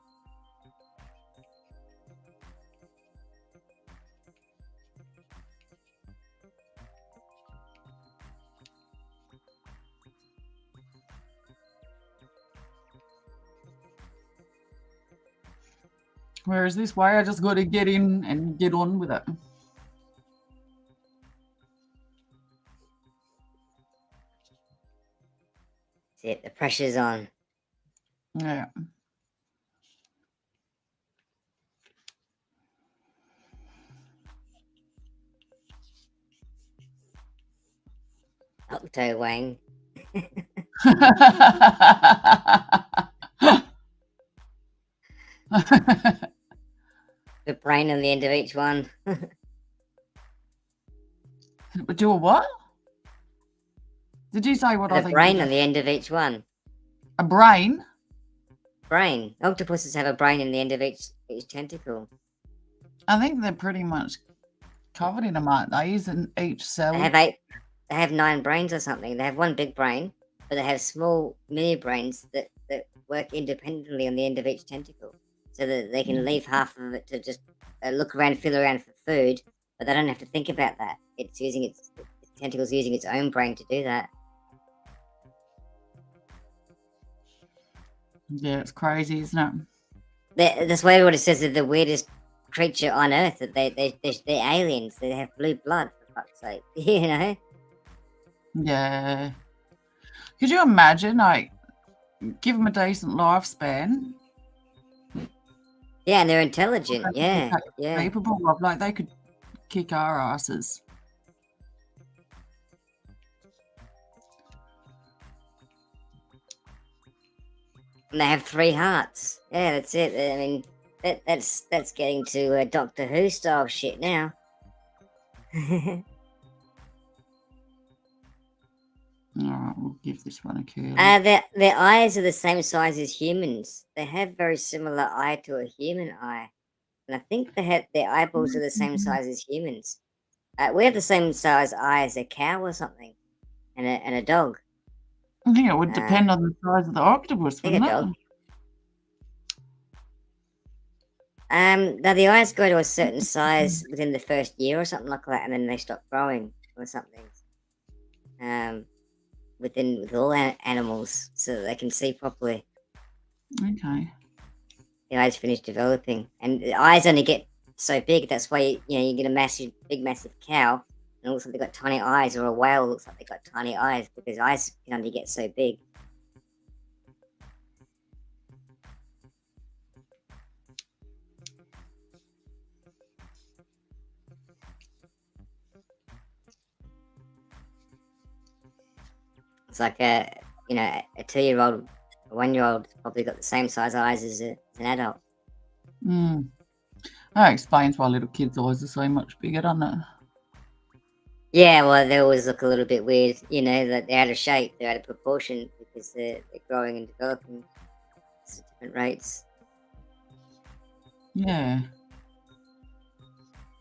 Whereas this way, I just got to get in and get on with it. That's it. The pressure's on. Yeah. Octo Wang. The brain on the end of each one. Do a what? Did you say what I The think? brain on the end of each one. A brain? Brain. Octopuses have a brain in the end of each tentacle. I think they're pretty much covered in them, aren't they? Isn't each cell? They have 9 brains or something. They have one big brain, but they have small mini brains that work independently on the end of each tentacle, so that they can leave half of it to just look around, feel around for food, but they don't have to think about that. It's using its tentacles, using its own brain to do that. Yeah, it's crazy, isn't it? That's why everybody says they're the weirdest creature on Earth. That they're aliens. They have blue blood, for fuck's sake. You know? Yeah. Could you imagine, like, give them a decent lifespan? Yeah, and they're intelligent. Yeah. Capable of, like, they could kick our asses. And they have 3 hearts. Yeah, that's it. I mean, that's getting to Doctor Who style shit now. Alright, we'll give this one a curl. Their eyes are the same size as humans. They have very similar eye to a human eye. And I think their eyeballs are the same size as humans. We have the same size eye as a cow or something. And a dog. I think it would depend on the size of the octopus, wouldn't it? Now the eyes go to a certain size within the first year or something like that, and then they stop growing or something. With all animals, so that they can see properly. Okay. the eyes finish developing, and the eyes only get so big. That's why you get a massive cow, and it looks like they got tiny eyes, or a whale looks like they got tiny eyes because eyes can only get so big. It's like a 2-year-old, a 1-year-old probably got the same size eyes as an adult. That explains why little kids' eyes are so much bigger, doesn't it? Yeah, well, they always look a little bit weird, that they're out of shape, they're out of proportion because they're growing and developing at different rates. Yeah.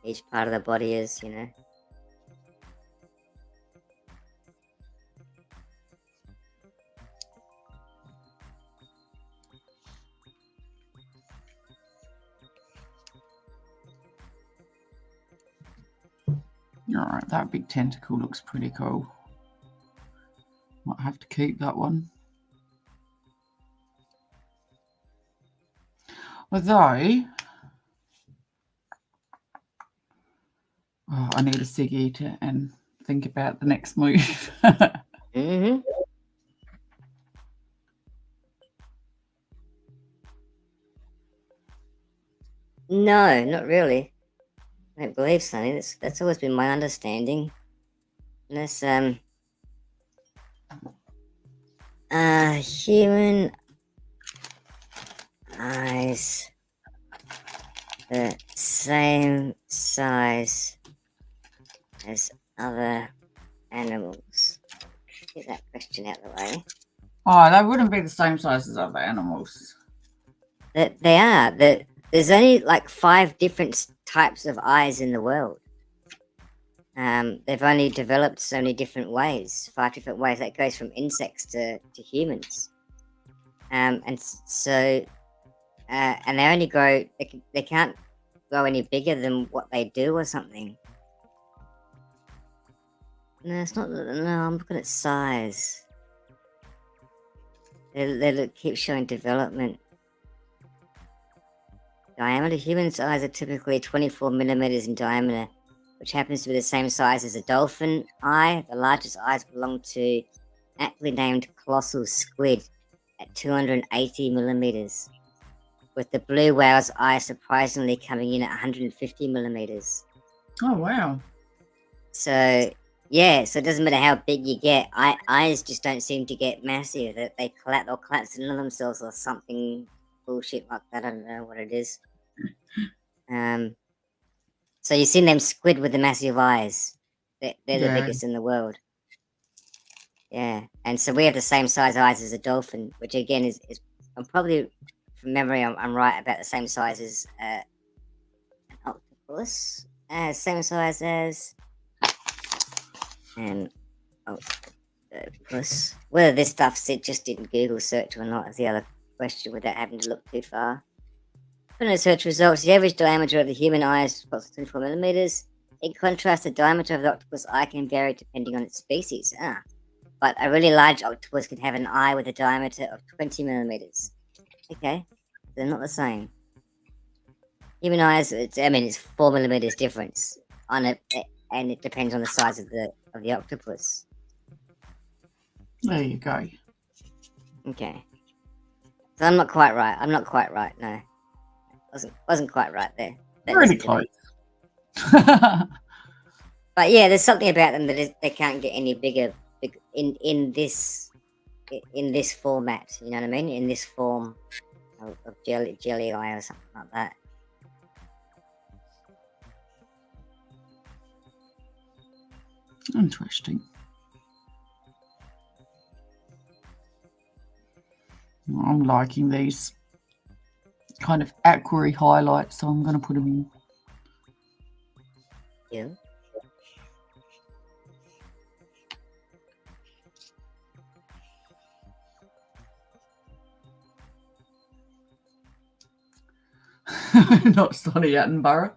Each part of the body is, Alright, that big tentacle looks pretty cool. Might have to keep that one. Although, I need a ciggy and think about the next move. Mm-hmm. No, not really. I don't believe so. That's always been my understanding. Unless human eyes the same size as other animals. Get that question out of the way. Oh, they wouldn't be the same size as other animals. That they are. There's only like 5 different types of eyes in the world. They've only developed so many different ways, 5 different ways. That goes from insects to humans. And so, and they only grow. They can't grow any bigger than what they do or something. No, it's not. No, I'm looking at size. They keep showing development. Diameter. Humans' eyes are typically 24 millimeters in diameter, which happens to be the same size as a dolphin eye. The largest eyes belong to aptly named colossal squid at 280 millimeters, with the blue whale's eye surprisingly coming in at 150 millimeters. Oh, wow. So, yeah, so it doesn't matter how big you get. Eyes just don't seem to get massive. That they collapse into themselves or something bullshit like that. I don't know what it is. So you've seen them squid with the massive eyes. They're the biggest in the world. Yeah, and so we have the same size eyes as a dolphin, which again is I'm probably from memory I'm right about the same size as an octopus. Same size as an octopus. Whether this stuff just didn't Google search or not is the other question without having to look too far. From the search results, the average diameter of the human eye is approximately 24 millimeters. In contrast, the diameter of the octopus eye can vary depending on its species. But a really large octopus can have an eye with a diameter of 20 millimeters. Okay, they're not the same. Human eyes, it's 4 millimeters difference on it, and it depends on the size of the octopus. There you go. Okay, so I'm not quite right. No, wasn't quite right there. Pretty close. But yeah, there's something about them that they can't get any bigger in this format. You know what I mean? In this form of jelly eye or something like that. Interesting. I'm liking these kind of aquary highlights, so I'm going to put them in. Yeah. Not Sonny Attenborough.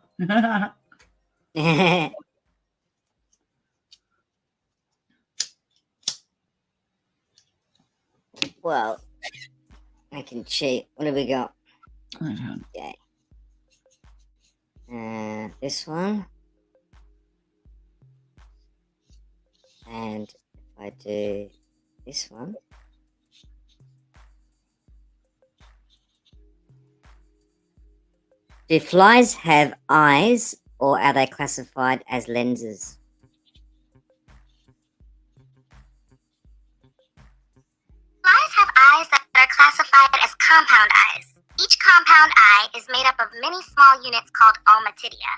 Well, I can cheat. What have we got? I don't. Okay. This one. And if I do this one. Do flies have eyes or are they classified as lenses? Flies have eyes that are classified as compound eyes. Each compound eye is made up of many small units called ommatidia,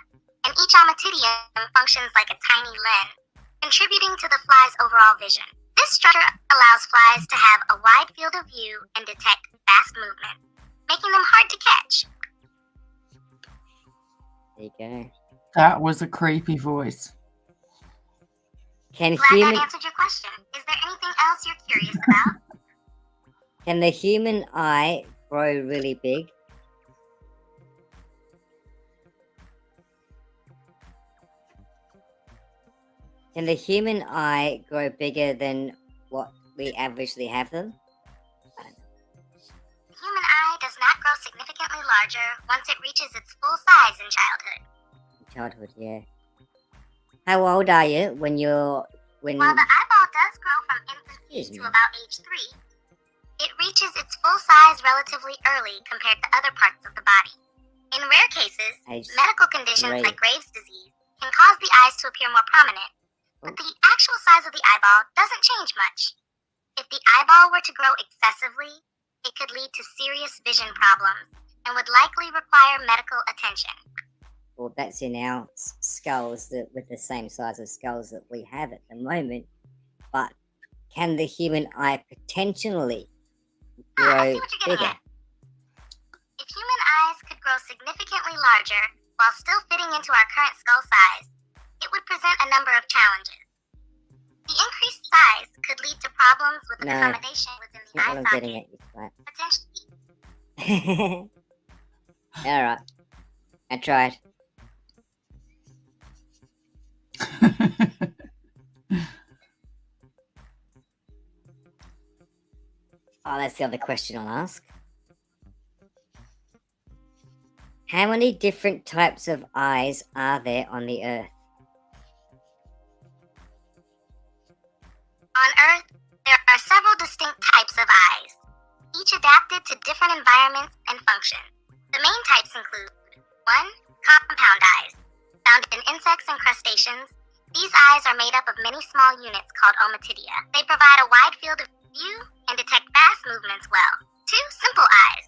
and each ommatidium functions like a tiny lens, contributing to the fly's overall vision. This structure allows flies to have a wide field of view and detect fast movement, making them hard to catch. There you go. That was a creepy voice. Can Glad human that answered your question. Is there anything else you're curious about? can the human eye grow really big? Can the human eye grow bigger than what we averagely have them? The human eye does not grow significantly larger once it reaches its full size in childhood. Childhood, yeah. How old are you when While the eyeball does grow from infancy Excuse to me. about age 3, it reaches its full size relatively early compared to other parts of the body. In rare cases, Age medical conditions 3. like Graves' disease can cause the eyes to appear more prominent, but the actual size of the eyeball doesn't change much. If the eyeball were to grow excessively, it could lead to serious vision problems and would likely require medical attention. Well, that's in our skulls with the same size of skulls that we have at the moment. But can the human eye potentially I grow see what you're getting bigger? at. If human eyes could grow significantly larger while still fitting into our current skull size, it would present a number of challenges. The increased size could lead to problems with No, accommodation within the Not eye what I'm getting socket, at, you twat. potentially. Alright. I tried. Oh, that's the other question I'll ask. How many different types of eyes are there on the Earth? On Earth, there are several distinct types of eyes, each adapted to different environments and functions. The main types include 1. Compound eyes. Found in insects and crustaceans, these eyes are made up of many small units called ommatidia. They provide a wide field of view and detect fast movements well. 2. Simple eyes.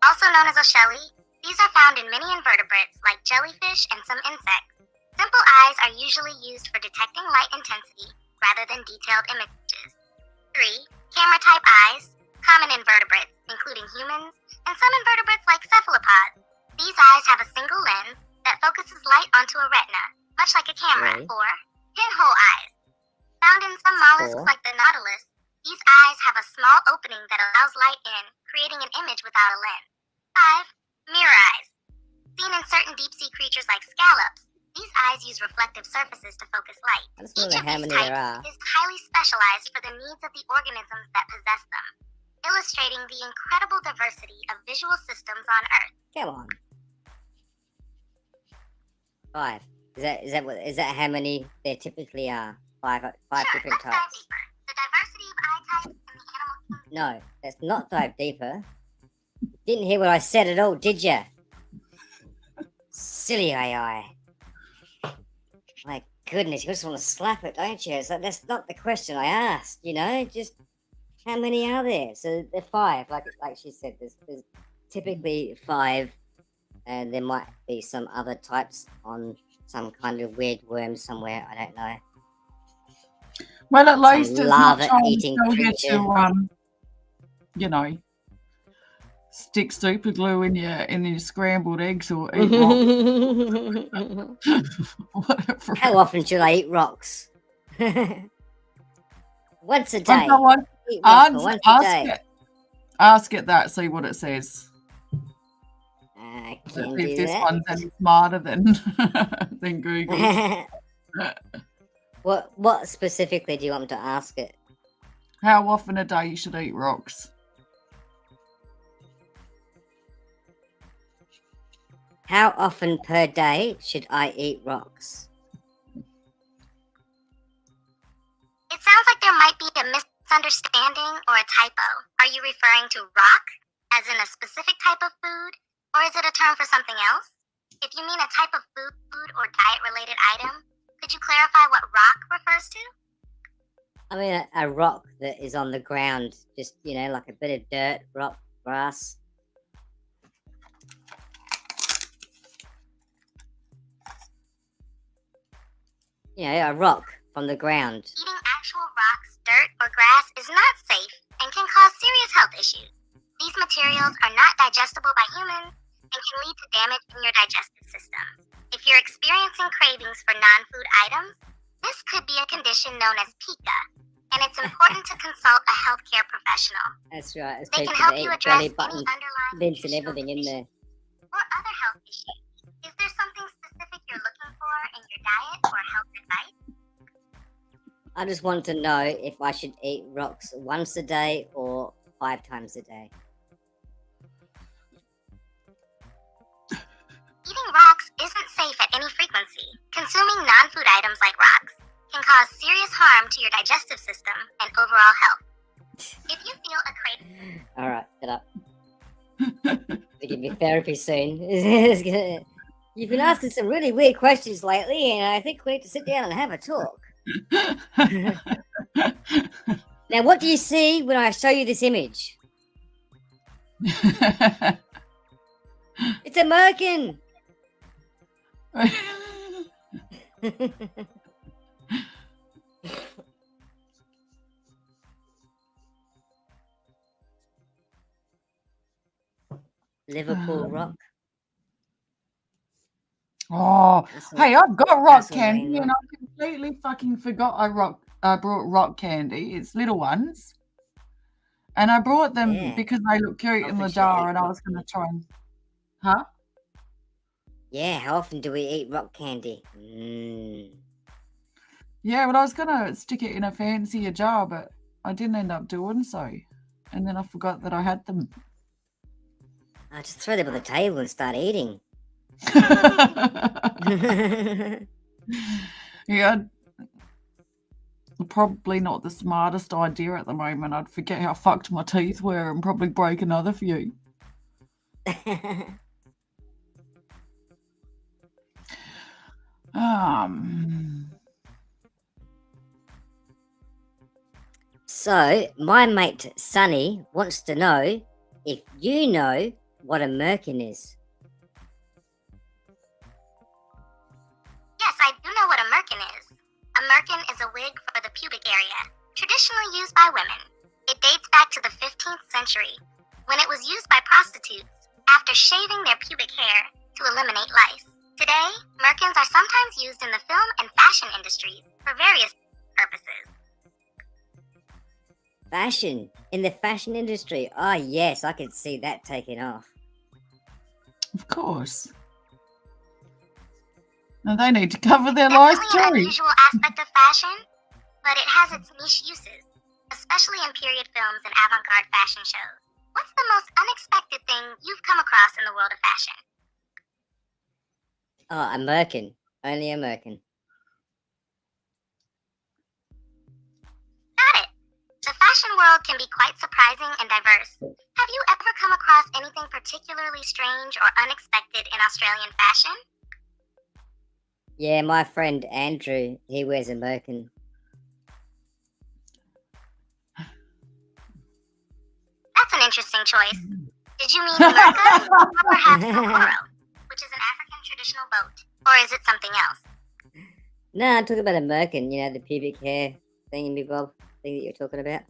Also known as ocelli, these are found in many invertebrates like jellyfish and some insects. Simple eyes are usually used for detecting light intensity rather than detailed images. 3. Camera-type eyes, common in vertebrates, including humans, and some invertebrates like cephalopods. These eyes have a single lens that focuses light onto a retina, much like a camera. 4. Okay. Pinhole eyes. Found in some mollusks 4. like the nautilus, these eyes have a small opening that allows light in, creating an image without a lens. 5. Mirror eyes. Seen in certain deep-sea creatures like scallops, these eyes use reflective surfaces to focus light. I just Each wonder of how these many there types are. is highly specialized for the needs of the organisms that possess them, illustrating the incredible diversity of visual systems on Earth. Come on. 5. Is that how many there typically are? Five Sure, different let's dive types. deeper. The diversity of eye types in the animal kingdom. No, let's not dive deeper. Didn't hear what I said at all, did ya? Silly AI. My goodness, you just want to slap it, don't you? It's like, that's not the question I asked, you know? Just how many are there? So there are 5, like she said. There's typically 5, and there might be some other types on some kind of weird worm somewhere. I don't know. Well, at least it's not trying to lava-eating tell you creature. to, you know, stick super glue in your scrambled eggs or eat rocks. Whatever. How often should I eat rocks? Once a Oh, day. go on. Eat rocks for once a day. Ask it that. See what it says. I Let's can see do if this that. one's any smarter than than Google. What specifically do you want me to ask it? How often a day you should eat rocks? How often per day should I eat rocks? It sounds like there might be a misunderstanding or a typo. Are you referring to rock, as in a specific type of food, or is it a term for something else? If you mean a type of food or diet-related item, could you clarify what rock refers to? I mean, a rock that is on the ground, just, like a bit of dirt, rock, grass. A rock from the ground. Eating actual rocks, dirt, or grass is not safe and can cause serious health issues. These materials are not digestible by humans and can lead to damage in your digestive system. If you're experiencing cravings for non-food items, this could be a condition known as pica, and it's important to consult a healthcare professional. That's right. It's They can people help that you eat address jelly any buttons, underlying mints, and nutritional everything in there. deficiencies or other health issues. Is there something specific you're looking for in your diet or health advice? I just want to know if I should eat rocks once a day or 5 times a day. Eating rocks isn't safe at any frequency. Consuming non-food items like rocks can cause serious harm to your digestive system and overall health. If you feel a craving, All right, shut up. They give me therapy soon. It's gonna- You've been asking some really weird questions lately, and I think we need to sit down and have a talk. Now, what do you see when I show you this image? It's a merkin. Liverpool Rock. Oh, That's hey, all- I've got rock that's all candy they and I completely fucking forgot I brought rock candy. It's little ones. And I brought them Yeah. because they look cute How in the often should I jar eat and I rock was going to candy? try and... Huh? Yeah, how often do we eat rock candy? Yeah, well, I was going to stick it in a fancier jar, but I didn't end up doing so. And then I forgot that I had them. I just throw them on the table and start eating. Yeah, probably not the smartest idea at the moment. I'd forget how fucked my teeth were and probably break another few. So, my mate Sonny wants to know if you know what a merkin is. yes, I do know what a merkin is. A merkin is a wig for the pubic area, traditionally used by women. It dates back to the 15th century, when it was used by prostitutes after shaving their pubic hair to eliminate lice. Today, merkins are sometimes used in the film and fashion industries for various purposes. Fashion. In the fashion industry. Oh, yes, I can see that taking off. Of course. And they need to cover their lives Definitely an too. unusual aspect of fashion, but it has its niche uses, especially in period films and avant-garde fashion shows. What's the most unexpected thing you've come across in the world of fashion? Oh, a merkin. Only a merkin. Got it. The fashion world can be quite surprising and diverse. Have you ever come across anything particularly strange or unexpected in Australian fashion? Yeah, my friend Andrew, he wears a merkin. That's an interesting choice. Did you mean Merca or perhaps Kokoro, which is an African traditional boat? Or is it something else? No, I'm talking about a merkin, the pubic hair thingy-bob thing that you're talking about.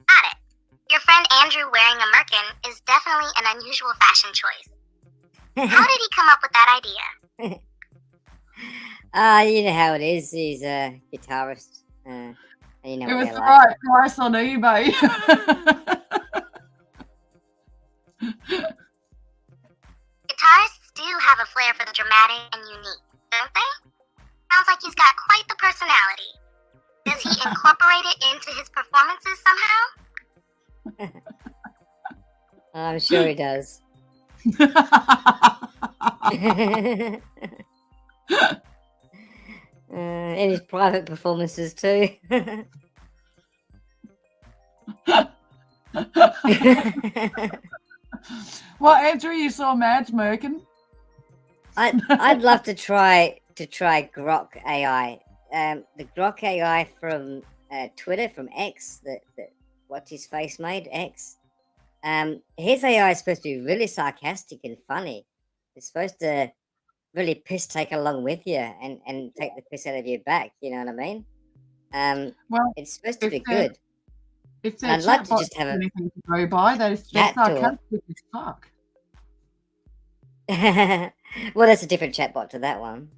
Got it. Your friend Andrew wearing a merkin is definitely an unusual fashion choice. How did he come up with that idea? You know how it is. He's a guitarist. And you know It what was they're the like. right price on eBay. Guitarists do have a flair for the dramatic and unique, don't they? Sounds like he's got quite the personality. Does he incorporate it into his performances somehow? I'm sure he does. In his private performances too. Well, Andrew, you saw Mads Merkin? I'd love to try Grok AI. The Grok AI from Twitter, from X, that what's his face made, X. His AI is supposed to be really sarcastic and funny. It's supposed to really piss take along with you and take the piss out of your back. You know what I mean? Well, It's supposed to if be they're, good. if And their I'd love to chatbot's just have a anything to go by, they're chat to it. sarcastic as fuck. Well, that's a different chatbot to that one.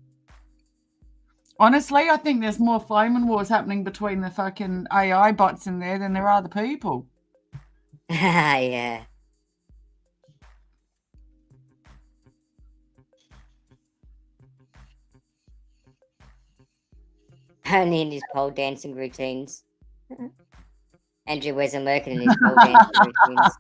Honestly, I think there's more flaming wars happening between the fucking AI bots in there than there are the people. Yeah. Only in his pole dancing routines. Andrew wears a merkin in his pole dancing routines.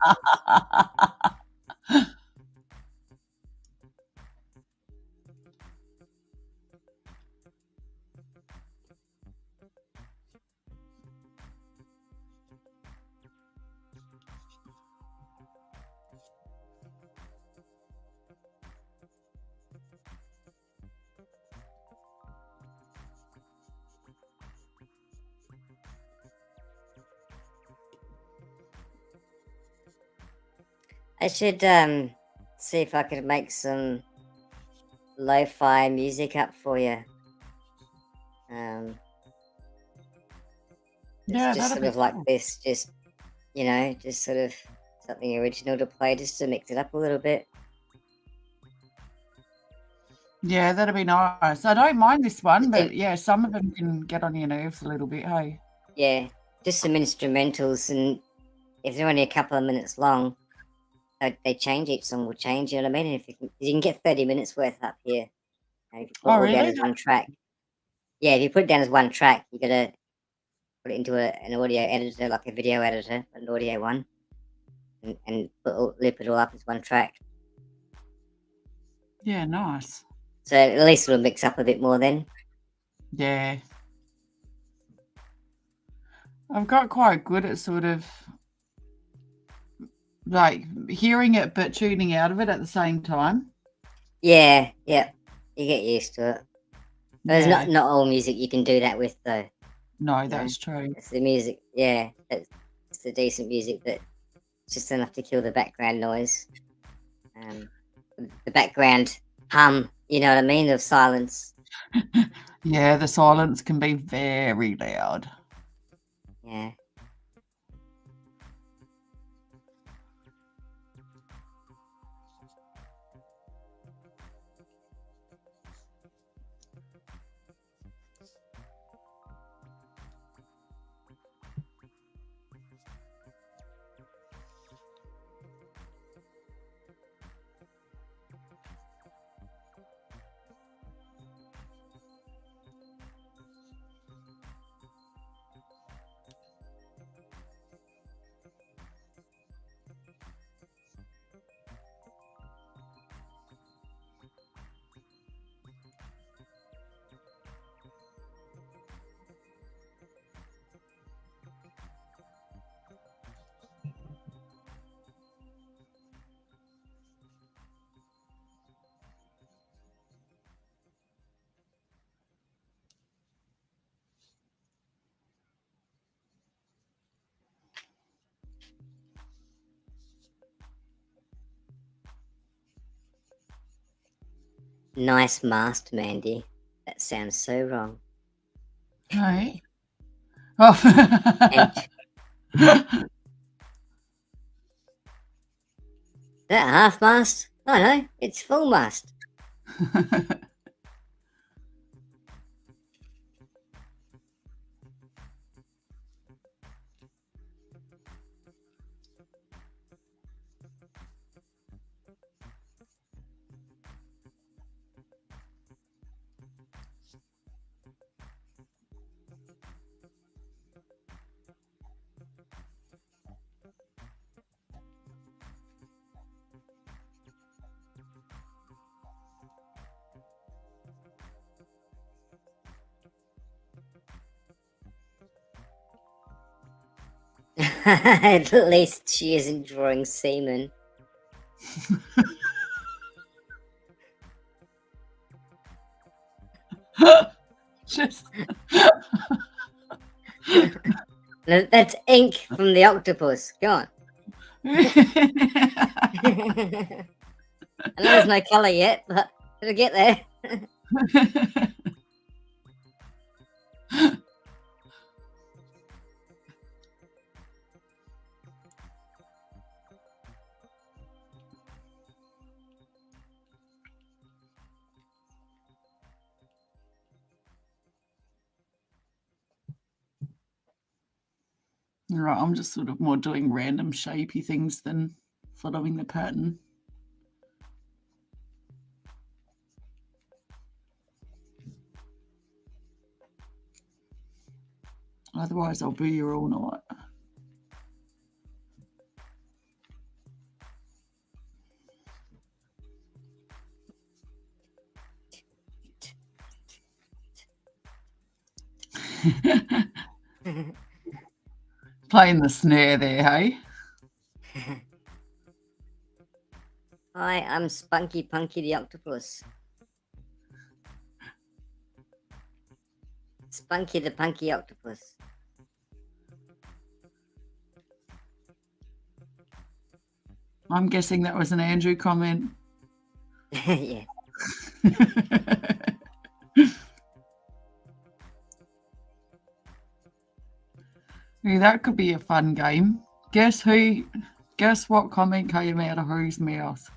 I should see if I could make some lo-fi music up for you. It's Yeah, just that'd sort be of like cool. this, just just sort of something original to play, just to mix it up a little bit. Yeah, that'd be nice. I don't mind this one, Just but yeah, some of them can get on your nerves a little bit, hey? Yeah, just some instrumentals, and if they're only a couple of minutes long, they change, each song will change, you know what I mean? And if you can get 30 minutes worth up here, and if you put it Oh, all down really? as one track. Yeah, if you put it down as one track, you gotta put it into an audio editor, like a video editor, an audio one, and lip it all up as one track. Yeah, nice. So at least it'll mix up a bit more then. Yeah. I've got quite good at sort of like hearing it but tuning out of it at the same time. Yeah, you get used to it. There's Yeah. not all music you can do that with, though. No, you know? that's true. It's the music, yeah. It's the decent music that's just enough to kill the background noise. The background hum, you know what I mean, of silence. Yeah, the silence can be very loud. Yeah. Nice mast, Mandy. That sounds so wrong. Hey. Oh. That half mast? Oh no, it's full mast. At least she isn't drawing semen. Just No, that's ink from the octopus. Go on. I know there's no colour yet, but it'll get there. Right, I'm just sort of more doing random shapey things than following the pattern. Otherwise, I'll be here all night. Playing the snare there, hey? Hi, I'm Spunky Punky the Octopus. Spunky the Punky Octopus. I'm guessing that was an Andrew comment. Yeah. Yeah, that could be a fun game. Guess what comment came out of whose mouth?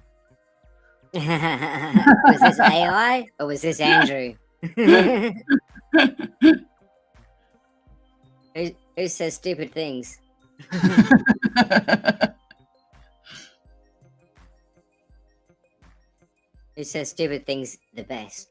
Was this AI or was this Andrew? Who says stupid things? Who says stupid things the best?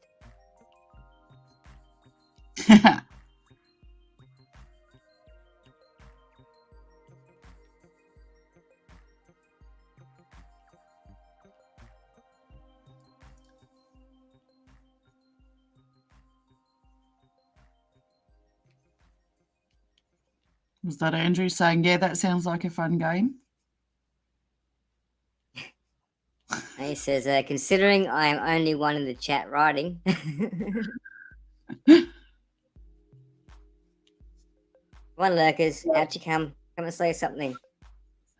Was that Andrew saying, yeah, that sounds like a fun game? And he says, considering I am only one in the chat writing. Come on, lurkers, out you come. Come and say something.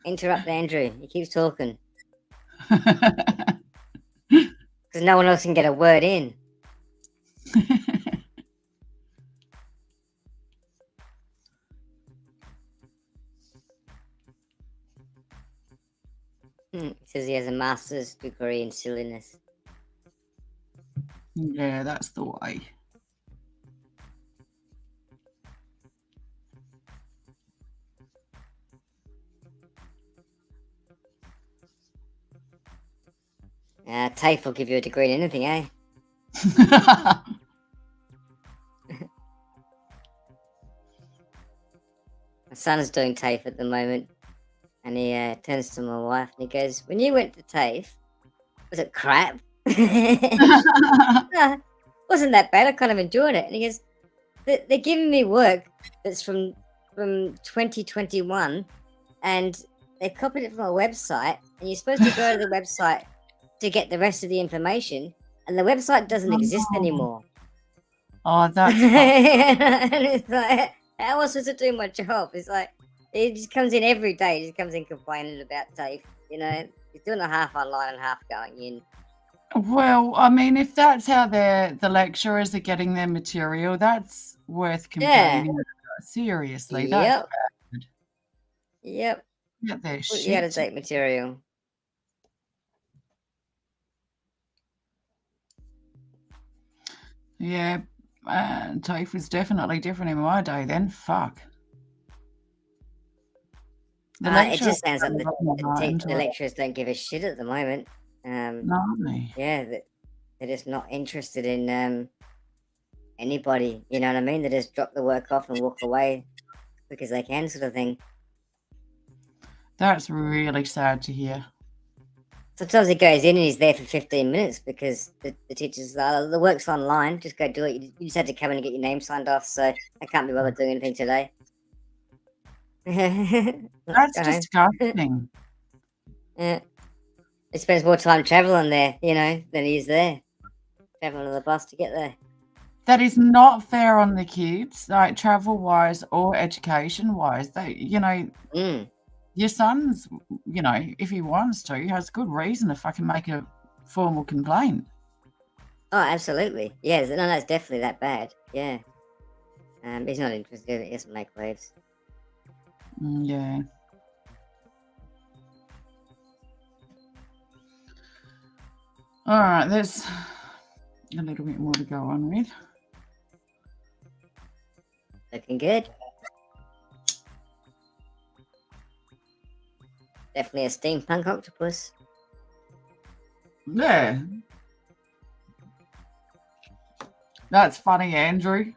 Interrupt Andrew. He keeps talking. Because no one else can get a word in. He says he has a master's degree in silliness. Yeah, that's the way. TAFE will give you a degree in anything, eh? My son's doing TAFE at the moment. And he turns to my wife and he goes, when you went to TAFE, was it crap? No, wasn't that bad. I kind of enjoyed it. And he goes, they're giving me work that's from 2021 and they copied it from a website and you're supposed to go to the website to get the rest of the information and the website doesn't exist anymore. Oh, that's And it's like, how am I supposed to do my job? It's like, he just comes in every day. He just comes in complaining about TAFE. You know, he's doing a half online and half going in. Well, I mean, if that's how the lecturers are getting their material, that's worth complaining about. Seriously, that's bad. Yep. Get their Put you shit. out of date material. Yeah, TAFE was definitely different in my day then. Fuck. It just sounds like the lecturers don't give a shit at the moment. No. Yeah, they're just not interested in anybody. You know what I mean? They just drop the work off and walk away as quick as they can, sort of thing. That's really sad to hear. Sometimes he goes in and he's there for 15 minutes because the teachers are, the work's online, just go do it. You just had to come in and get your name signed off, so I can't be bothered doing anything today. That's Go home. disgusting. Yeah. He spends more time traveling there, you know, than he is there. Traveling on the bus to get there. That is not fair on the kids, like travel wise or education wise. They, Mm. your son's, if he wants to, he has good reason if I can make a formal complaint. Oh, absolutely. Yeah, no, that's definitely that bad. Yeah. He's not interested. He doesn't make waves. Yeah. All right, there's a little bit more to go on with. Looking good. Definitely a steampunk octopus. Yeah. That's funny, Andrew.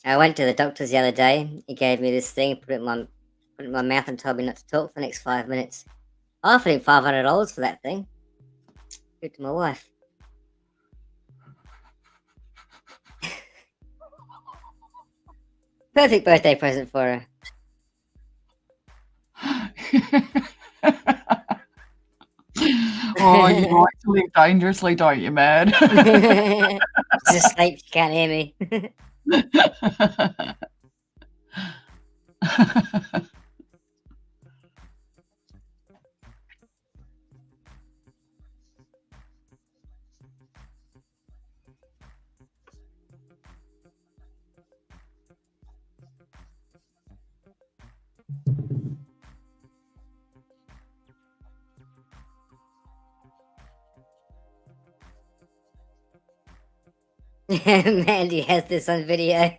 I went to the doctor's the other day. He gave me this thing, put it in my mouth, and told me not to talk for the next 5 minutes. I offered him $500 for that thing. Good to my wife. Perfect birthday present for her. Oh, you like to live dangerously, don't you, Mad? She's asleep. She can't hear me. Mandy has this on video.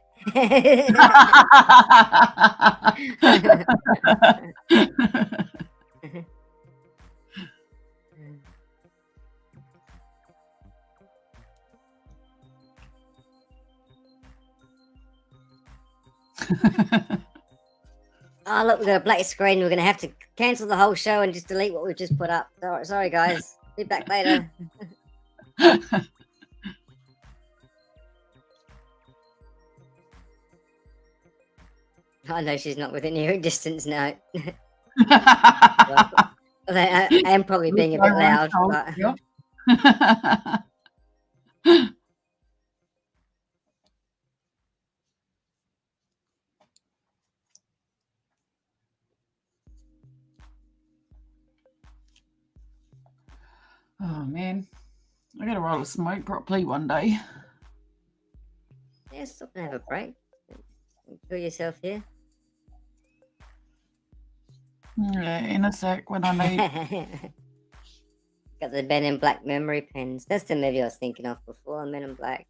Oh, look, we've got a black screen. We're going to have to cancel the whole show and just delete what we've just put up. Sorry guys. Be back later. I know she's not within hearing distance now. I am probably being a bit loud. But... Oh, man. I got to roll a smoke properly one day. Yeah, stop and have a break. Enjoy yourself here. Yeah, in a sec when I need. Got the Men in Black memory pens. That's the movie I was thinking of before. Men in Black.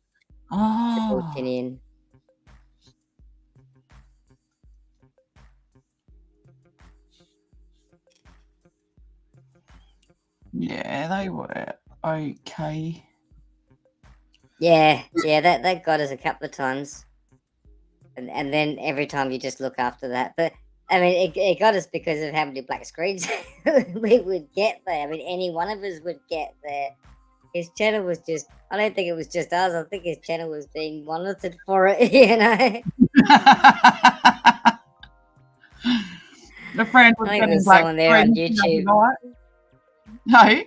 Oh. Baltinian. Yeah, they were okay. Yeah, that got us a couple of times. And then every time you just look after that. But I mean, it got us because of how many black screens we would get there. I mean, any one of us would get there. His channel was just, I don't think it was just us. I think his channel was being monitored for it, you know? The friend was I think getting there's black someone there on screens, you YouTube. know what? No.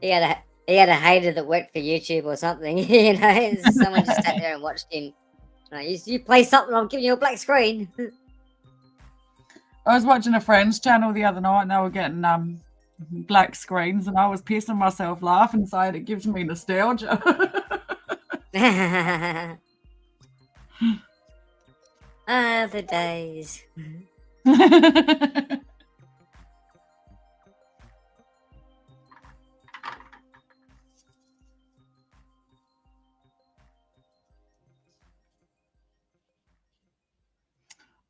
He had a hater that worked for YouTube or something, you know? Someone just sat there and watched him. Like, you play something, I'm giving you a black screen. I was watching a friend's channel the other night and they were getting black screens and I was pissing myself laughing saying it gives me nostalgia. Ah, the days.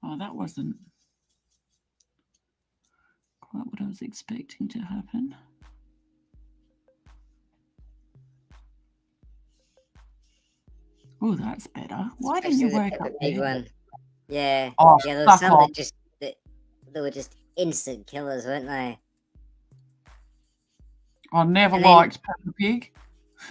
Oh, that wasn't quite what I was expecting to happen. Oh, that's better. Why didn't you Especially work the up big there? one. Yeah. Oh, Yeah, there were fuck some off. that were just instant killers, weren't they? I never And then- liked Peppa Pig.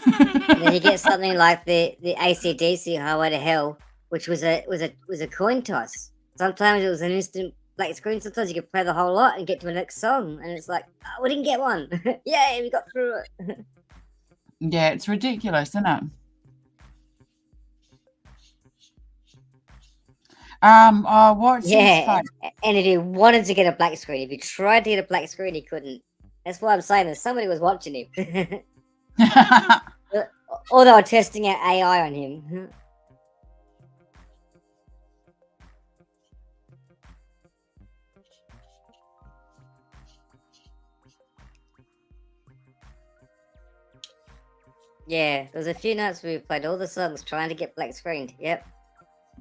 And then you get something like the AC/DC Highway to Hell, which was a coin toss. Sometimes it was an instant black screen. Sometimes you could play the whole lot and get to the next song, and it's like, oh, we didn't get one. Yay, we got through it. Yeah, it's ridiculous, isn't it? What's his Yeah, face? and if he wanted to get a black screen, if he tried to get a black screen, he couldn't. That's why I'm saying that somebody was watching him. Or they were testing out AI on him. Yeah, there was a few nights we played all the songs trying to get black screened. Yep,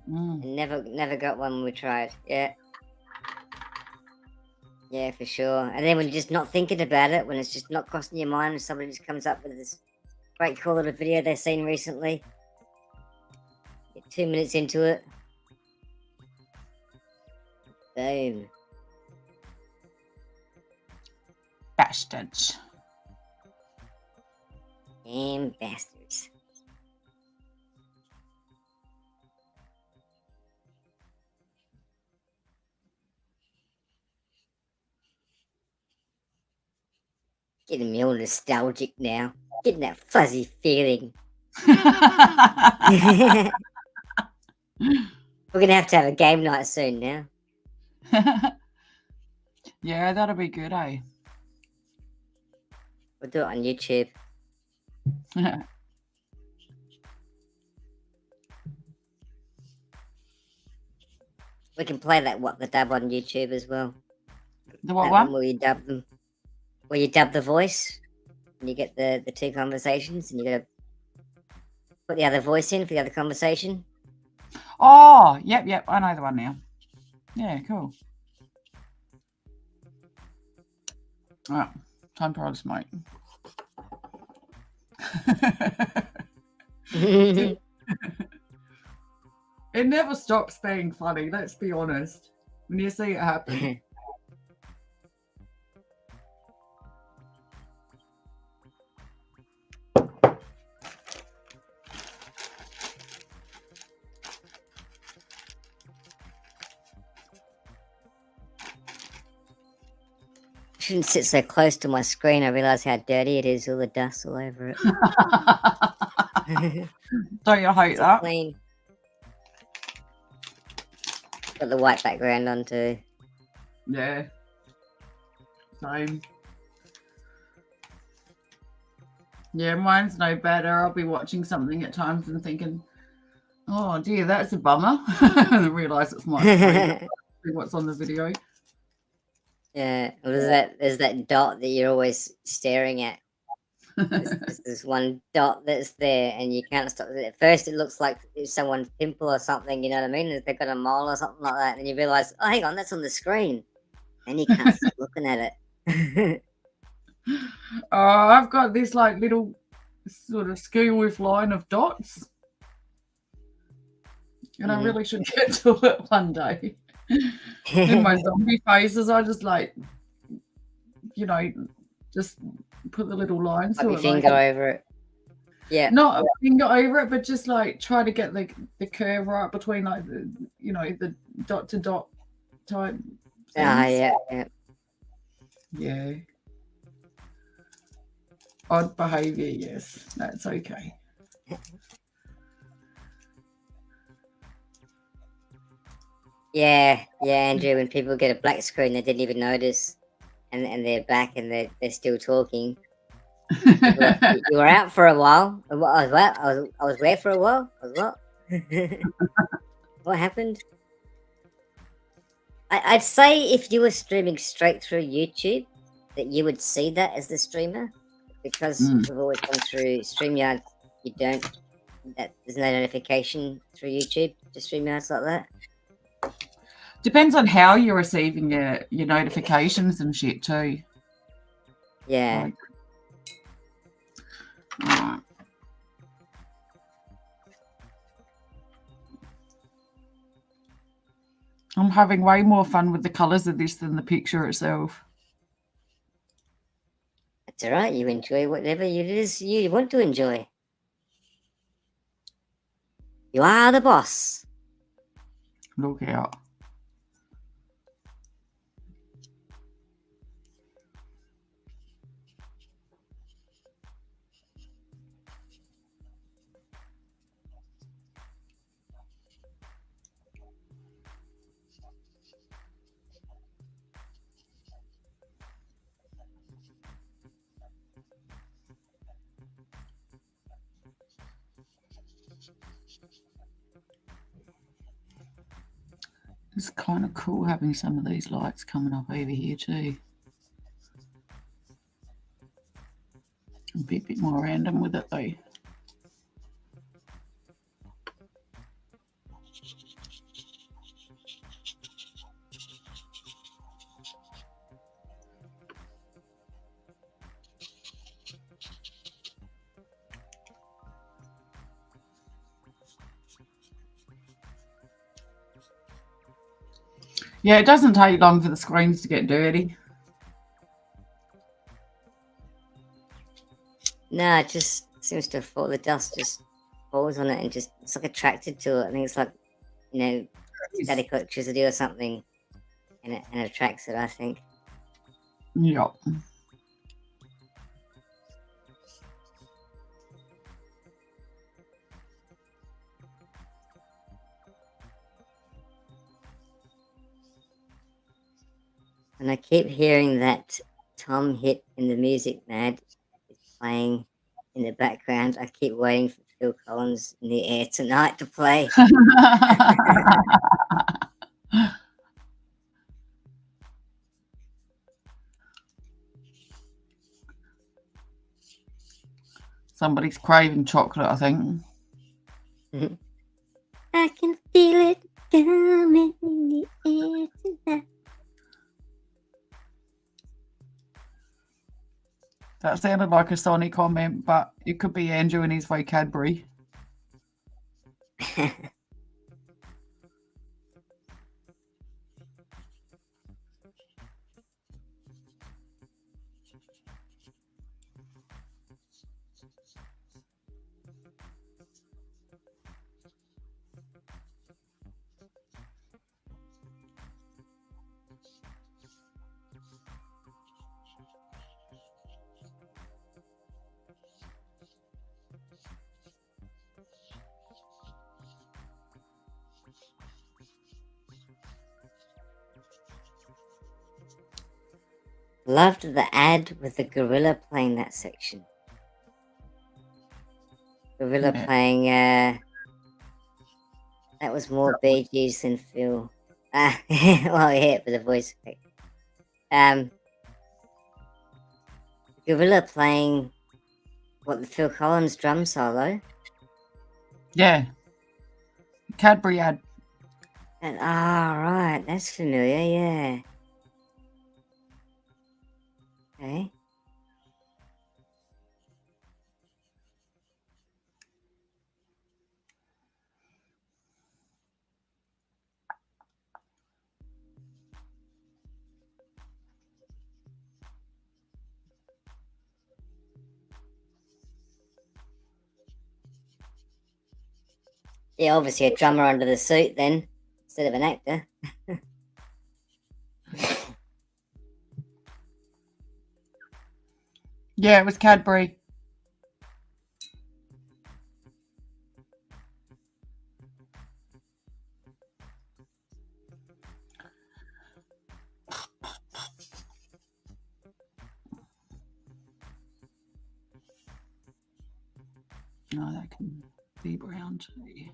Mm. and never got one when we tried. Yeah, yeah, for sure. And then when you're just not thinking about it, when it's just not crossing your mind, and somebody just comes up with this great cool little video they've seen recently, get 2 minutes into it, boom. Bastards. Damn bastards. Getting me all nostalgic now. Getting that fuzzy feeling. We're gonna have to have a game night soon now. Yeah, that'll be good, eh? We'll do it on YouTube. We can play that What the Dub on YouTube as well. The what That one? where you dub them. Where you dub the voice and you get the two conversations and you gotta put the other voice in for the other conversation. Oh, yep. I know the one now. Yeah, cool. All right, time for us, mate. It never stops being funny, let's be honest. When you see it happen. Shouldn't sit so close to my screen. I realize how dirty it is, all the dust all over it. Don't you hate It's that? clean. Got the white background on too. Yeah. Same. Yeah, mine's no better. I'll be watching something at times and thinking, oh dear, that's a bummer. And then realise it's my screen, what's on the video. Yeah, there's that dot that you're always staring at. There's this one dot that's there, and you can't stop. At first, it looks like it's someone's pimple or something. You know what I mean? They've got a mole or something like that, and you realize, oh, hang on, that's on the screen, and you can't stop looking at it. I've got this like little sort of ski with line of dots. And I really should get to it one day. In my zombie phases, I just like, just put the little lines Put to your it. finger over it. Yeah. Not a finger over it, but just like try to get the curve right between like the dot to dot type things. Yeah. Yeah. Odd behaviour, yes. That's okay. Yeah, Andrew, when people get a black screen they didn't even notice and they're back and they're still talking. You were out for a while. I was what? I was where for a while? I was what? What happened? I'd say if you were streaming straight through YouTube, that you would see that as the streamer. Because we've always gone through StreamYard, there's no notification through YouTube to StreamYards like that. Depends on how you're receiving your notifications and shit too. Yeah. Alright. I'm having way more fun with the colours of this than the picture itself. It's all right. You enjoy whatever it is you want to enjoy. You are the boss. Look out. It's kind of cool having some of these lights coming up over here too. Be a bit more random with it though. Yeah, it doesn't take long for the screens to get dirty. No, it just seems to fall. The dust just falls on it and just it's like attracted to it. I think it's like, you know, static electricity or something, and it attracts it. I think. Yep. And I keep hearing that Tom hit in the music, Mad, is playing in the background. I keep waiting for Phil Collins in the air tonight to play. Somebody's craving chocolate, I think. I can feel it coming in the air tonight. That sounded like a Sonny comment, but it could be Andrew and his vocabulary. Loved the ad with the gorilla playing that section. Gorilla Yeah. playing, that was more Bee Gees than Phil. Well, yeah, for the voice effect. Gorilla playing, what, the Phil Collins drum solo? Yeah. Cadbury ad. Right, that's familiar, yeah. Okay. Yeah, obviously a drummer under the suit then, instead of an actor. Yeah, it was Cadbury. Oh, that can be brown too. They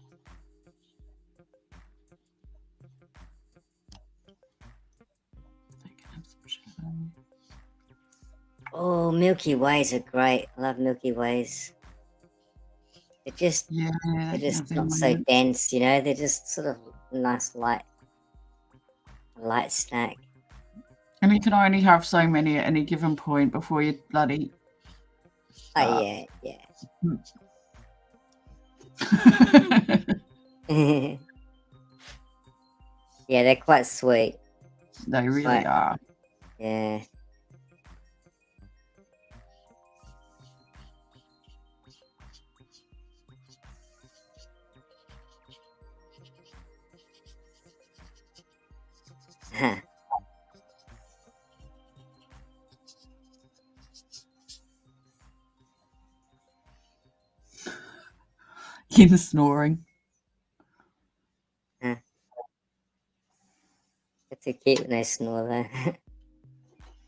can have some shadow. Oh, Milky Ways are great. I love Milky Ways. They're just, Yeah, they're they can just have their not so moments. dense, you know. They're just sort of a nice light snack. And you can only have so many at any given point before you bloody. Oh yeah, yeah. Yeah, they're quite sweet. They really Right. are. Yeah. Yin snoring. They're too cute when they snore, though.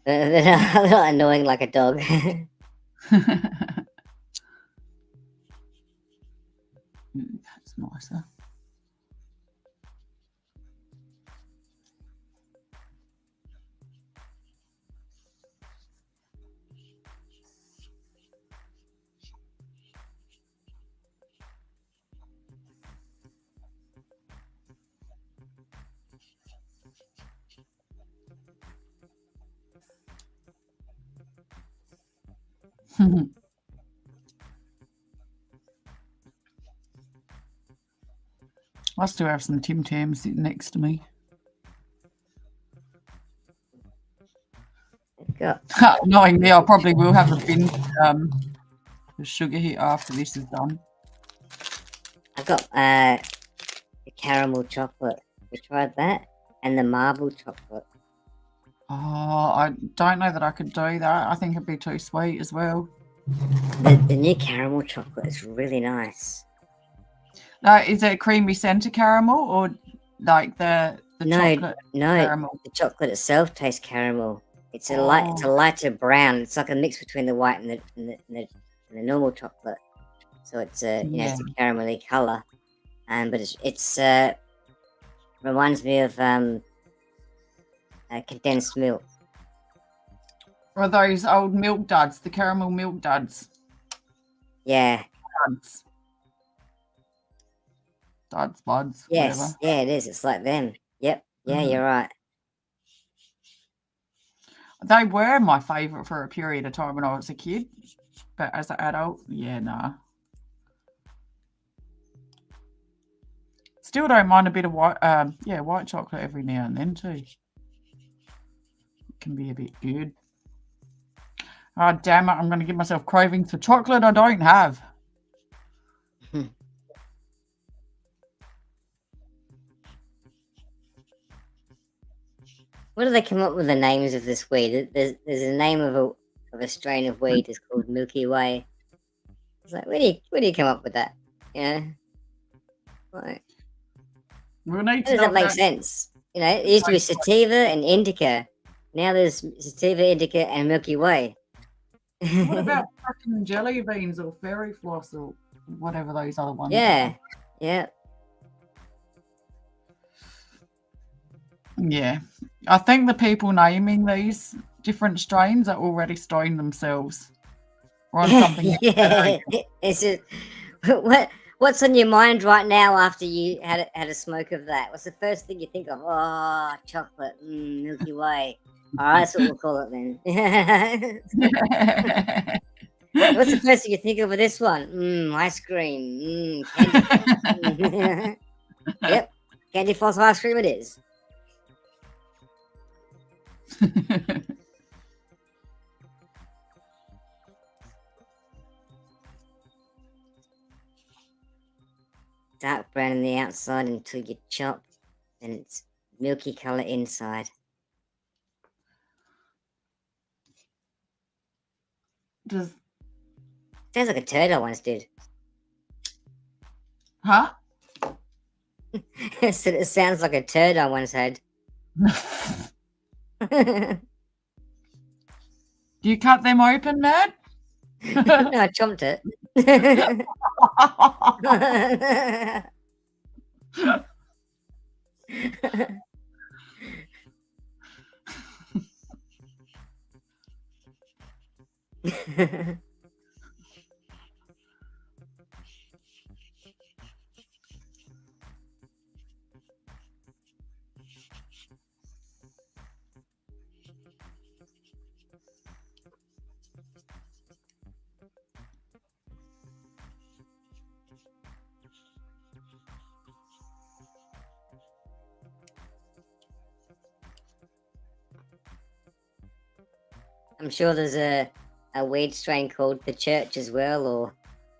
They're not annoying like a dog. That's nicer. I still have some Tim Tams sitting next to me. Got Knowing me, I probably will have a bin the sugar hit after this is done. I've got the caramel chocolate. We tried that, and the marble chocolate. Oh, I don't know that I could do that. I think it'd be too sweet as well. The new caramel chocolate is really nice. Is it creamy centre caramel or like the No, chocolate no, caramel? the chocolate itself tastes caramel. It's a lighter brown. It's like a mix between the white and the normal chocolate. So it's it's a caramelly color, but it's reminds me of condensed milk. Or those old milk duds, the caramel milk duds. Yeah. Duds, buds, Yes. whatever. Yeah, it is. It's like them. Yep. Yeah, you're right. They were my favourite for a period of time when I was a kid, but as an adult, yeah, nah. Still don't mind a bit of white chocolate every now and then too. It can be a bit good. Oh, damn it, I'm going to give myself cravings for chocolate I don't have. What do they come up with the names of this weed? There's a name of a strain of weed. It's called Milky Way. It's like, where do you come up with that? Like, We'll need how does that make sense? It used to be sativa and indica. Now there's sativa, indica, and Milky Way. What about fucking jelly beans or fairy floss or whatever those other ones Yeah, are? yeah. Yeah. I think the people naming these different strains are already stoned themselves. Or on something. Yeah. It's just, what's on your mind right now after you had a smoke of that? What's the first thing you think of? Oh, chocolate, Milky Way. All right, that's what we'll call it then. What's the first thing you think of with this one? Ice cream. Candy floss. Yep, candy floss ice cream it is. Dark brown on the outside until you chop, and it's milky color inside. Does Sounds like a turd I once did. huh? I said it sounds like a turd I once had. Do you cut them open, Matt? No, I chomped it. I'm sure there's a weed strain called the church as well, or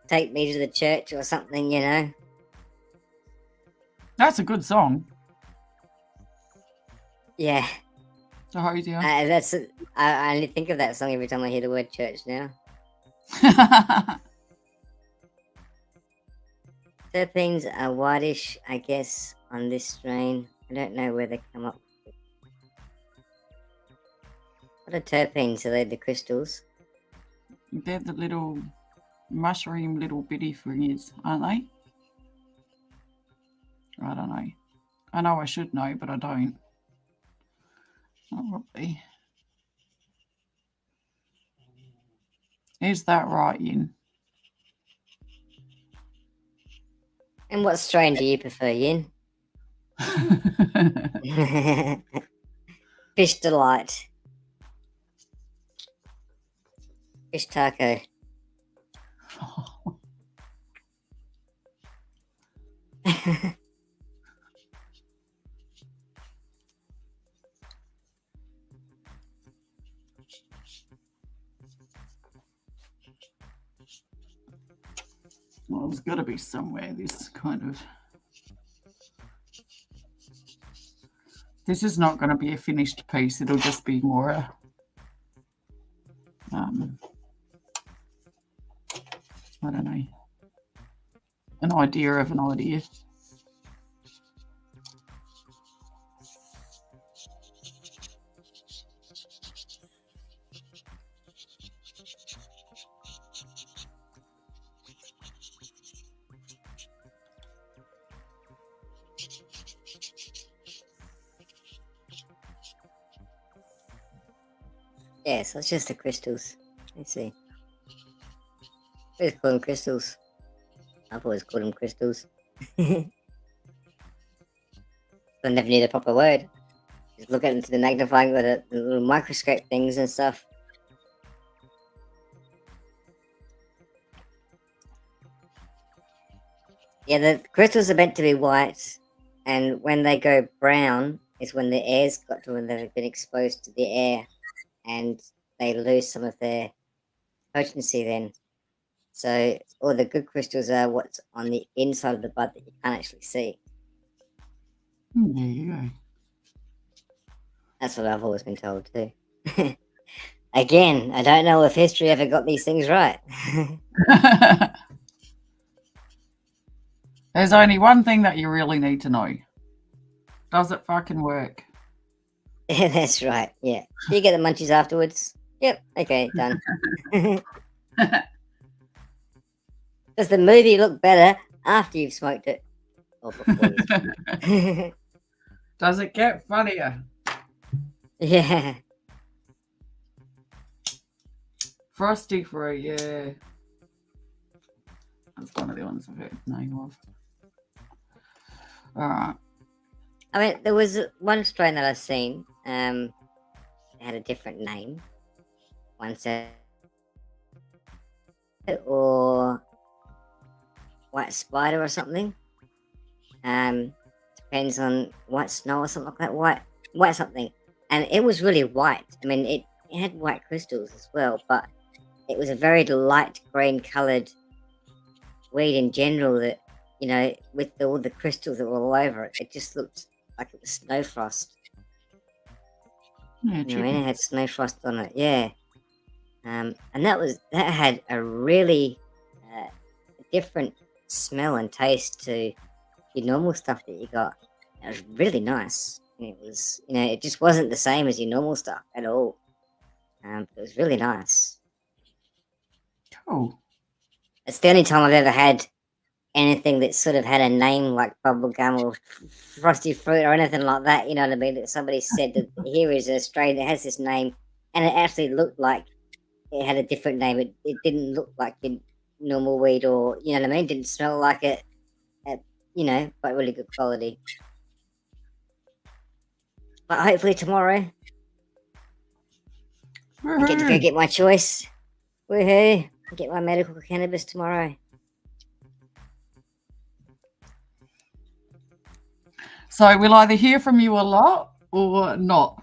take me to the church or something, That's a good song. Yeah, So how do you? that's. I only think of that song every time I hear the word church now. Terpenes are whitish, I guess, on this strain. I don't know where they come up with. What are terpenes? Are they the crystals? They're the little mushroom little bitty thingies, aren't they? I don't know. I know I should know, but I don't. Probably. Is that right, Yin? And what strain do you prefer, Yin? Fish delight. Fish taco. Well, there's got to be somewhere this kind of. This is not going to be a finished piece. It'll just be more a. I don't know. An idea of an idea. Yeah, so it's just the crystals. Let's see. I always call them crystals. I've always called them crystals. I never knew the proper word. Just look at them to the magnifying with the little microscope things and stuff. Yeah, the crystals are meant to be white, and when they go brown is when the air's got to when they've been exposed to the air, and they lose some of their potency then. So all the good crystals are what's on the inside of the bud that you can't actually see. There you go. That's what I've always been told too. Again, I don't know if history ever got these things right. There's only one thing that you really need to know. Does it fucking work? That's right, yeah. Do you get the munchies afterwards? Yep, okay, done. Does the movie look better after you've smoked it? Or before you smoked it? Does it get funnier? Yeah. Frosty Free, yeah. That's one of the ones I've heard the name of. Alright. I mean, there was one strain that I've seen. It had a different name. One said, or white spider or something. Depends on white snow or something like that. White something, and it was really white. I mean, it had white crystals as well, but it was a very light green coloured weed in general. That with all the crystals that were all over it, it just looked like it was snow frost. Yeah, You know, and it had snow frost on it, yeah. And that had a really different smell and taste to your normal stuff that you got. It was really nice. It was, it just wasn't the same as your normal stuff at all. It was really nice. Cool. It's the only time I've ever had anything that sort of had a name like bubblegum or frosty fruit or anything like that, you know what I mean? That somebody said that here is a strain that has this name, and it actually looked like it had a different name. It didn't look like your normal weed, or, you know what I mean? It didn't smell like it, but really good quality. But hopefully tomorrow, I get to go get my choice. Woohoo! I get my medical cannabis tomorrow. So we'll either hear from you a lot or not.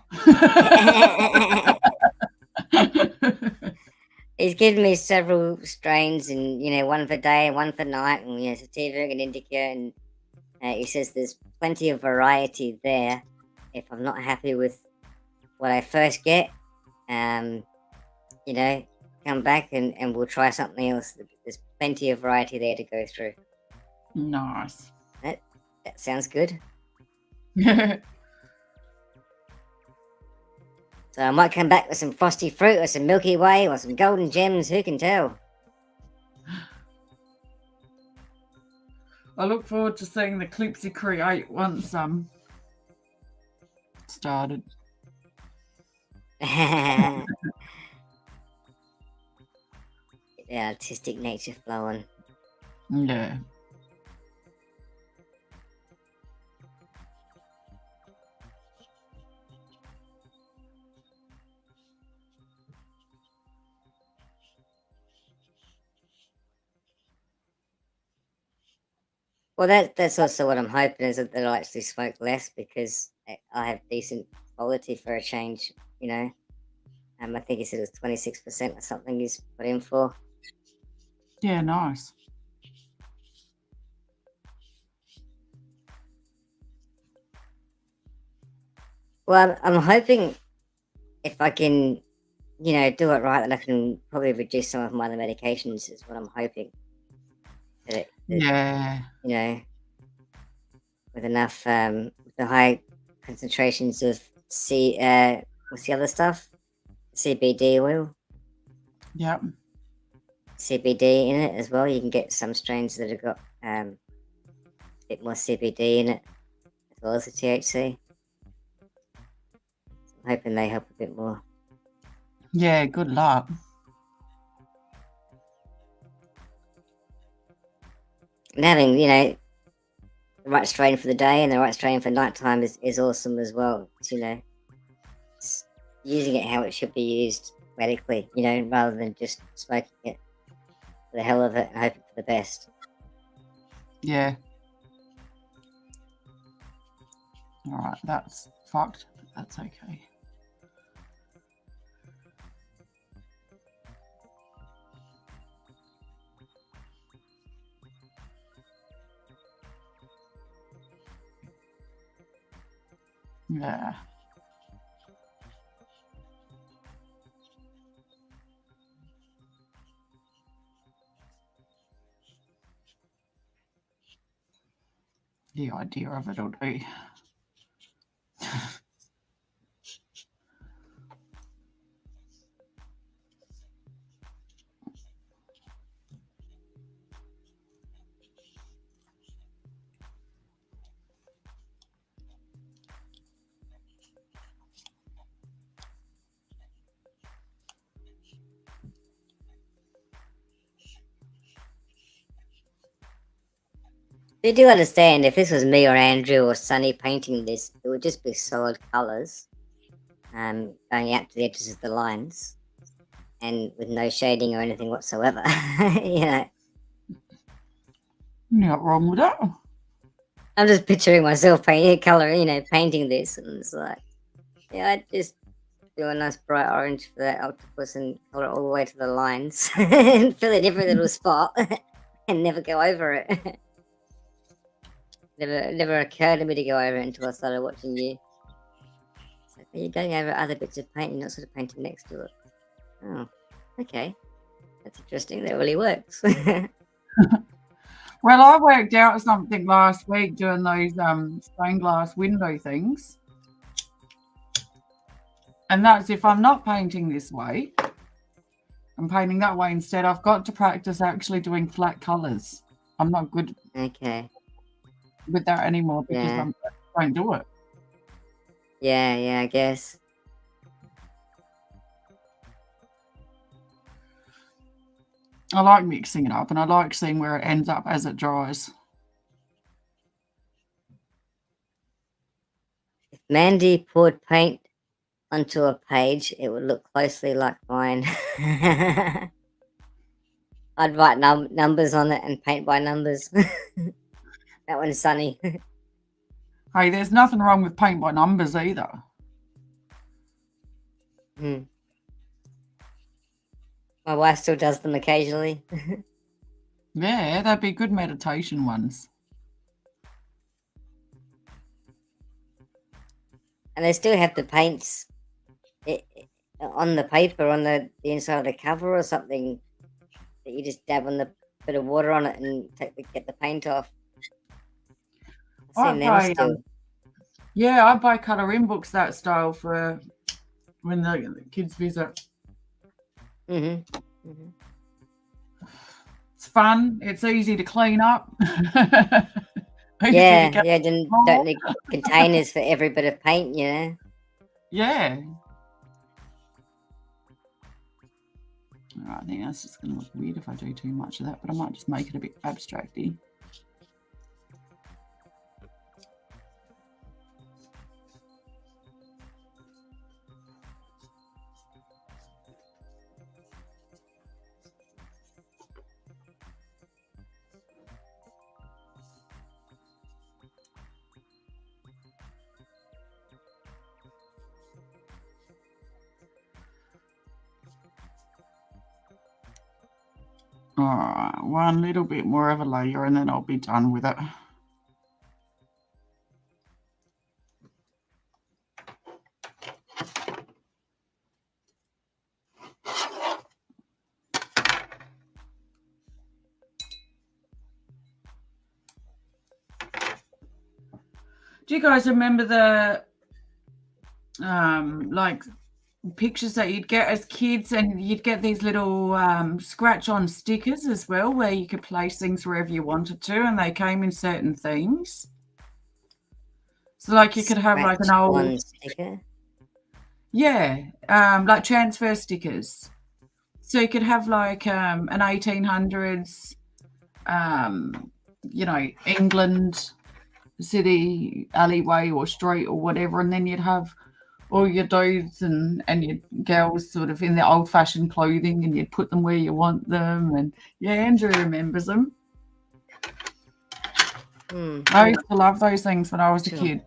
He's given me several strains, and one for day, one for night, and sativa and indica, and he says there's plenty of variety there. if I'm not happy with what I first get, come back and we'll try something else. There's plenty of variety there to go through. Nice. That sounds good. Yeah. So I might come back with some frosty fruit or some Milky Way or some golden gems. Who can tell? I look forward to seeing the clips you create once started. Get the artistic nature flowing. Yeah. Well, that's also what I'm hoping is that they'll actually smoke less because I have decent quality for a change. I think he said it was 26% or something he's put in for. Yeah, nice. Well, I'm hoping if I can, do it right, then I can probably reduce some of my other medications. Is what I'm hoping. Yeah. With enough, with the high concentrations of what's the other stuff? CBD oil. Yep. CBD in it as well. You can get some strains that have got a bit more CBD in it, as well as the THC. So I'm hoping they help a bit more. Yeah, good luck. And having, the right strain for the day and the right strain for nighttime is awesome as well. It's using it how it should be used medically, rather than just smoking it for the hell of it and hoping for the best. Yeah. All right, that's fucked, but that's okay. Yeah. The idea of it'll do. You do understand if this was me or Andrew or Sunny painting this, it would just be solid colours, going out to the edges of the lines, and with no shading or anything whatsoever. Not wrong with that. I'm just picturing myself painting this, and it's like, I'd just do a nice bright orange for that octopus and color it all the way to the lines, and fill in every little spot, and never go over it. Never occurred to me to go over it until I started watching you. It's like, you're going over other bits of paint, you're not sort of painting next to it. Oh, okay. That's interesting. That really works. Well, I worked out something last week doing those stained glass window things. And that's if I'm not painting this way, I'm painting that way instead. I've got to practice actually doing flat colours. I'm not good Okay. with that anymore because Yeah. I don't do it. Yeah, I guess. I like mixing it up and I like seeing where it ends up as it dries. If Mandy poured paint onto a page, it would look closely like mine. I'd write numbers on it and paint by numbers. That one's Sunny. Hey, there's nothing wrong with paint by numbers either. My wife still does them occasionally. Yeah, that'd be good meditation ones. And they still have the paints on the paper on the inside of the cover or something that you just dab on the bit of water on it and get the paint off. I've seen them still. Yeah, I buy colouring books that style for when the kids visit. It's fun. It's easy to clean up. Yeah, don't need containers for every bit of paint, you know. Yeah. All right, I think that's just going to look weird if I do too much of that, but I might just make it a bit abstracty. All right, one little bit more of a layer and then I'll be done with it. Do you guys remember the like pictures that you'd get as kids, and you'd get these little scratch on stickers as well where you could place things wherever you wanted to, and they came in certain themes? So like you could have like an old sticker. Yeah, like transfer stickers. So you could have like an 1800s you know, England city alleyway or street or whatever, and then you'd have all your dudes and your girls sort of in their old-fashioned clothing, and you'd put them where you want them. And yeah, Andrew remembers them. I used to love those things when I was a kid.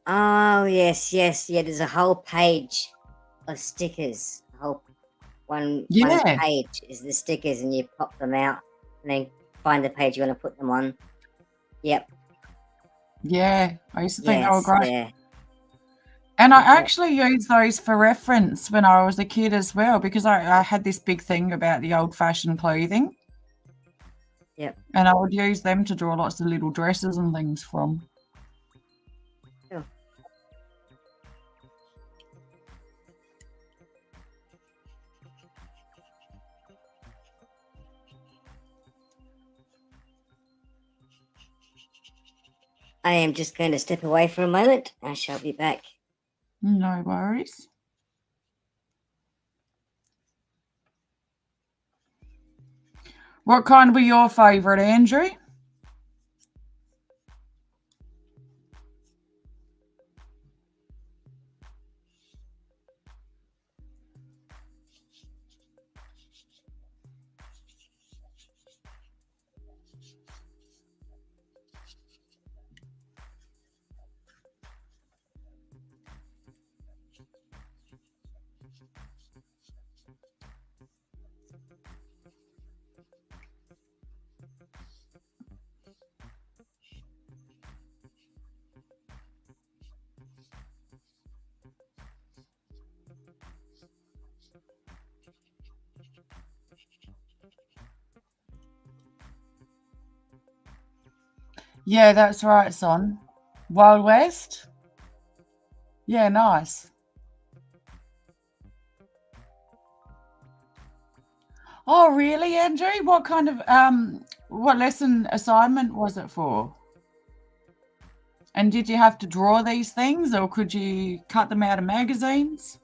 Oh yes, yeah. There's a whole page of stickers. One page is the stickers, and you pop them out, and then find the page you want to put them on. Yep. Yeah, I used to think they were great. Yeah. And I actually used those for reference when I was a kid as well, because I had this big thing about the old-fashioned clothing. Yep. And I would use them to draw lots of little dresses and things from. Oh. I am just going to step away for a moment. I shall be back. No worries. What kind were your favourite, Andrew? Yeah, that's right, son. Wild West? Yeah, nice. Oh, really, Andrew? What kind of what lesson assignment was it for? And did you have to draw these things, or could you cut them out of magazines?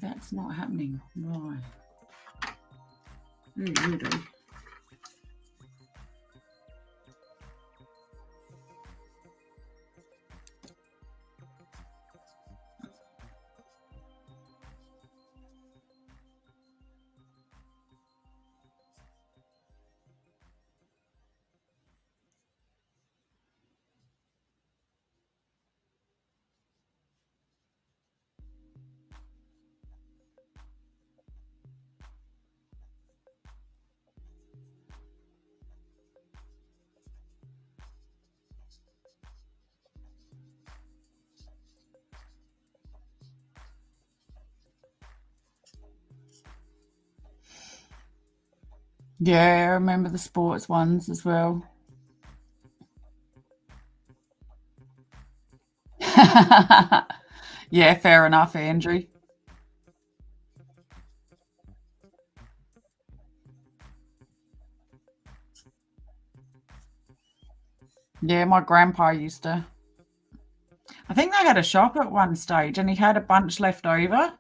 That's not happening. Right. You do. Yeah, I remember the sports ones as well. Yeah, fair enough, Andrew. Yeah, my grandpa used to. I think they had a shop at one stage and he had a bunch left over.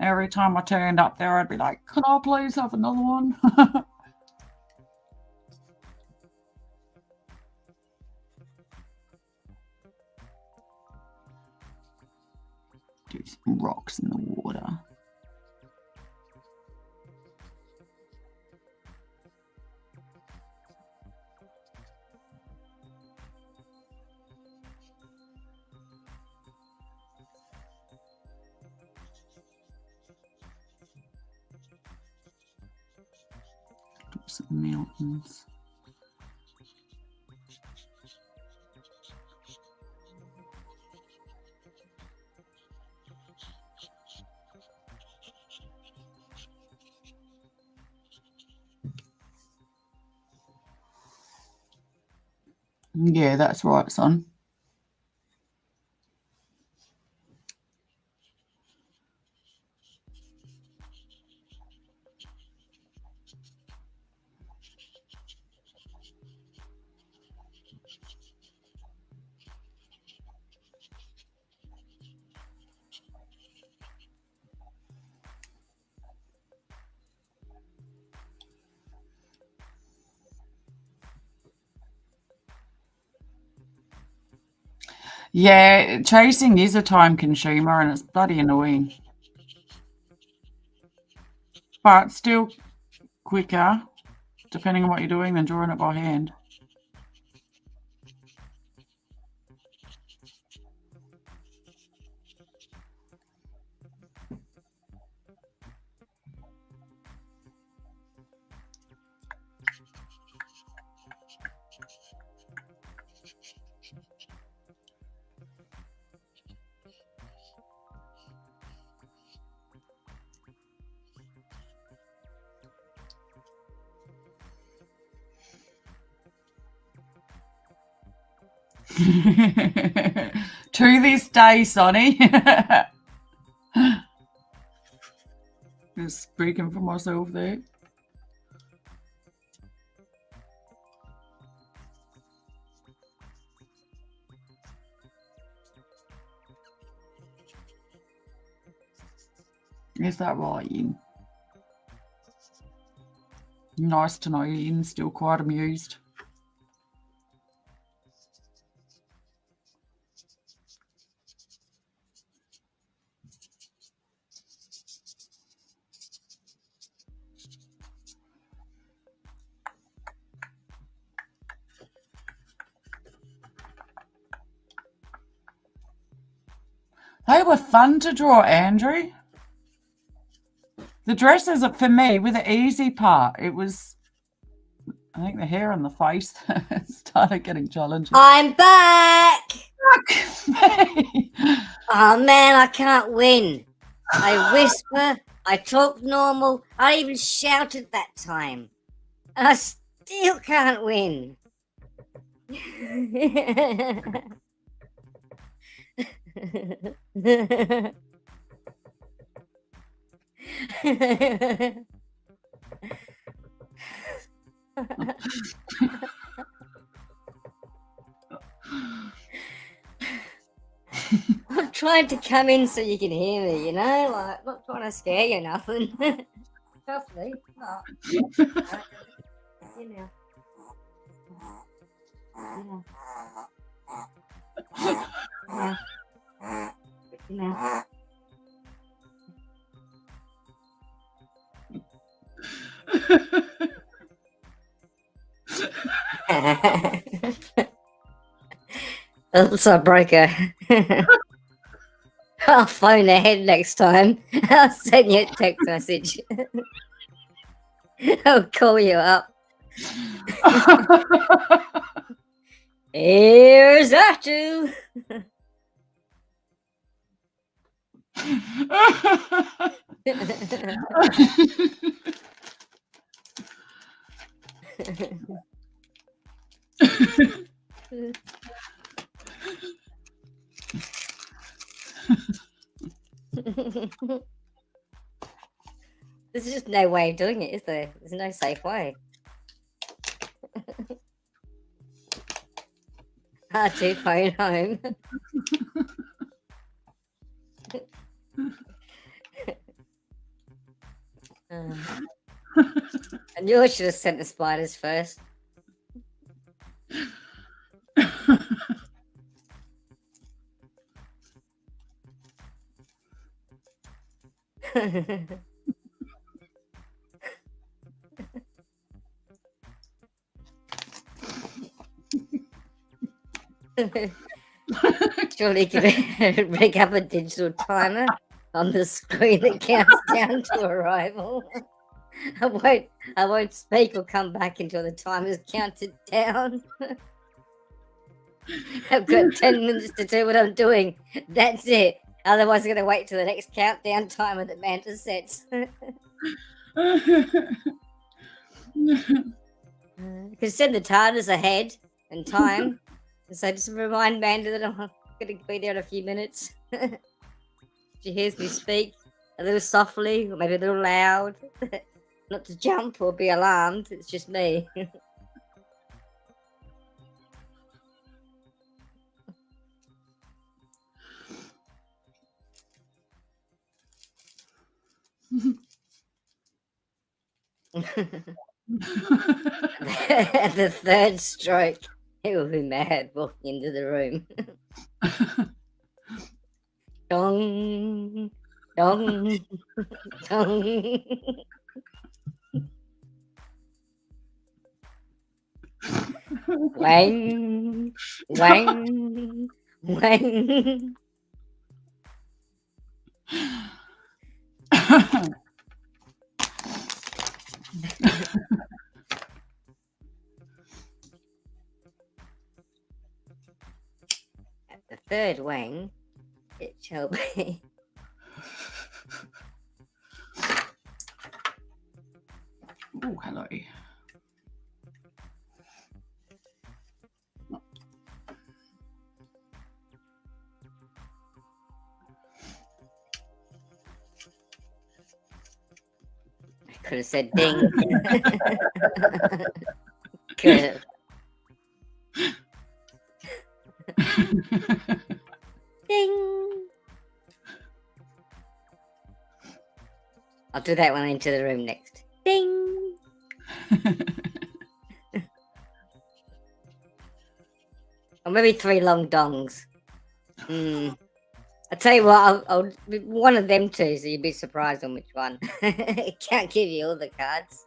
Every time I turned up there, I'd be like, "Can I please have another one?" Do some rocks in the water. Do some mountains. Yeah, that's right, son. Yeah, chasing is a time consumer and it's bloody annoying. But still quicker, depending on what you're doing, than drawing it by hand. To this day, Sonny. Just speaking for myself there. Is that right, Ian? Nice to know Ian's still quite amused. They were fun to draw, Andrew. The dresses, for me, were the easy part. It was, I think, the hair and the face started getting challenging. I'm back. Fuck me. Oh man, I can't win. I whisper, I talk normal, I even shouted that time. And I still can't win. I'm trying to come in so you can hear me, you know? Like, I'm not trying to scare you or nothing. Trust me. Oh. You know. You know. Oops, I broke her. I'll phone ahead next time. I'll send you a text message. I'll call you up. Here's that you. There's just no way of doing it, is there? There's no safe way. R2 phone home. I knew I should have sent the spiders first. Surely you could rig up a digital timer on the screen that counts down to arrival. I won't speak or come back until the timer's counted down. I've got 10 minutes to do what I'm doing. That's it. Otherwise, I'm going to wait till the next countdown timer that Manta sets. You could send the TARDIS ahead and time. So just remind Manda that I'm going to be there in a few minutes. She hears me speak a little softly or maybe a little loud. Not to jump or be alarmed. It's just me. At the third stroke, he will be mad walking into the room. Dong, dong, dong. Wang, wang, wang. At the third wang, it shall be. Oh, hello. I could have said ding. Could have. Ding. I'll do that when I enter the room next. Ding. Or maybe 3 long dongs. I'll tell you what, I'll one of them two, so you'd be surprised on which one. Can't give you all the cards.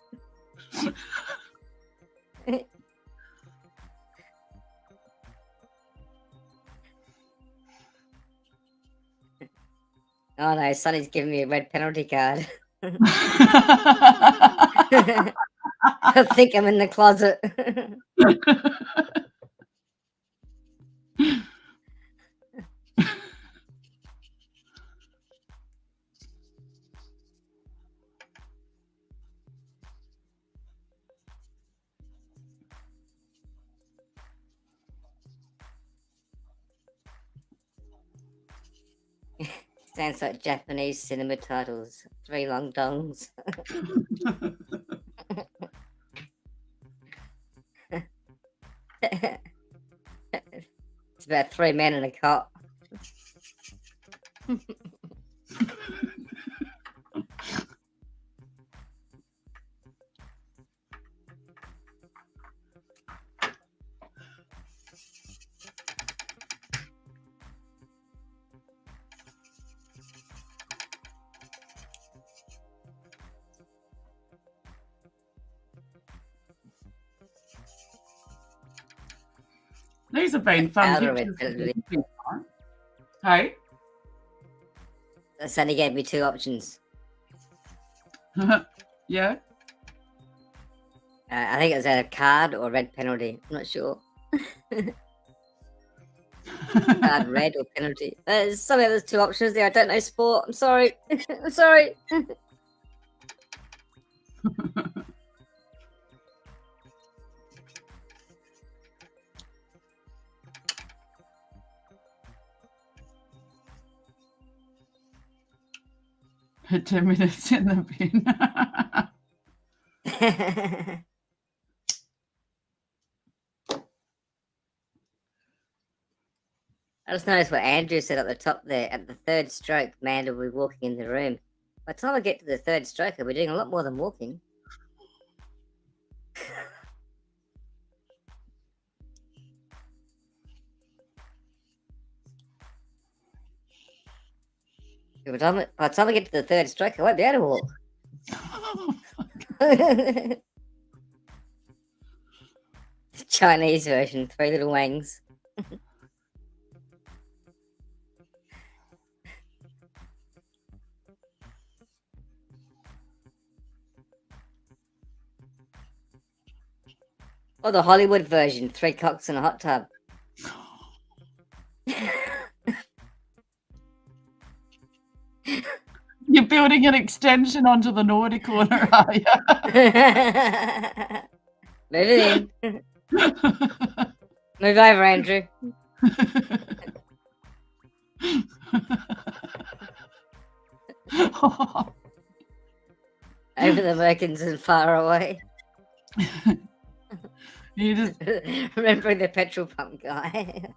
Oh no, Sonny's giving me a red penalty card. I think I'm in the closet. Sounds like Japanese cinema titles. 3 long dongs. It's about 3 men in a cot. These have been fun Powder pictures. red Hey? Sonny gave me 2 options. Yeah? I think it was a card or red penalty. I'm not sure. Card red or penalty. Some of those 2 options there. I don't know sport. I'm sorry. I'm sorry. For 10 minutes in the bin. I just noticed what Andrew said at the top there. At the third stroke, Manda will be walking in the room. By the time I get to the third stroke, I'll be doing a lot more than walking. By the time I get to the third stroke, I won't be able to walk. Chinese version, 3 little wangs. Or the Hollywood version, 3 cocks in a hot tub. You're building an extension onto the naughty corner, are you? Move it in. Move over, Andrew. Over the Merkins and far away. You just Remembering the petrol pump guy.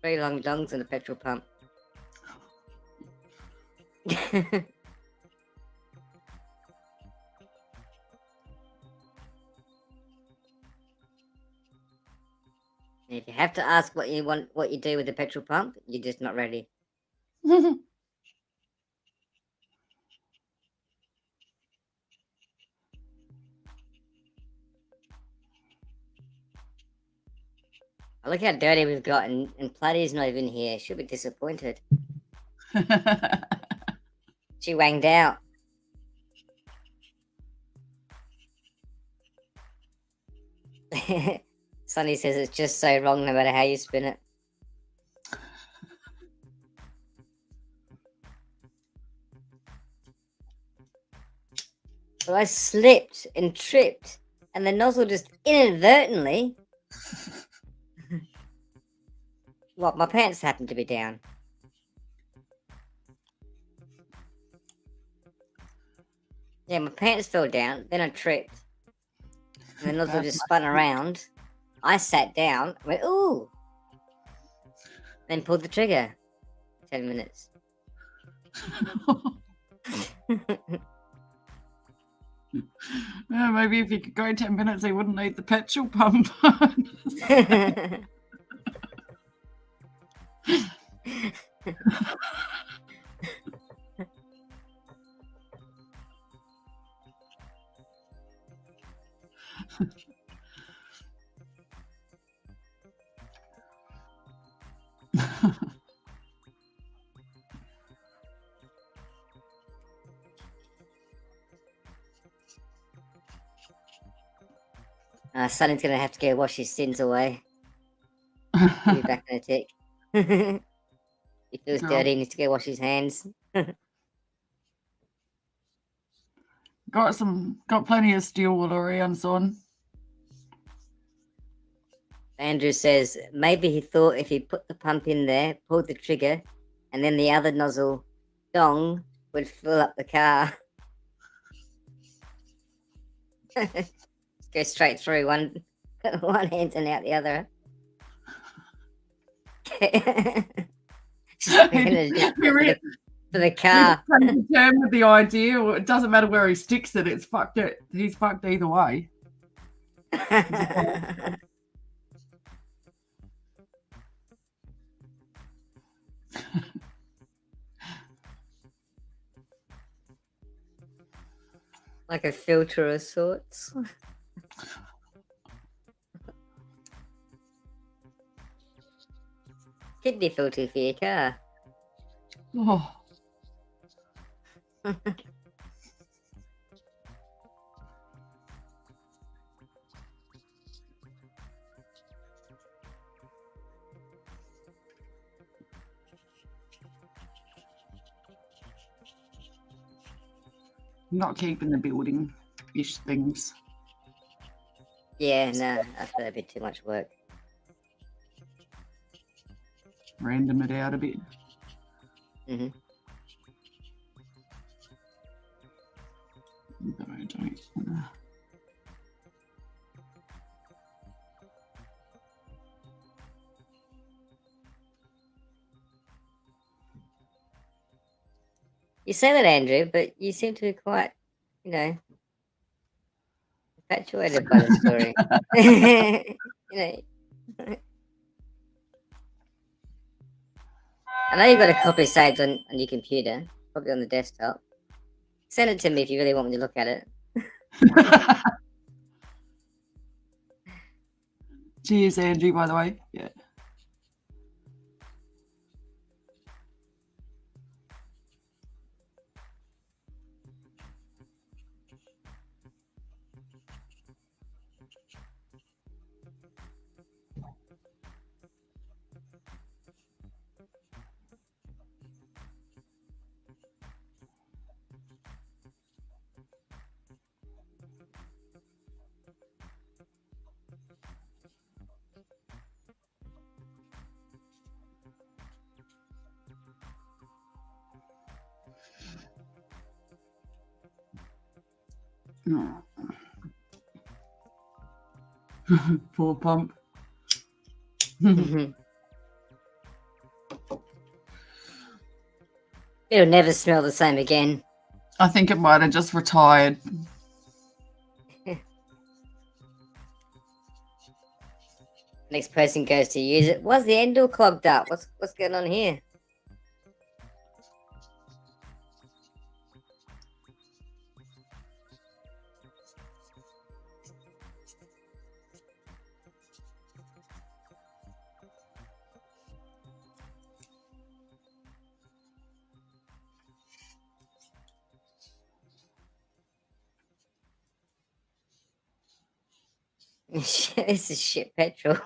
Very long dongs in a petrol pump. If you have to ask what you do with the petrol pump, you're just not ready. I look how dirty we've got, and Platy's not even here. She'll be disappointed. She wanged out. Sonny says it's just so wrong no matter how you spin it. Well, I slipped and tripped, and the nozzle just inadvertently... What, my pants happened to be down. Yeah, my pants fell down, then I tripped. And the nozzle just spun around. I sat down, went, ooh! Then pulled the trigger. 10 minutes. Yeah, maybe if you could go 10 minutes, they wouldn't need the petrol pump. Sonny's gonna have to go wash his sins away. He'll be back in a tick. He feels No. dirty, he needs to go wash his hands. Got plenty of steel wool around, son. Andrew says maybe he thought if he put the pump in there, pulled the trigger, and then the other nozzle dong would fill up the car. Go straight through one hand and out the other. For the car. He's concerned with the idea. It doesn't matter where he sticks it. It's fucked. He's fucked either way. Like a filter of sorts. Kidney filter for your car. Oh. Not keeping the building-ish things. Yeah, no, I thought that'd be too much work. Random it out a bit. Mm-hmm. But I don't wanna. You say that, Andrew, but you seem to be quite, infatuated by the story. I know you've got a copy saved on your computer, probably on the desktop. Send it to me if you really want me to look at it. Cheers, Andrew, by the way. Yeah. Oh. Poor pump. It'll never smell the same again. I think it might have just retired. Next person goes to use it. Why's the end door clogged up? What's going on here? This is shit petrol.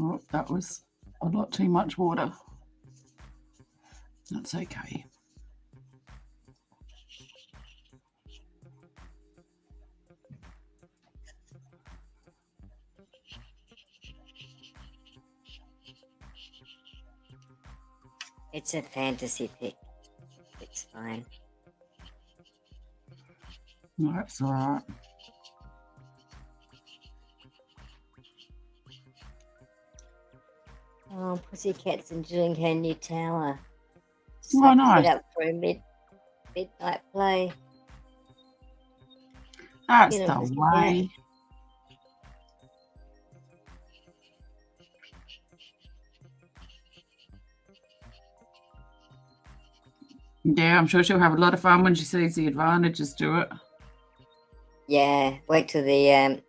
Oh, that was a lot too much water. That's okay. It's a fantasy pick. It's fine. No, that's all right. Oh, Pussycat's enjoying her new tower. Just Oh, like to nice. get up for a midnight play. That's You know, the Pussycat. way. Yeah, I'm sure she'll have a lot of fun when she sees the advantages to it. Yeah, wait till the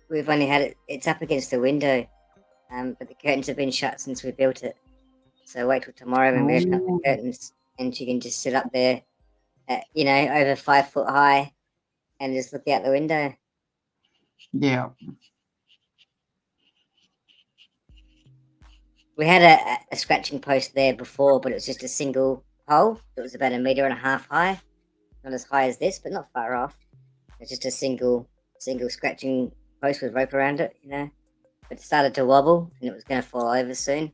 we've only had it. It's up against the window, but the curtains have been shut since we built it. So wait till tomorrow when we open up the Ooh. curtains, and she can just sit up there, over 5 foot high, and just look out the window. Yeah. We had a scratching post there before, but it was just a single hole. It was about 1.5 meters high, not as high as this, but not far off. It's just a single scratching post with rope around it, But it started to wobble, and it was going to fall over soon.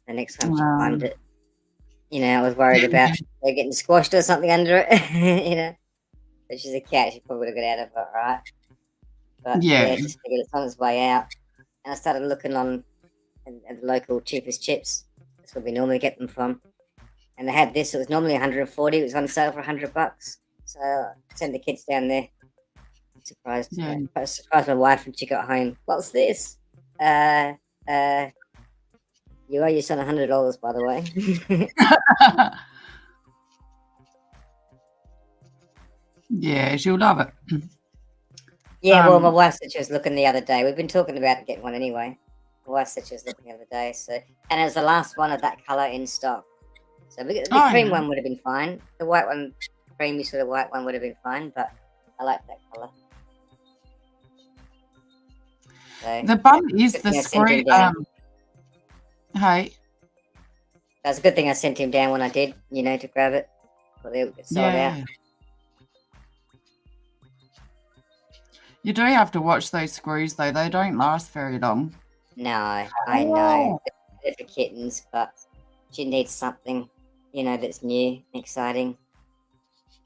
The next time she climbed it, I was worried about her getting squashed or something under it, But she's a cat; she probably would have got out of it, right? But Yeah. just figured it's on its way out, and I started looking on at the local cheapest chips. That's where we normally get them from. And they had this. It was normally 140. It was on sale for $100. So I sent the kids down there. Surprised. Yeah. I surprised my wife when she got home. What's this? You owe your son $100, by the way. Yeah, she'll love it. Yeah, well, my Um, wife said she was looking the other day. We've been talking about getting one anyway. My wife said she was looking the other day, so and it was the last one of that color in stock. So the Oh, cream yeah. one would have been fine. The white one, creamy sort of white one would have been fine, but I like that color. So The bum is good the thing I sent screw. him down. Hey, That's a good thing I sent him down when I did, to grab it. But they would get sold out. yeah. You do have to watch those screws, though. They don't last very long. No, I know. They're for kittens, but she needs something, that's new, exciting.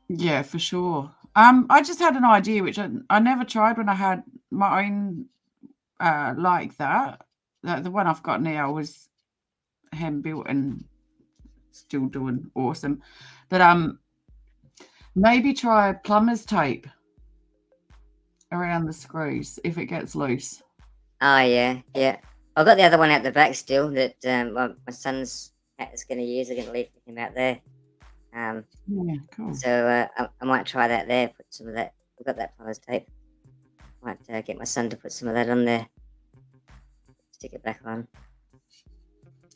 Yeah, for sure. I just had an idea, which I never tried when I had my own like that. The one I've got now was hand built and still doing awesome. But maybe try plumber's tape around the screws if it gets loose. Oh, yeah. I've got the other one out the back still that my son's is going to use. I'm going to leave him out there. Yeah, cool. So I might try that there. Put some of that. We've got that plumber's tape. Might get my son to put some of that on there. Stick it back on.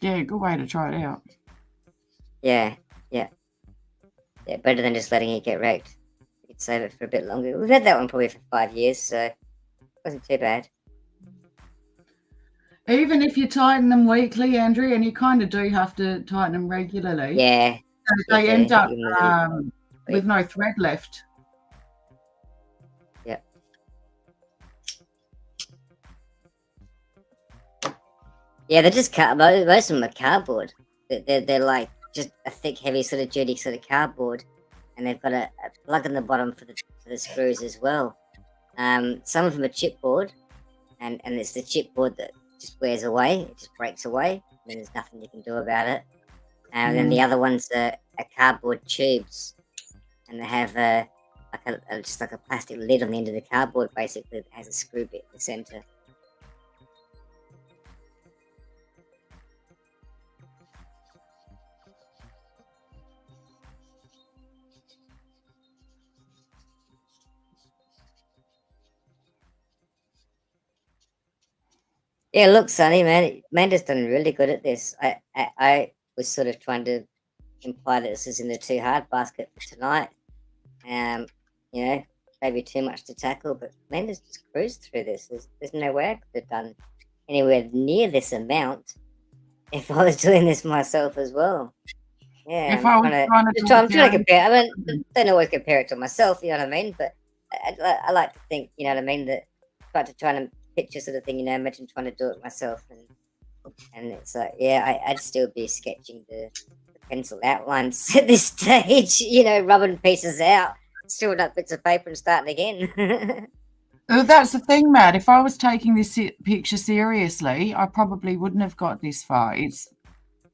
Yeah, good way to try it out. Yeah. Better than just letting it get wrecked. You could save it for a bit longer. We've had that one probably for 5 years, so it wasn't too bad. Even if you tighten them weekly, Andrew, and you kind of do have to tighten them regularly. Yeah. They end up with no thread left. Yeah. Yeah, they're just most of them are cardboard. They're like just a thick, heavy, sort of duty sort of cardboard, and they've got a plug in the bottom for the screws as well. Some of them are chipboard, and it's the chipboard that just wears away. It just breaks away, and there's nothing you can do about it. And then the other ones are cardboard tubes, and they have just like a plastic lid on the end of the cardboard, basically, that has a screw bit in the center. Yeah, look, Sonny, man, Amanda's done really good at this. I was sort of trying to imply that this is in the too hard basket for tonight. Maybe too much to tackle, but Amanda's just cruised through this. There's no way I could have done anywhere near this amount if I was doing this myself as well. Yeah, If I was I'm trying to compare. I mean, don't always compare it to myself, you know what I mean? But I like to think, you know what I mean, that trying to picture sort of thing, imagine trying to do it myself, and it's like, yeah, I'd still be sketching the pencil outlines at this stage, rubbing pieces out, screwing up bits of paper and starting again. That's the thing, Matt. If I was taking this picture seriously, I probably wouldn't have got this far.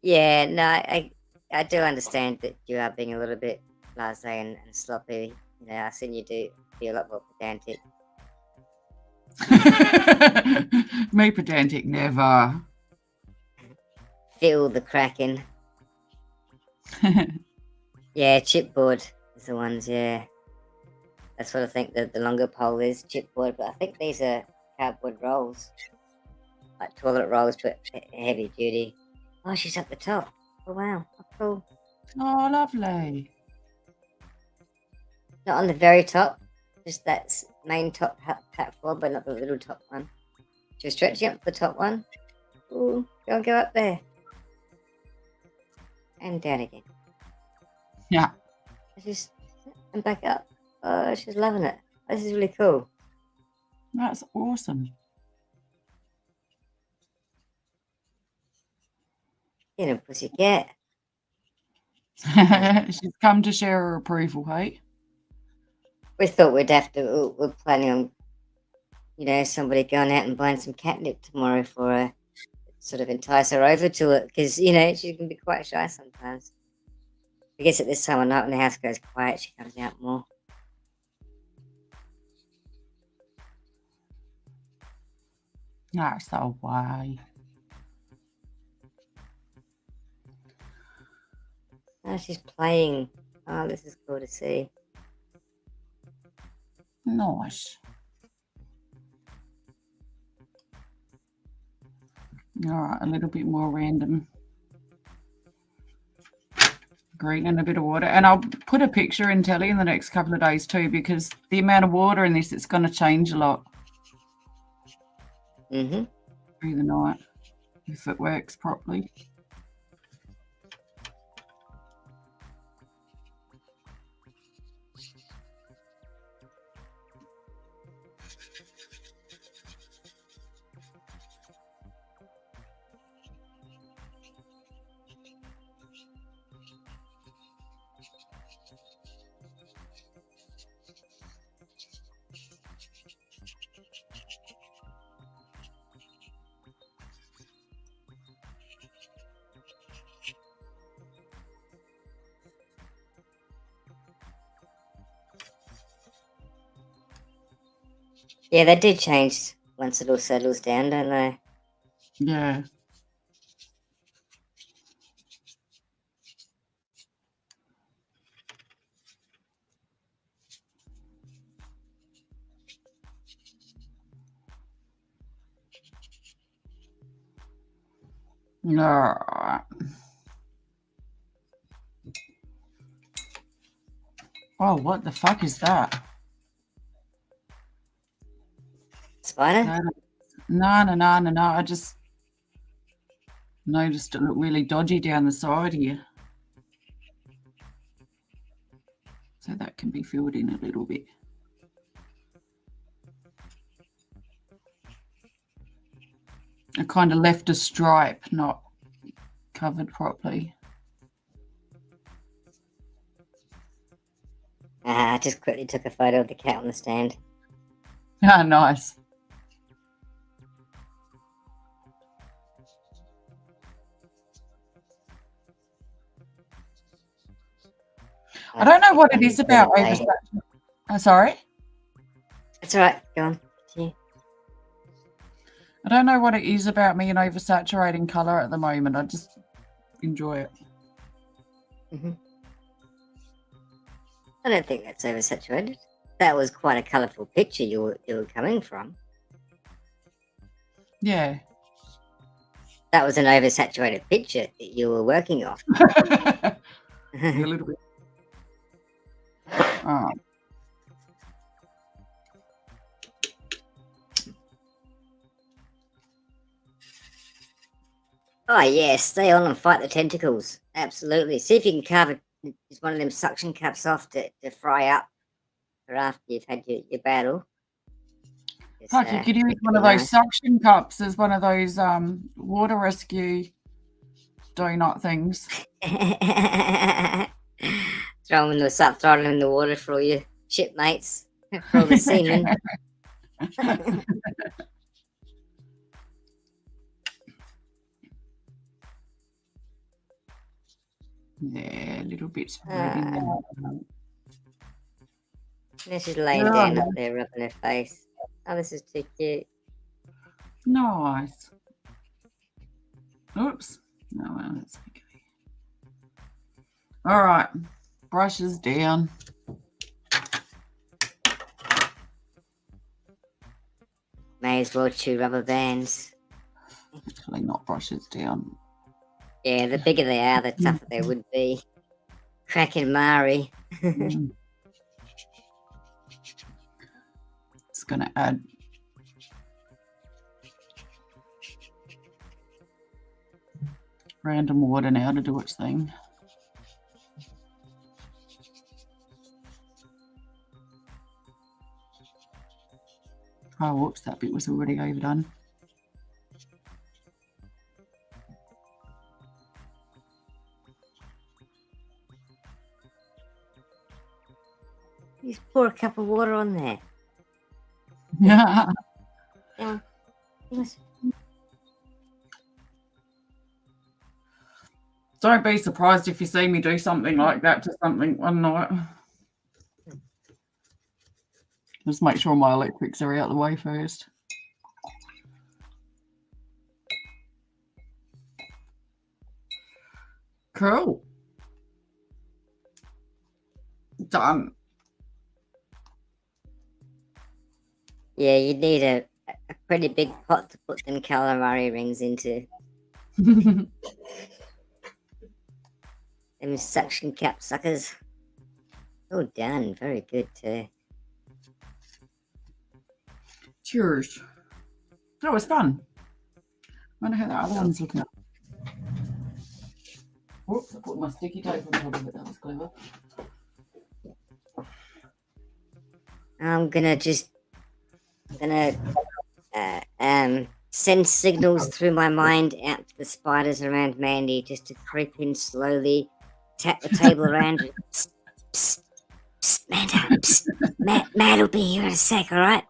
Yeah, no, I do understand that you are being a little bit blasé and sloppy. I've seen you be a lot more pedantic. Me pedantic, never. Feel the cracking. Yeah, chipboard is the ones, yeah. That's what I think the longer pole is, chipboard, but I think these are cardboard rolls. Like toilet rolls, but heavy duty. Oh, she's at the top. Oh, wow. Oh, cool. Oh, lovely. Not on the very top, just that main top platform, but not the little top one. She was stretching up the top one. Ooh, go up there. And down again. Yeah. And back up. Oh, she's loving it. This is really cool. That's awesome. Pussycat. She's come to share her approval, hey? We thought we're planning on, somebody going out and buying some catnip tomorrow for her. Sort of entice her over to it, because, she can be quite shy sometimes. I guess at this time of night when the house goes quiet, she comes out more. That's the way. Oh, she's playing. Oh, this is cool to see. Nice. All right, a little bit more random green and a bit of water. And I'll put a picture in Telly in the next couple of days too, because the amount of water in this, it's going to change a lot Mm-hmm. through the night if it works properly. Yeah, they do change once it all settles down, don't they? Yeah. All right. Oh, what the fuck is that? Spider? No. I just noticed it looked really dodgy down the side here. So that can be filled in a little bit. I kind of left a stripe not covered properly. I just quickly took a photo of the cat on the stand. Ah, nice. I don't know what it is about oversaturation. Sorry? That's all right. Go on. Continue. I don't know what it is about me and oversaturating colour at the moment. I just enjoy it. Mm-hmm. I don't think that's oversaturated. That was quite a colourful picture you were coming from. Yeah. That was an oversaturated picture that you were working off. A little bit. Oh. Oh yeah, stay on and fight the tentacles. Absolutely. See if you can carve just one of them suction cups off to fry up for after you've had your battle. Fuck, you could use one of those suction cups as one of those water rescue donut things. Throw them in the start throwing in the water for all your shipmates, for all the seamen. Yeah, little bits red in there. This is laying down up there, rubbing her face. Oh, this is too cute. Nice. Oops. No, well, that's okay. All right. Brushes down. May as well chew rubber bands. Actually, not brushes down. Yeah, the bigger they are, the tougher they would be. Cracking Mari. It's going to add random water now to do its thing. Oh, whoops, that bit was already overdone. Just pour a cup of water on there. Yeah. Yeah. Don't be surprised if you see me do something like that to something one night. Just make sure my electrics are out of the way first. Cool. Done. Yeah, you need a pretty big pot to put them calamari rings into. Them suction cap suckers. Oh, done. Very good too. Cheers. That was fun. Wonder how the other one's looking. Whoops, I put my sticky tape on top of it. That was clever. I'm gonna send signals through my mind out to the spiders around Mandy just to creep in slowly, tap the table around. Psst, psst, psst, Manda, psst. Mad will be here in a sec, all right?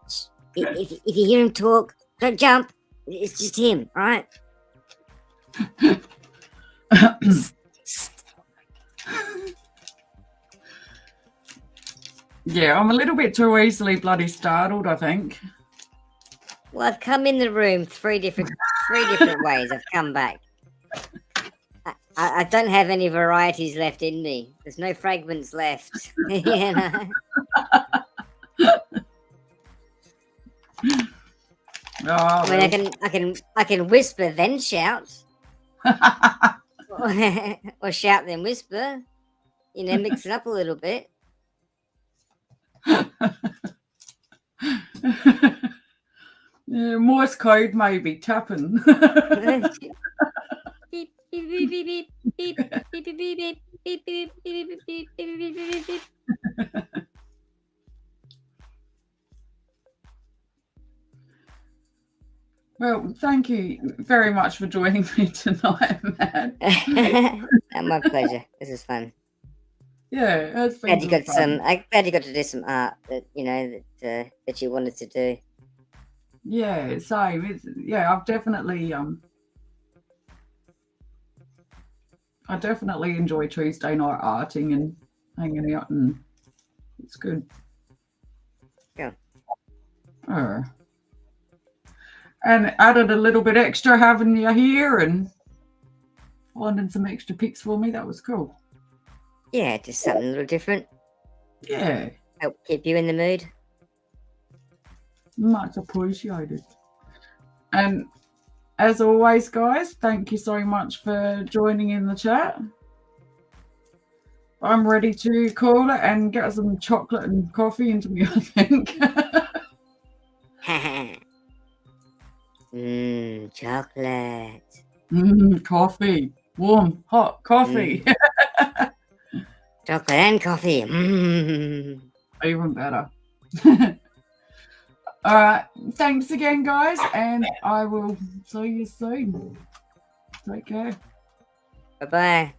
If you hear him talk, don't jump. It's just him, all right? Psst, psst. Yeah, I'm a little bit too easily bloody startled, I think. Well, I've come in the room three different ways. I've come back. I don't have any varieties left in me. There's no fragments left. You know? Oh, I mean, I can whisper then shout, or shout then whisper. You know, mix it up a little bit. Yeah, Morse code maybe tapping. Beep, beep, beep, beep, beep, beep, beep, beep, beep, beep, beep, beep, beep, beep, beep, beep. Well, thank you very much for joining me tonight, Matt. My pleasure. This is fun. Yeah, it's been Glad you got fun. I'm glad you got to do some art that you know that you wanted to do. Yeah, same. I've definitely I definitely enjoy Tuesday night arting and hanging out, and it's good. Yeah. And added a little bit extra having you here and finding some extra pics for me. That was cool. Yeah, just something a little different. Yeah, Help keep you in the mood. much appreciated. And as always, guys, thank you so much for joining in the chat. I'm ready to call it and get some chocolate and coffee into me, I think. Chocolate. Coffee. Warm, hot coffee. Chocolate and coffee. Even better. All right. Thanks again, guys. And I will see you soon. Take care. Bye-bye.